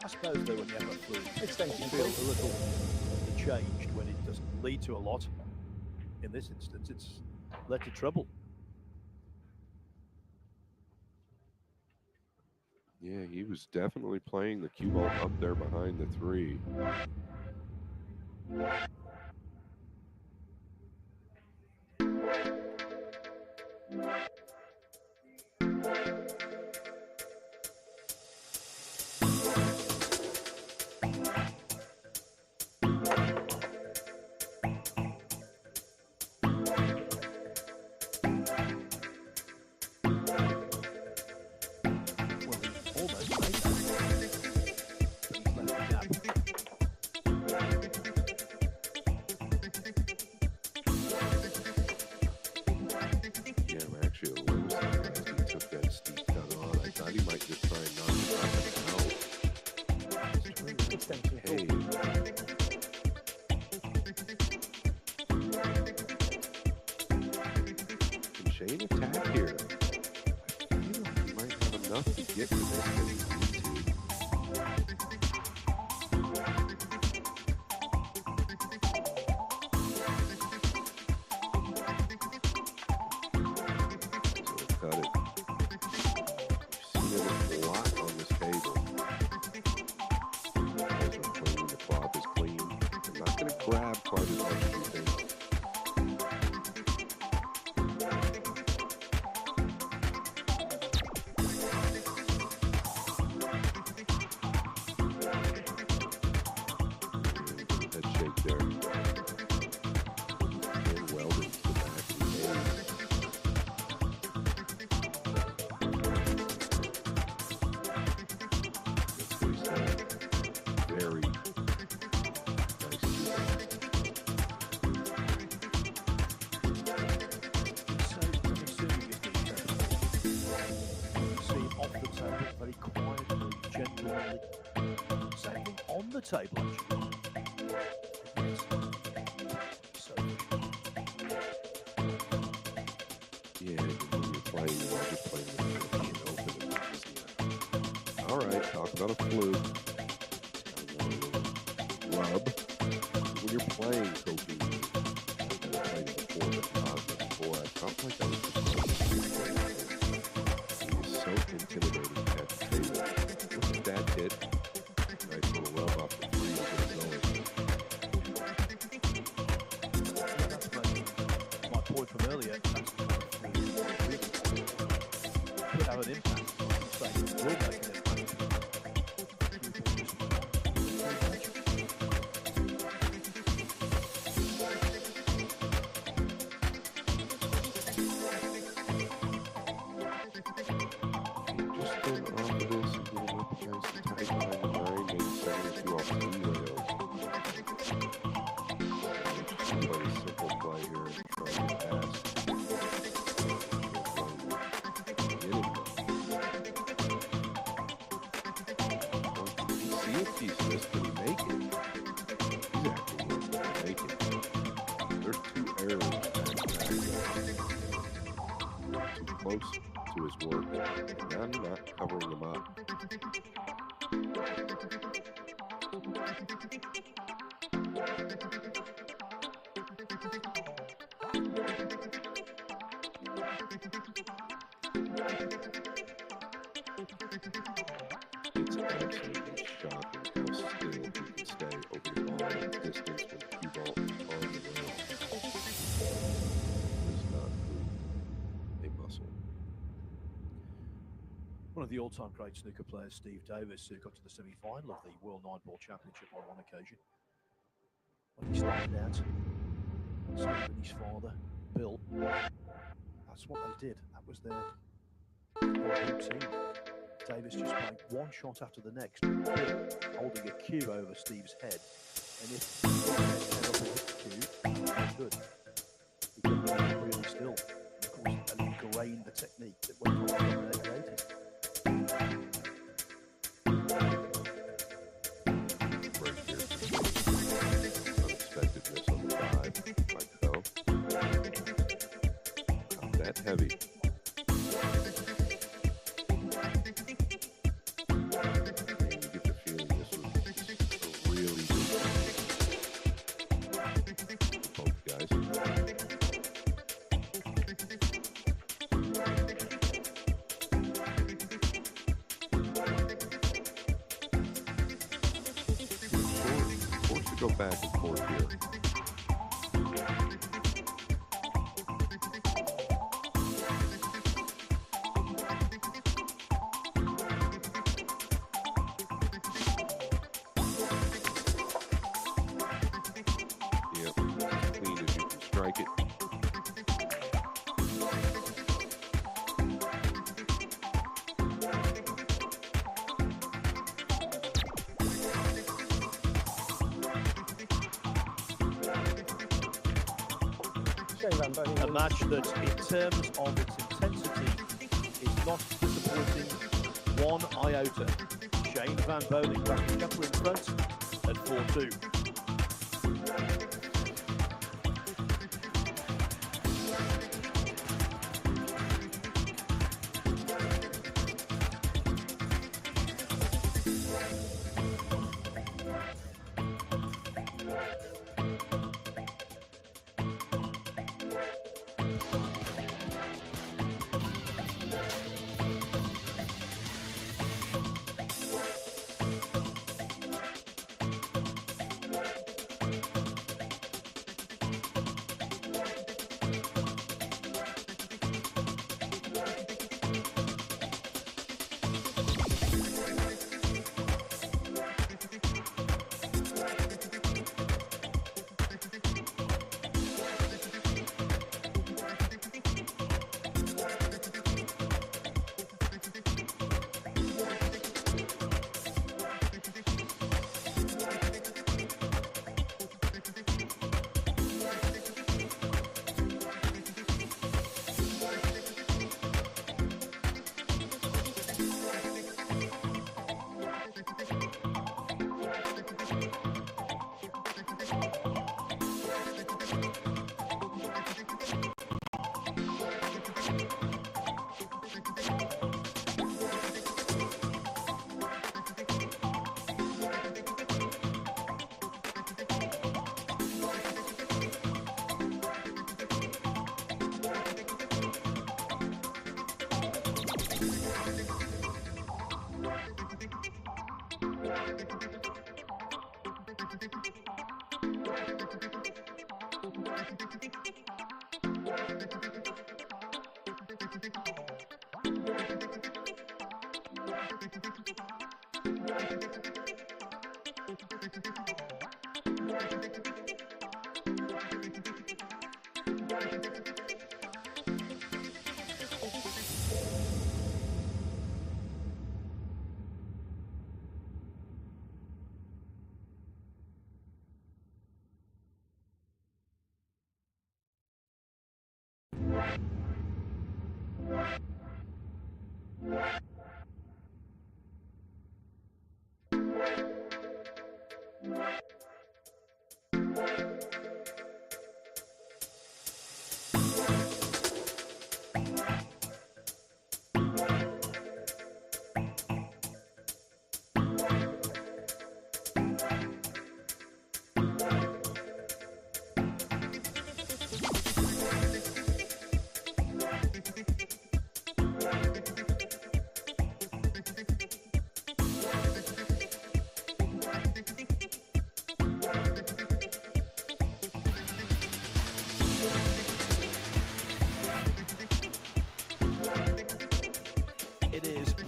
I suppose though when you have a fluke, you feel a little changed when it doesn't lead to a lot. In this instance, it's led to trouble. Yeah, he was definitely playing the cue ball up there behind the 3. Table yeah, when you're playing, you're just playing with open. All right, talk about a fluke. Rub. When you're playing coaching, I played before the Cosmos. Boy, I felt like I was just he was so intimidating at the table. Look at that hit. Nice little rub off the 3 to get it going. My point from earlier, could have an impact. Will make an impact. To his work, and not covering them up. It's absolutely shocking how still he can stay over the ball at distance when the cue ball is on the rail. Does not move a muscle. One of the all-time great snooker players, Steve Davis, who got to the semi-final of the World 9-Ball Championship on one occasion. When he started out, Steve and his father, Bill, that's what they did. That was their routine. Davis just played one shot after the next, Bill holding a cue over Steve's head And if he can head up and hit the cue, that's good. He can remain really still. And of course, and ingrain the technique that went on in the 80s. Break here for Shane. Unexpectedness on the 5, like so. Not that heavy. And you get the feeling this was a really good game for both guys. Forced to go back and forth here. Yep, as clean as you can strike it. A match that, in terms of its intensity, is not disappointing one iota. Shane Van Boening back in front at 4-2.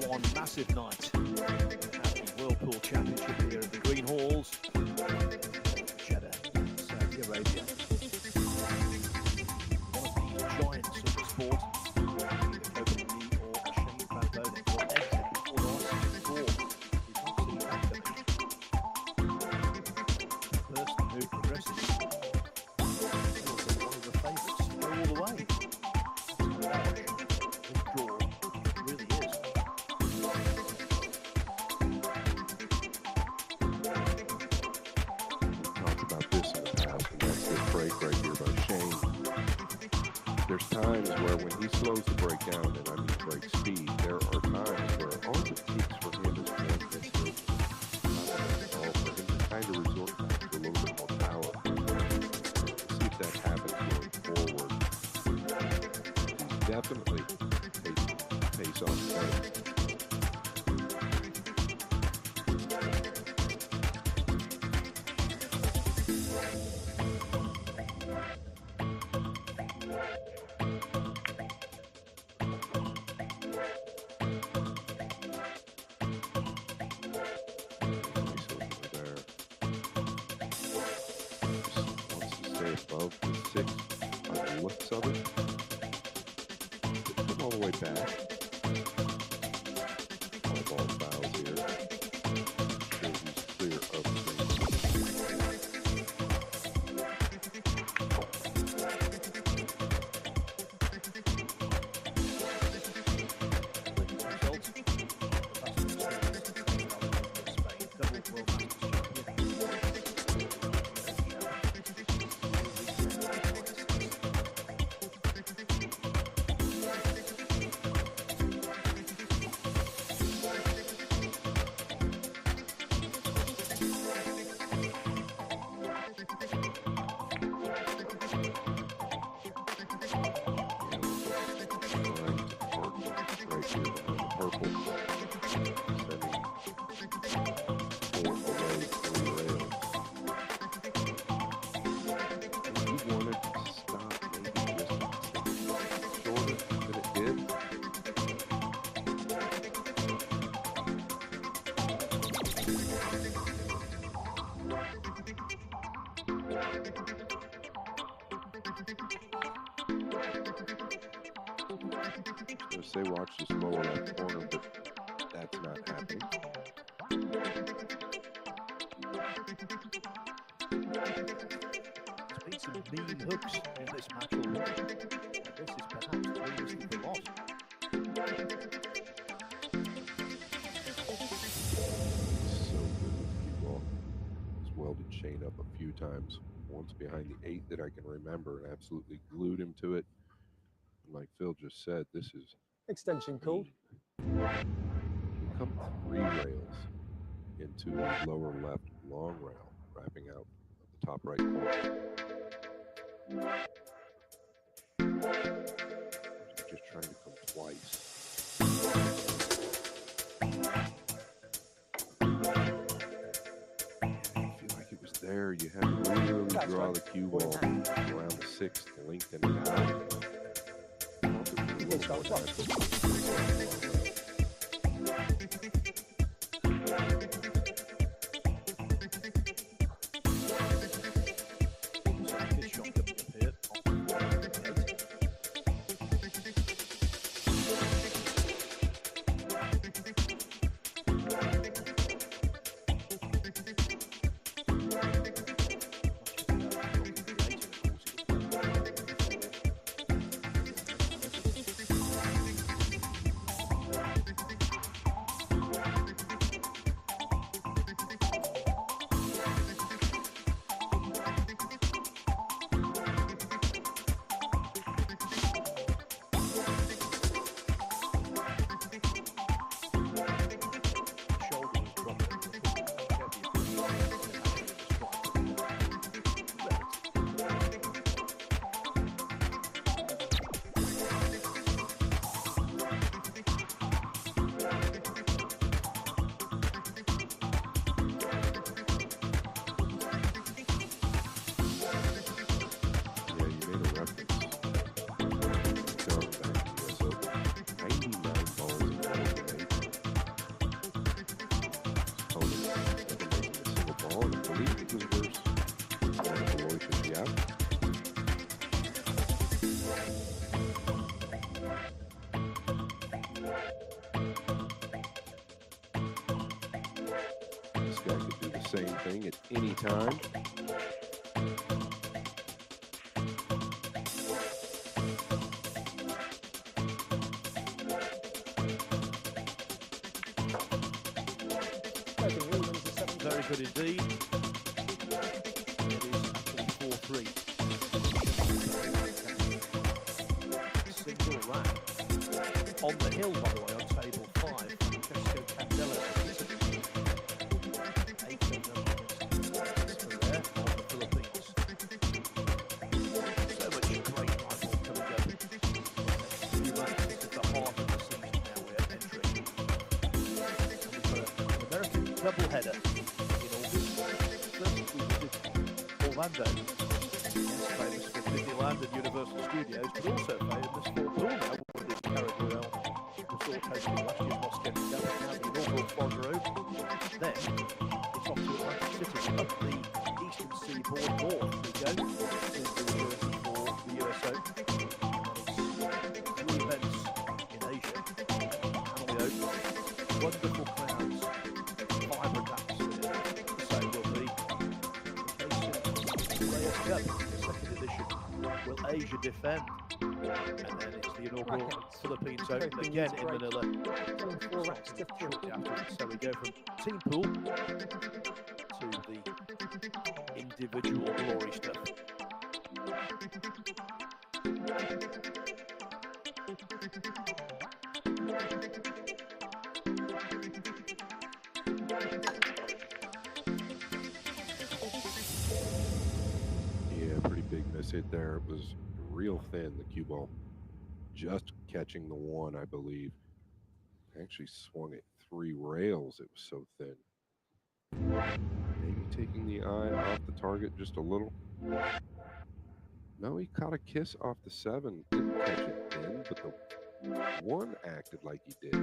One massive night at the Whirlpool Championship here at the Green Halls, Jeddah, Saudi Arabia. One of the giants of the sport, either Kobe Lee or Shane Van Boening, or exited before the last score. We've not seen that. The person there's times where when he slows the break down, and I mean break speed, there are times where all it takes for him is one mistake. All for him to kind of resort back to a little bit more power. See if that happens going forward. He's definitely taking pace off the plate. Above the 6 by the looks of it. Come all the way back. All ball fouls here. Sure he's clear of Say watch this lower left corner, but that's not happening. There's been some mean hooks in this match already. This is perhaps the weakest of the lot. So good with the cue ball. He's welded Shane up a few times. Once behind the 8 that I can remember, and absolutely glued him to it. And like Phil just said, this is extension called. We come 3 rails into the lower left long rail, wrapping out at the top right corner. Just trying to come twice. I feel like it was there. You had to really draw the cue ball around the 6th to lengthen it out. This guy could do the same thing at any time. Very good indeed. It is actually 4-3. On the hill, by the way, on table 5, Francesco Candela. 8 for there on the Philippines. So much great rifle coming up. Few months, this is the heart of the season now we're entering. And we've got an American doubleheader in August. First we visited Orlando. Yes, famous for Disneyland and Universal Studios, but also famous for pool now. We did Caribou Resort hosting last year's Moscow Cup, and now the inaugural Florida Open. Then it's off to Atlantic City, up the eastern seaboard north we go to New Jersey for the US Open. And it's 3 events in Asia. Hanoi Open, wonderful crowds, vibrant atmosphere. So will be the case in the Players Cup, the second edition. Will Asia defend? And then it's the inaugural Philippines Open again in Manila. Shortly afterwards. So we go from team pool to the individual glory stuff. Yeah, pretty big miss hit there. It was real thin, the cue ball. Just catching the one, I believe. Actually swung at 3 rails. It was so thin. Maybe taking the eye off the target just a little. No, he caught a kiss off the 7. Didn't catch it thin, but the 1 acted like he did.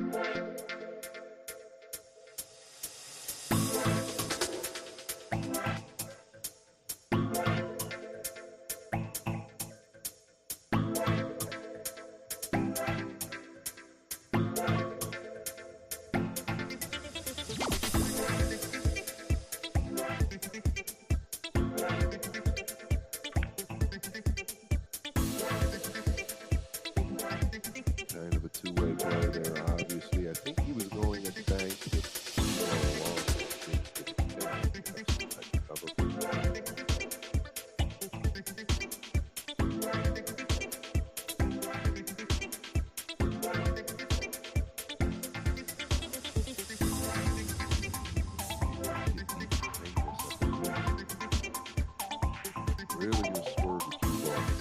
Kind of a two-way play there, obviously. I think he was going at the bank, but all along, things didn't have some type of cover. Really just swerved the cue ball.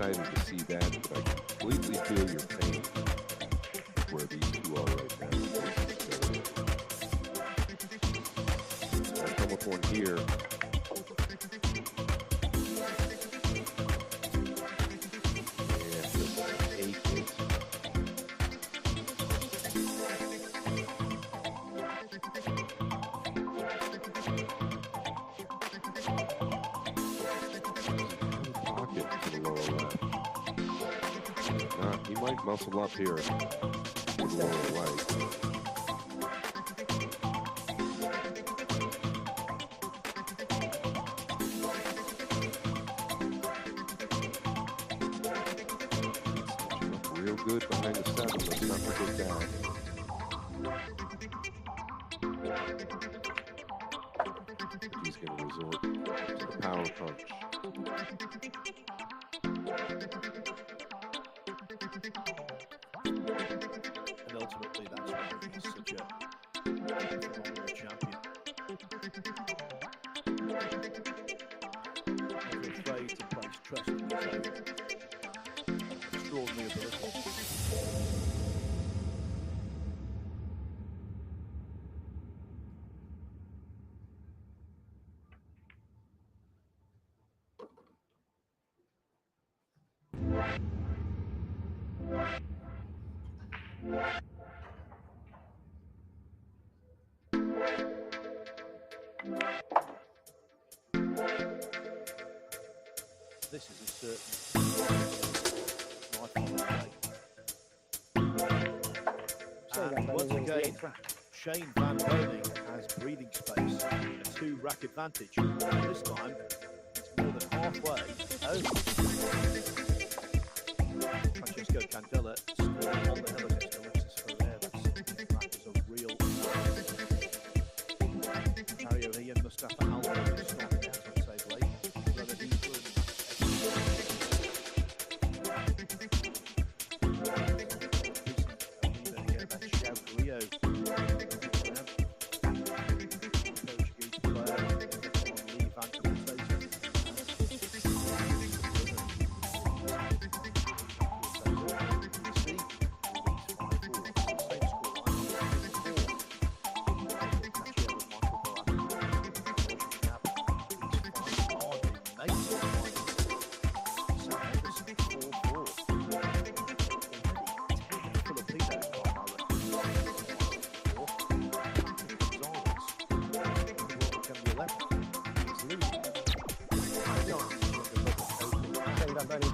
Excited to see that, but I completely feel your pain where these two are right now. I'll come with one here. Yeah, just 8 hits. Pocket to the lower left. He might muscle up here to the lower right. Switching up real good behind the 7. Let's not forget that. He's going to resort to the power punch. And ultimately, that's why he's such a phenomenal champion. Never afraid to place trust in his own extraordinary ability. This is a certain lifelong play. And once again, Shane Van Boning has breathing space, a 2-rack advantage. This time, it's more than halfway over. Francesco Candela still on the hill against Alexis Ferrer. That is a real Mario here, Mustafa Aldo is starting out on save late.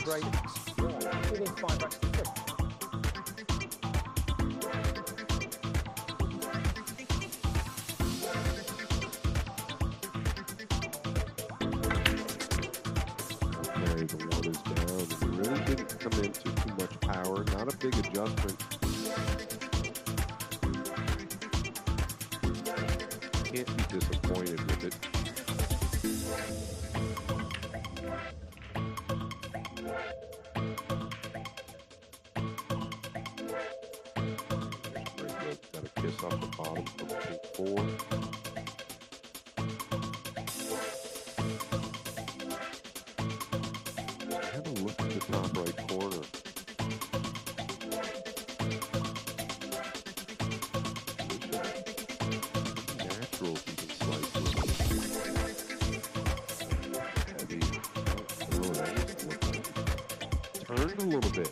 Great. Within 5 racks to 5th. Okay, the one is down. It really didn't come into too much power. Not a big adjustment. Can't be disappointed with it. Got a kiss off the bottom from pink 4. Have a look at the top right corner. Natural if you can slice it. Heavy. Oh, that must look like it. Turned a little bit.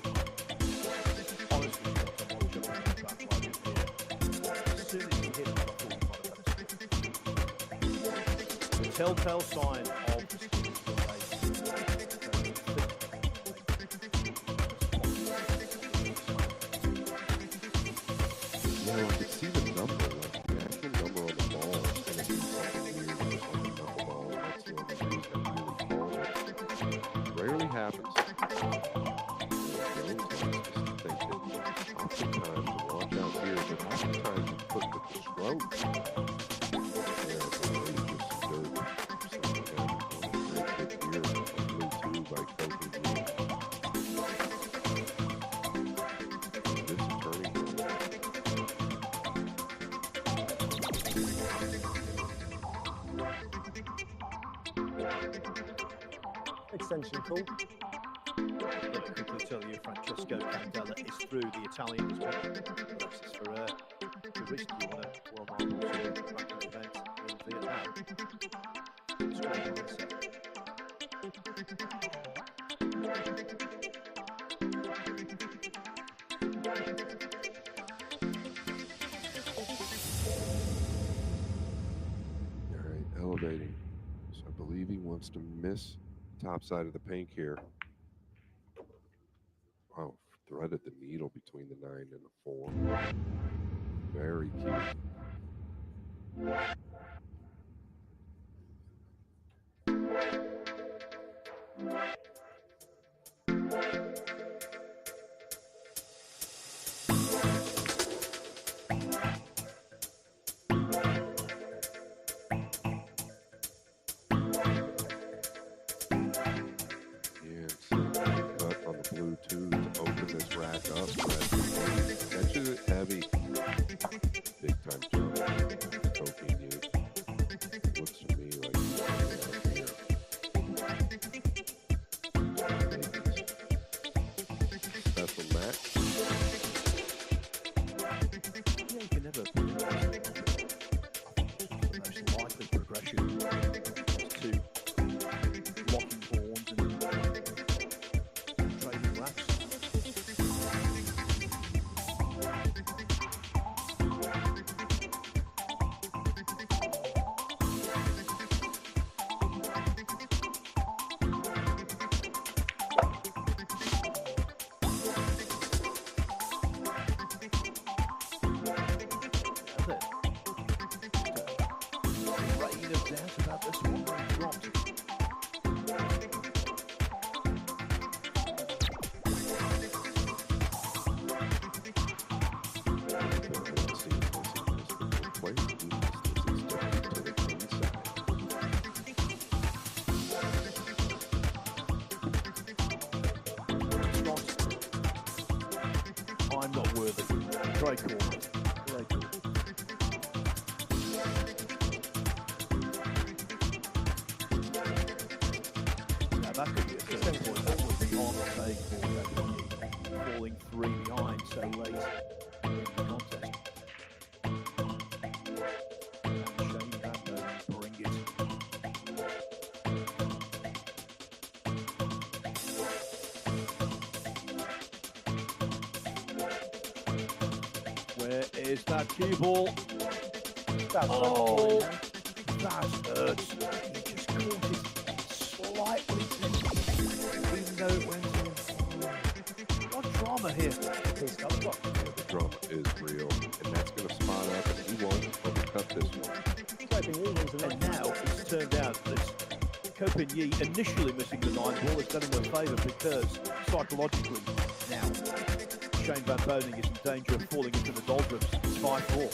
Telltale sign of yeah, I could see the number, like the actual number on the ball. It's going to be something weird, just like a knuckleball. That's the only reason I really called it. Rarely happens. Just think that oftentimes, and watch out here, but oftentimes you put with the stroke. Extension call. Let me quickly tell you, Francesco Candela is through the Italian Alexis Ferrer, who recently won a World Marble ranking event in Vietnam. Scored 9-7. All right, elevating. So I believe he wants to miss top side of the pink here. Wow, threaded the needle between the 9 and the 4. Very cute. jump, Brett. Catches it heavy. Big time jump. Poking you. Looks to me like he's out here. Special match. Yeah, you can never. I think the most likely progression to locking horns and trading laps. I'm not worthy. Great call. Great call. Now that could be a turning point. That was the on-take for falling 3 behind so late in the contest. Shane Van Boden bring it. Where is that cue ball? Oh, that hurts. He just caught it slightly too, even though it went in. What drama here? The drama is real, and that's going to spot up, and he won't overcut this one. And now it's turned out that Copigny initially missing the 9 ball has done him a favour because psychologically now Shane Van Boden is in danger of falling into the doldrums. It's 5-4.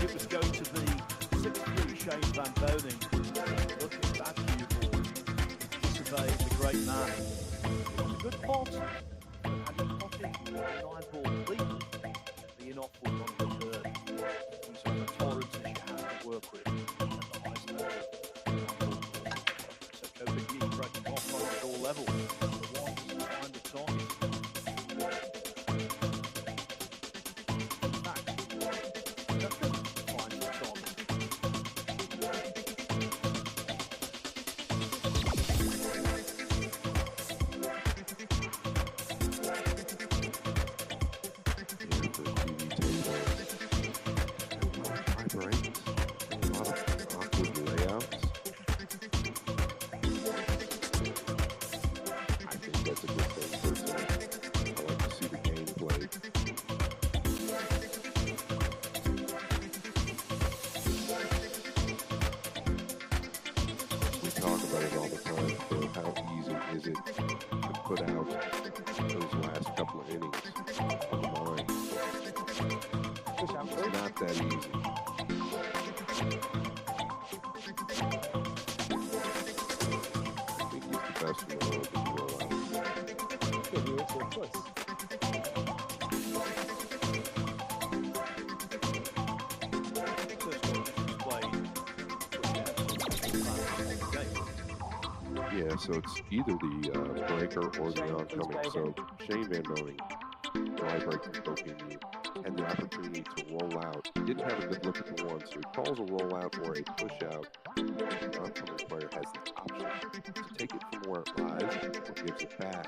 It was going to be 6-3 Shane Van Boning. Look at that cue ball. Disobeyed the great man. It was a good pot. But had he potted the 9-ball completely, the in-off would not have occurred. These are the tolerances you have to work with at the highest level. So Kobe Yi breaking off at all levels. The one doesn't find the target. Yeah, so it's either the breaker or the oncoming. So Shane Van Boning, dry break from Kobe, had the opportunity to roll out. He didn't have a good look at the one, so he calls a rollout or a push out. The oncoming player has the option to take it from where it lies or gives it back.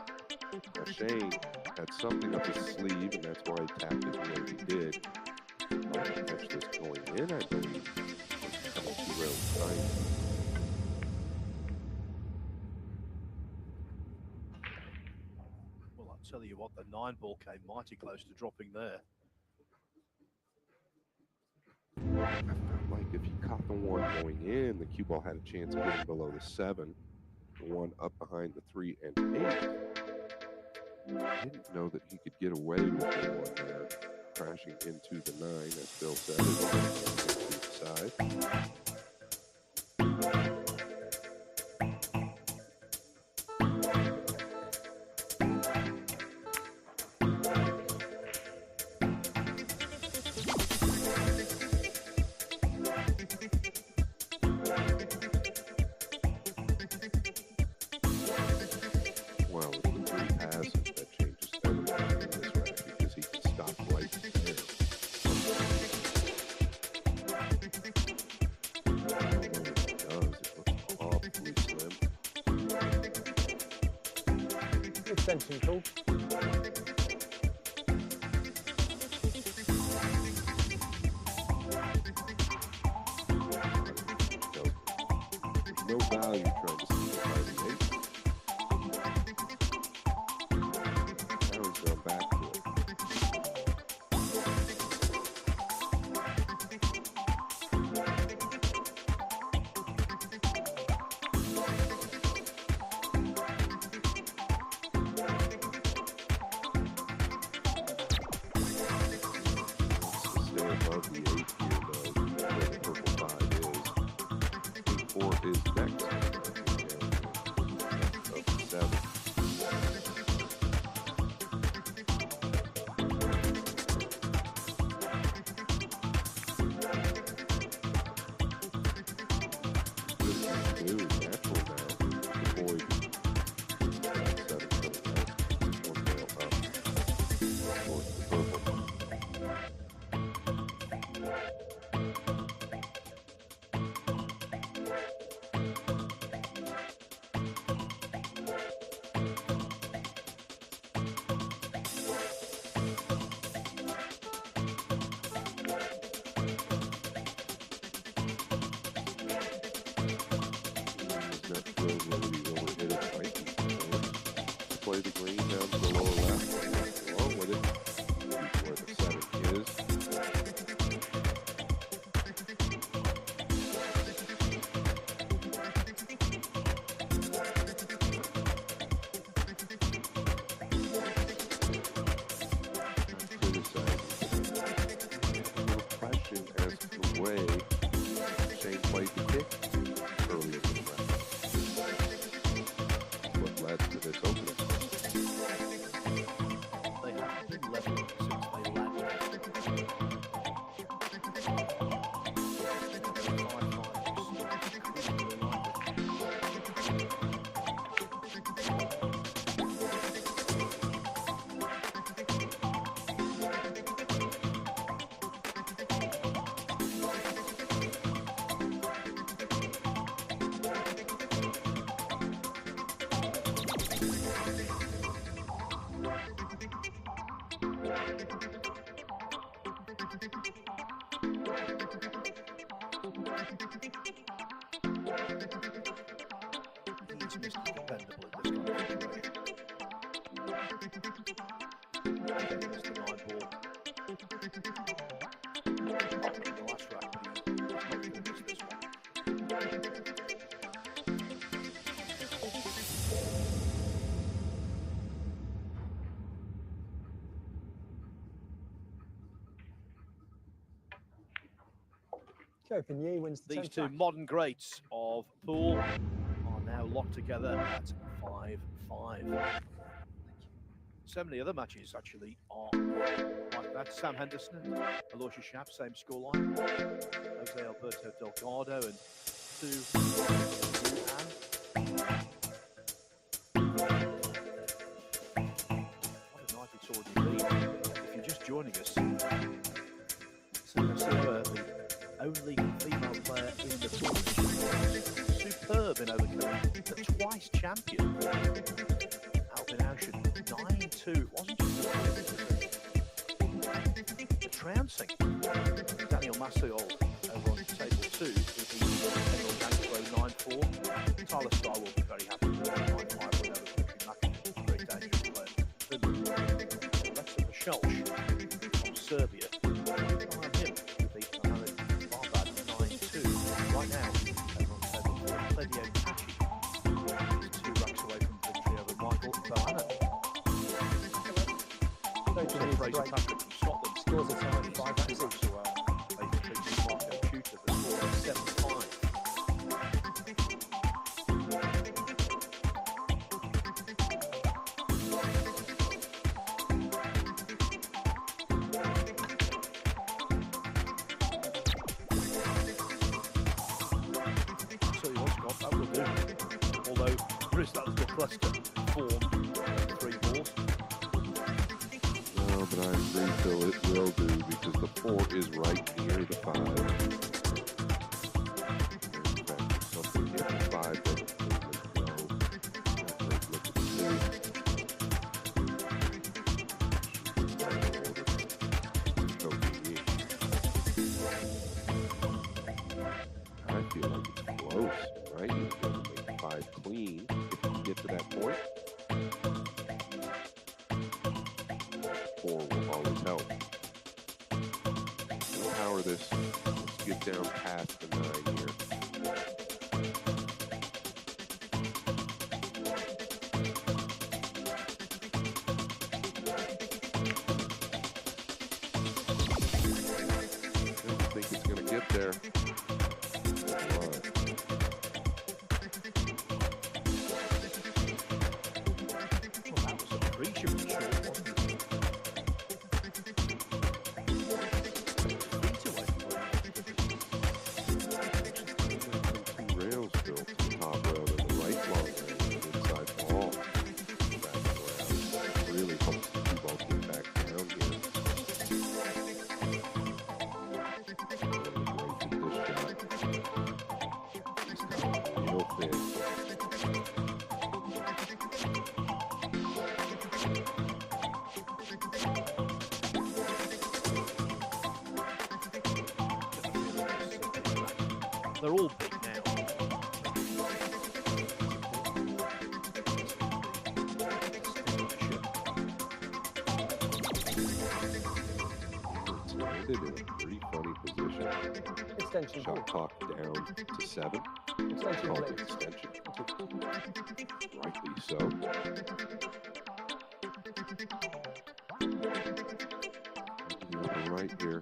Now Shane had something up his sleeve, and that's why he tapped it the way he did. Might have catch this going in, I believe. It's coming too real tight. Tell you what, the 9-ball came mighty close to dropping there. I felt like if he caught the one going in, the cue ball had a chance of getting below the 7. The one up behind the 3 and 8. I didn't know that he could get away with the one there, crashing into the 9, as Bill said, to the side. Extension call. There's no value trying to see the fighting. Now he's going back to it. it's opening. They haven't been level since they landed. 10 wins the These two modern greats of pool are now locked together at 5-5. So many other matches actually are like that. Sam Henderson and Aloysius Schaap, same scoreline. Jose Alberto Delgado and Sue What a night it's already been. If you're just joining us, the only female player in the tournament. Superb in overcoming the twice champion Albin Auschen. 9-2. It wasn't just the trouncing. Daniel Massiol over on table 2 with the Emerald Janklow 9-4. Tyler Starr will be very happy with the 9-5 win over Petri Makin. Very dangerous player. Finland. Alexa Pashulch from Serbia. Right now, over on table 4, Pledio Tachi is 2 racks away from victory over Michael Bohanna. Fraser Patrick from Scotland scores a time 5 racks away. They defeated Marco Tutor, the score is 7-5. Cluster form 3 balls. No, but I agree, Phil, it will do because the 4 is right near the 5. In fact, something here the 5 that I feel like it's close, right? You've got to make 5 clean. Get to that point, 4 will always help. We'll power this. Let's get down past the 9 here. I don't think it's going to get there. They're all big now. It's landed in a pretty funny position. Extension. Shot clock down to 7. Extension, Called please. extension. Rightly so. Right here.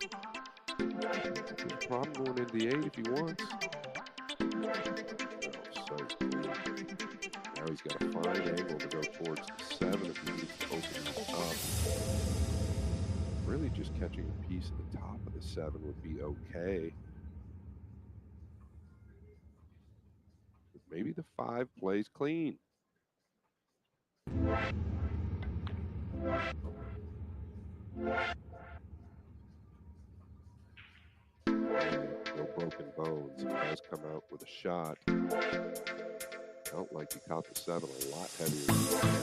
There's a problem going into the 8 if he wants. Oh, so clean. Now he's got a fine angle to go towards the 7 if he needs to open this up. Really just catching a piece of the top of the 7 would be okay. But maybe the 5 plays clean. No broken bones. He has come out with a shot. Felt like he caught the 7 a lot heavier than the 10.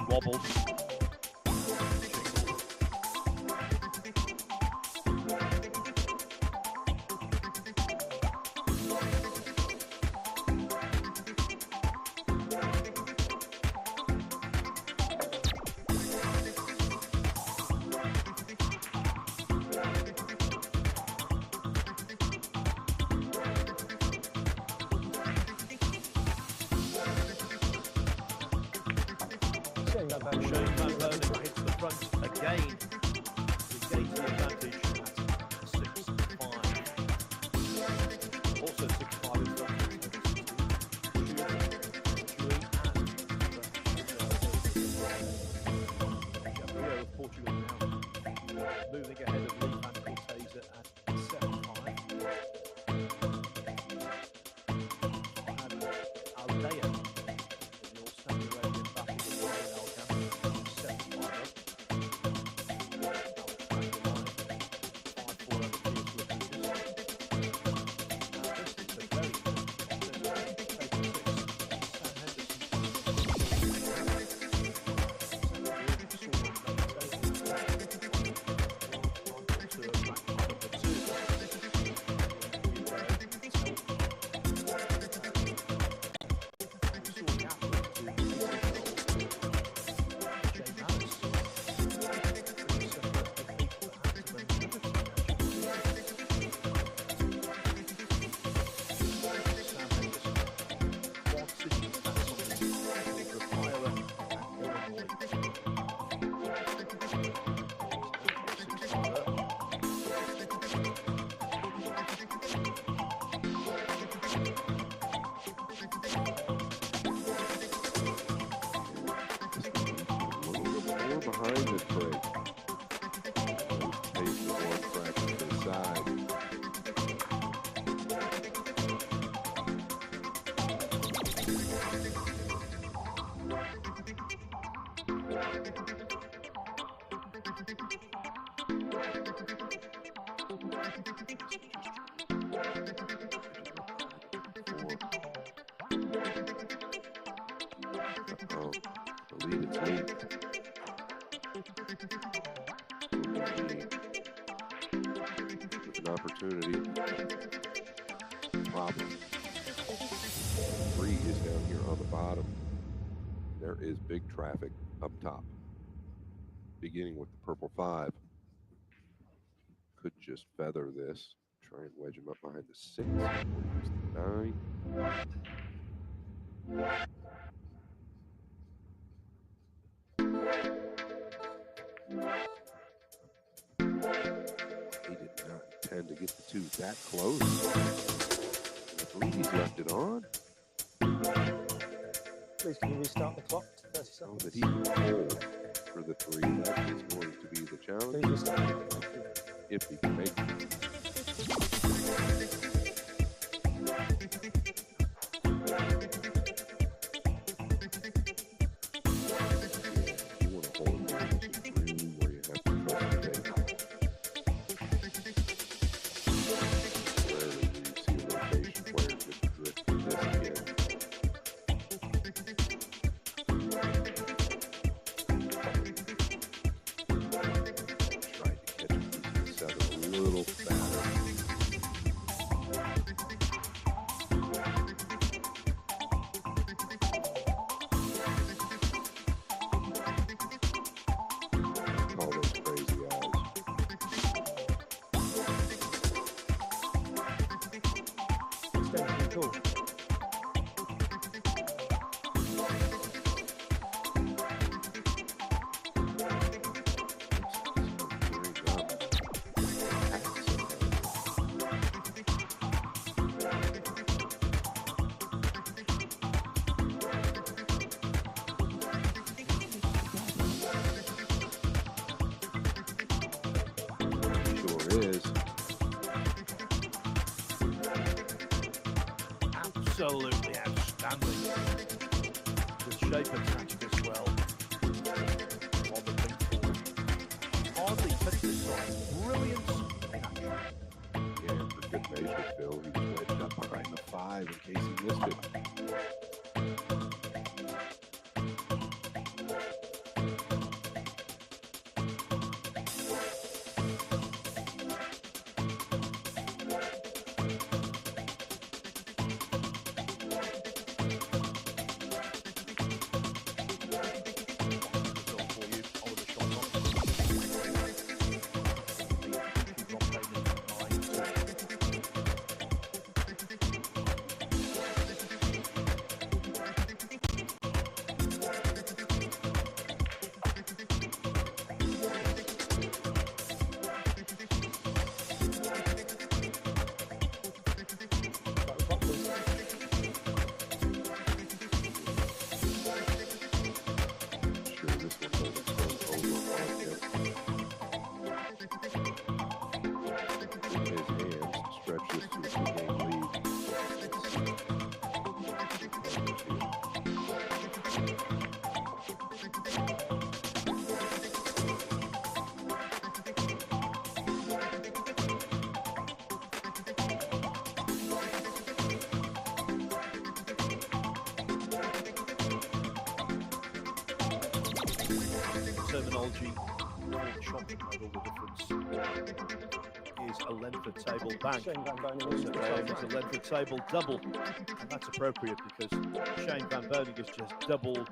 Wobbled. Shane Van Bonen hits the front again. Regains the advantage at 6-5. Also 6-5 is done. Rio of Portugal now moving ahead of Lee van Cortese at 7-5. And Aldea. Behind this break. Pace is 1 fraction to the side. Uh-oh. The lead is lead. With an opportunity. Problem. 3 is down here on the bottom. There is big traffic up top. Beginning with the purple 5. Could just feather this. Try and wedge him up behind the 6 or use the 9. He did not intend to get the 2 that close. And I believe he's left it on. Please, can you restart the clock? 30 seconds. Oh, that he can hold for the 3. That is going to be the challenge. Please restart. If he can make it. You want to hold it. This is really where you have to Cool. Sure is. Absolutely outstanding. The shape attached as well. On the pink board. Hardly touched this side. Brilliant in action. Yeah, for good measure, Phil. He was wedged up behind the 5 in case he missed it. Terminology, shot medal, the difference is a Lenford table bank. So it's a Lenford table double, and that's appropriate because Shane Van Boning has just doubled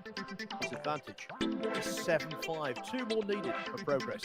his advantage. It's 7-5, 2 more needed for progress.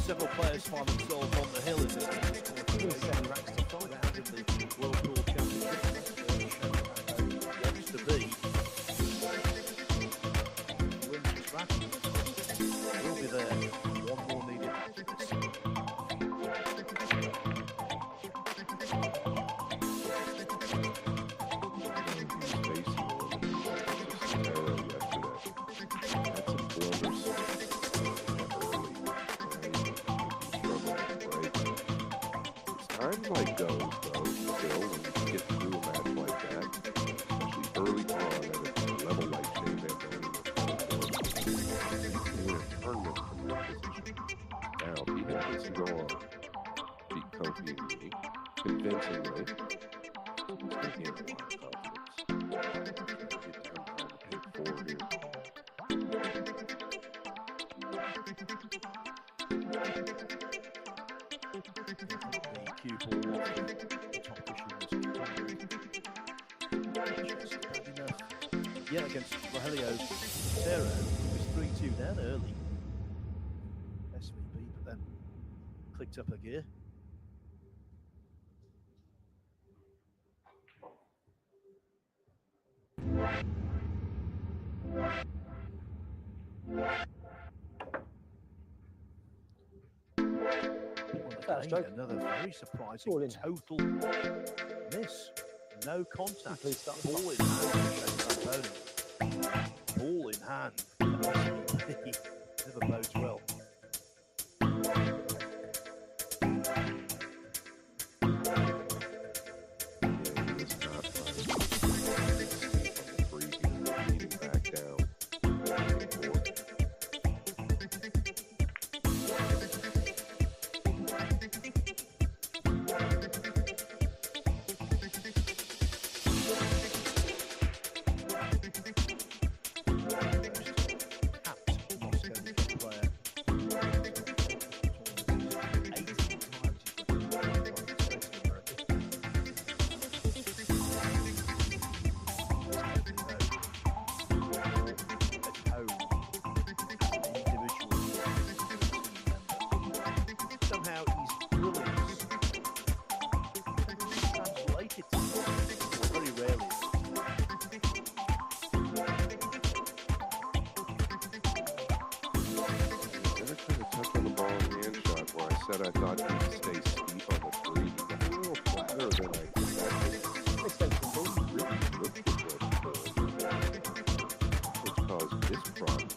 several players find themselves on the hill in this Even 7 racks to find. round in the World Tour Championship. Wants to be. Wins this rack. We'll be there. One more needed after this. Times like those, though, still, when you get through a match like that, especially early on at a level like Shane Van Bonen, you can win a tournament from that position. Now, if he happens to go on, beat Kofi and me, convincingly, he's going to gain a lot of confidence. Get him trying to pick 4 here. Cue ball off the top cushion was just bad enough. Yeah, against Rogelio Montero, was 3-2 down early. SVP, but then clicked up a gear. Again, another very surprising total miss. No contact. Ball in hand. Ball in hand. Never bodes well. I thought he'd stay steep on the 3. He got a little flatter than I expected. Really looked at which caused this problem.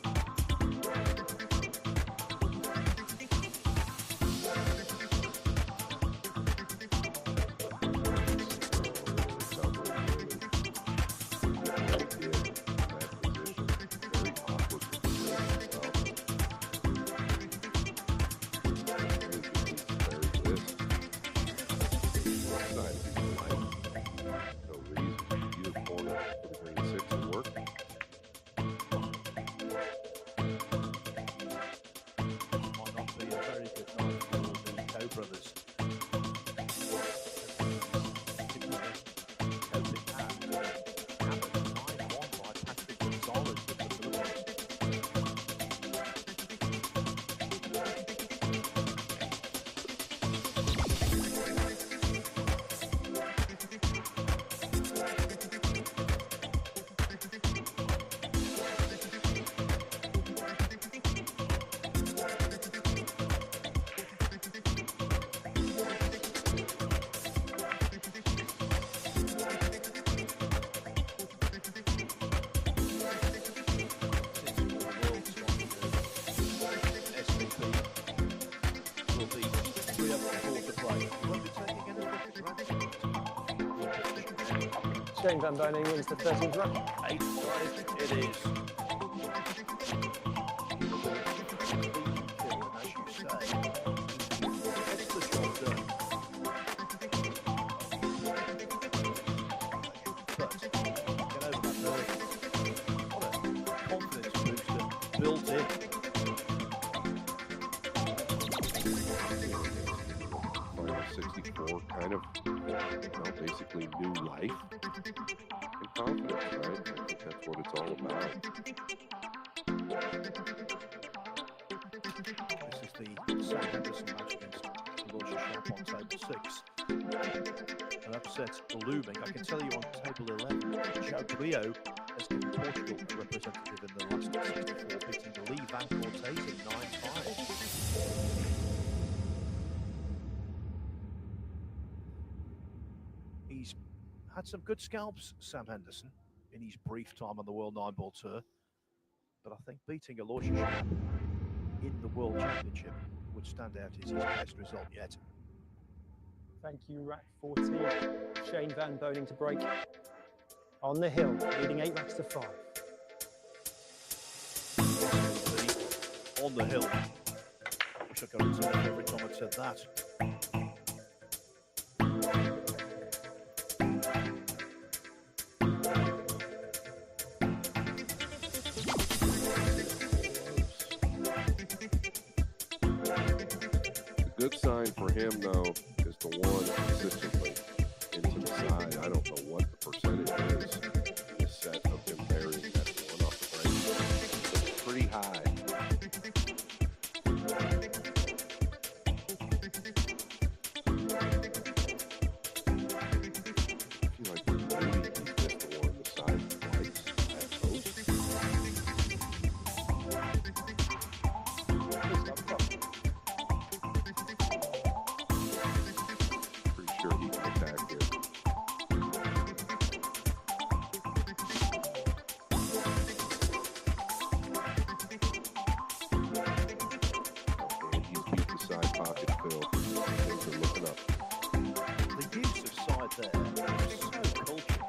Shane Van Bonen wins the 13th round. 8-5 it is. Built in. Final 64 kind of, basically new life and confidence, right? I think that's what it's all about. This is the second Henderson match against Aloysius Sharp on table 6. An upset looming. I can tell you on table 11, João Brio has given Portugal a representative in the last 64, beating Lee Van Cortez in 9-5. He's had some good scalps, Sam Henderson, in his brief time on the World 9-Ball Tour. But I think beating Aloysius Sharp in the World Championship would stand out as his best result yet. Thank you, rack 14. Shane Van Boning to break. On the hill, leading 8 racks to 5. On the hill. Wish I got it to every time I said that. The good sign for him, though, is the one consistently into the side. I don't know what the percentage is in this set of him burying that one off the break. It's pretty high. I feel like maybe he's just the one on the side twice at post. Pretty sure he can attack here. And he's beat the side pocket, Phil. Things are looking up. The use of side there is so cultured.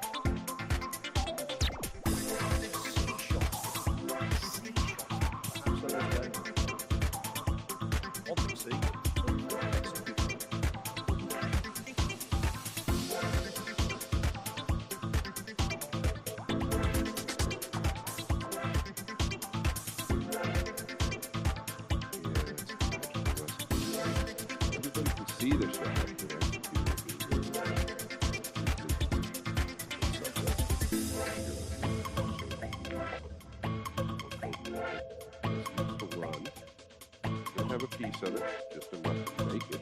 C shots. Perhaps that is going. Want them see. Everybody can see the shot. The run. Don't have a piece of it, just enough to make it.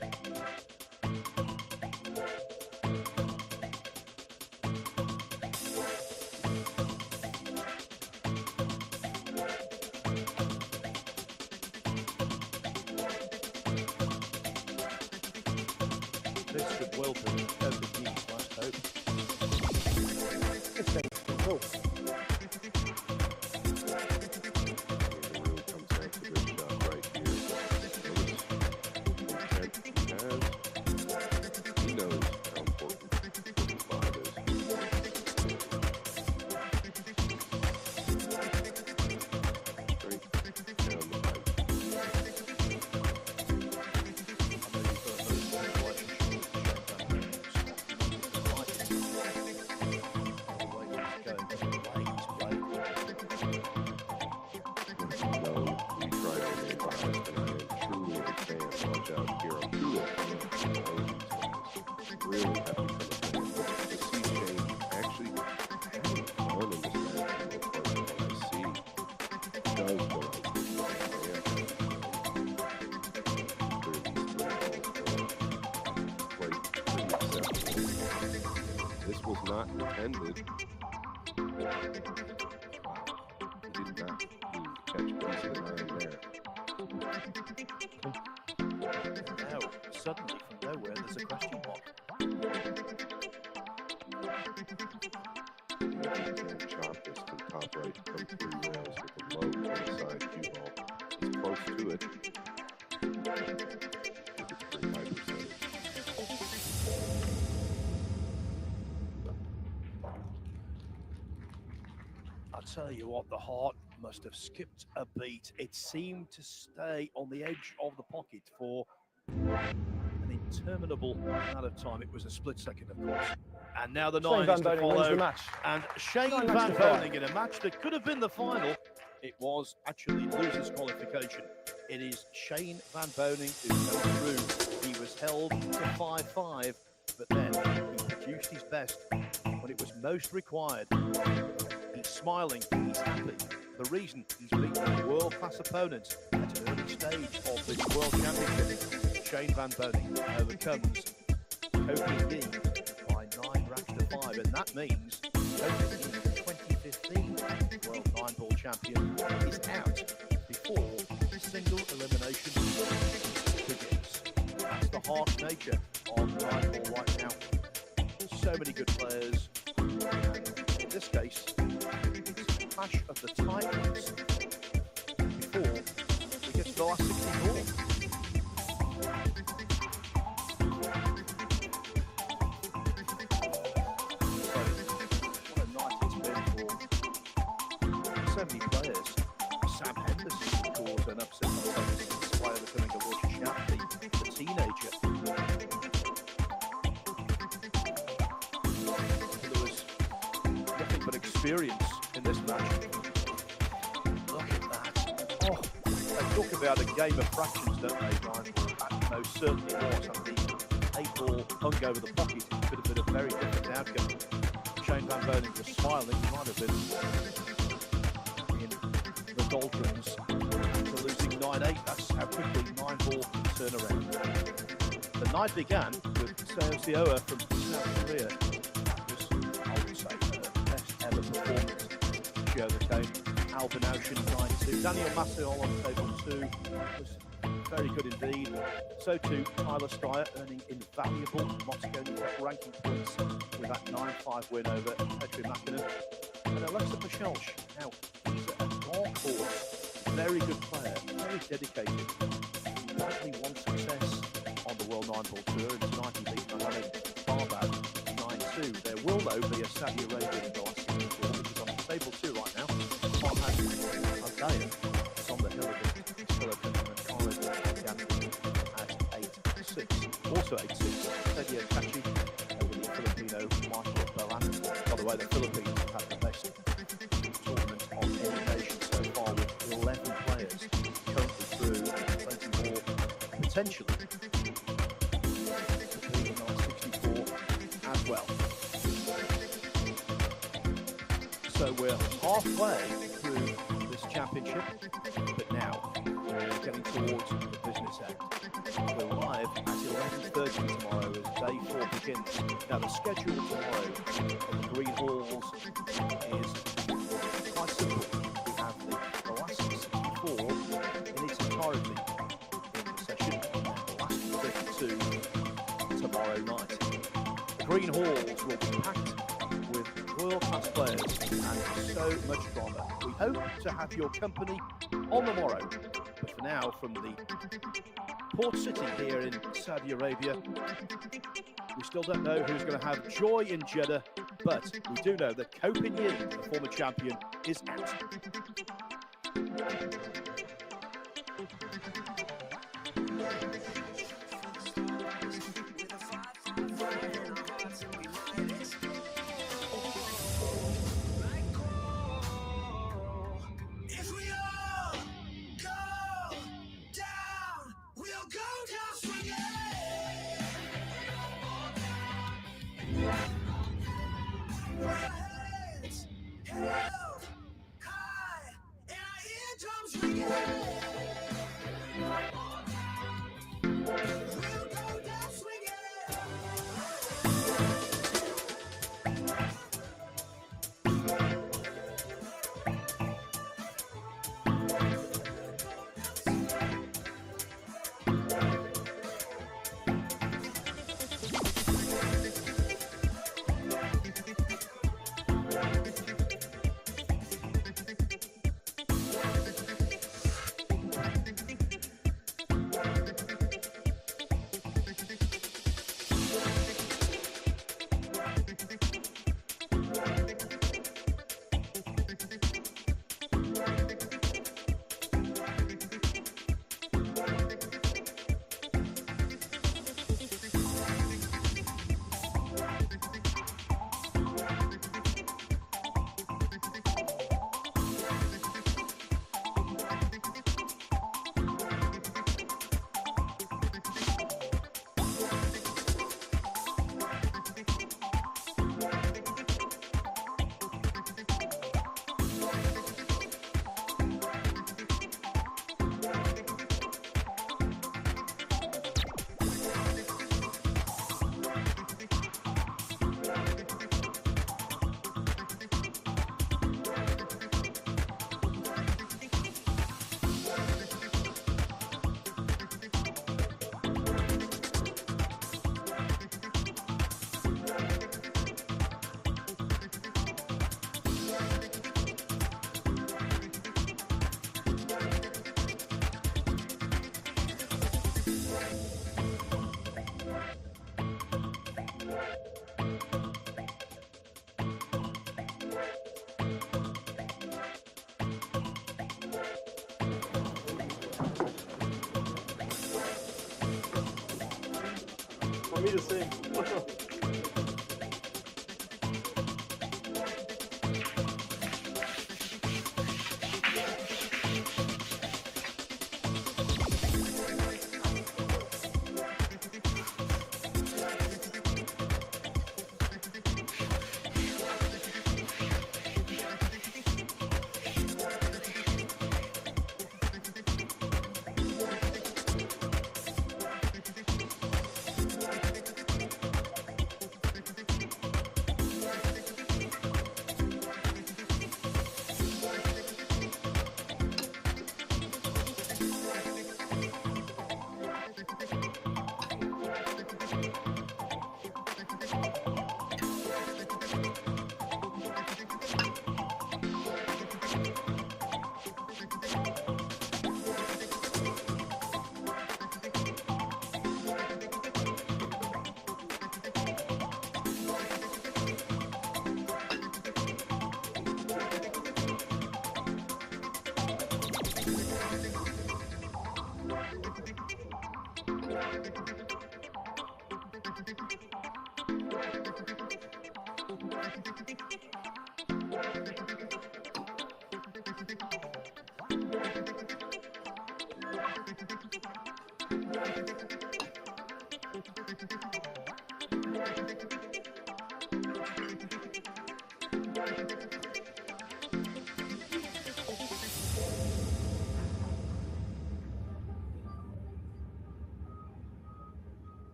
This could well be open use, last hope. Good thing. Cool. It really comes down to this shot right here. Notice the intent he has. He knows how important 45 is. Straight down the pipe. Really happy for the fans. To see Shane actually having fun in this match, what I see does go out to the fans. This was not intended. He did not mean to catch a piece of the 9 there. Now, suddenly, from nowhere, there's a question mark. Chop this to the top right, come 3 rails with a low inside cue ball. It's close to it. I think it's pretty high percentage. I'll tell you what, the heart must have skipped a beat. It seemed to stay on the edge of the pocket for an interminable amount of time. It was a split second, of course. And now the 9 is to follow. And Shane Van Boning in a match that could have been the final. It was actually losers qualification. It is Shane Van Boning who came through. He was held to 5-5, but then he produced his best when it was most required. He's smiling, he's happy. the reason he's beaten a world-class opponent at an early stage of this World Championship. Shane Van Boning overcomes Kofi Yee by 9 racks to 5, and that means Kofi Yee, the 2015 World 9-ball champion, is out before single elimination begins. That's the harsh nature of 9-ball right now. So many good players, and in this case, it's Clash of the Titans before we get to the last 64. So many players. Sam Henderson caused an upset by becoming a Roger Shapley, the teenager. There was nothing but experience in this match. Look at that. Oh, they talk about a game of fractions, don't they, Ryan? That most certainly was. And the 8-ball hung over the pocket. It could have been a very different outcome. Shane Van Boning was smiling. He might have been the doldrums to losing 9-8. That's how quickly 9-ball turn around. The night began with Seoseoa from South Korea. That was, I would say, her best ever performance. She overcame Albin Ocean 9-2. Daniel Maciel on table 2 was very good indeed. So too Tyler Stryer, earning invaluable Moscow ranking points with that 9-5 win over Petri Makinen. And Alexa Pachelch, now he's a dark horse, very good player, very dedicated. Likely one success on the World 9-ball tour, and tonight he beat Mohamed Barbad 9-2. There will, though, be a Saudi Arabian in the last 64, which is on table 2 right now. Farhad Al-Dayan is on the hill against Philippines and Khalid Al-Ghazi at 8-6. Also 8-6, Sergio Cachi over the Filipino Michael Balan. By the way, the Philippines have had the best tournament of any nation so far, with 11 players currently through, 20 more potentially to be in our 64 as well. So we're halfway through this championship, but now we're getting towards the business end. We're live at 11:30 tomorrow as day 4 begins. Now the schedule tomorrow at the Green Halls is quite simple. We have the last 64 in its entirety in the session, the last 32 tomorrow night. The Green Halls will be packed with world-class players and so much drama. We hope to have your company on the morrow, but for now, from the port city here in Saudi Arabia, we still don't know who's going to have joy in Jeddah, but we do know that Kofi Yee, the former champion, is out. me just see.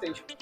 Stage.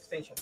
Station.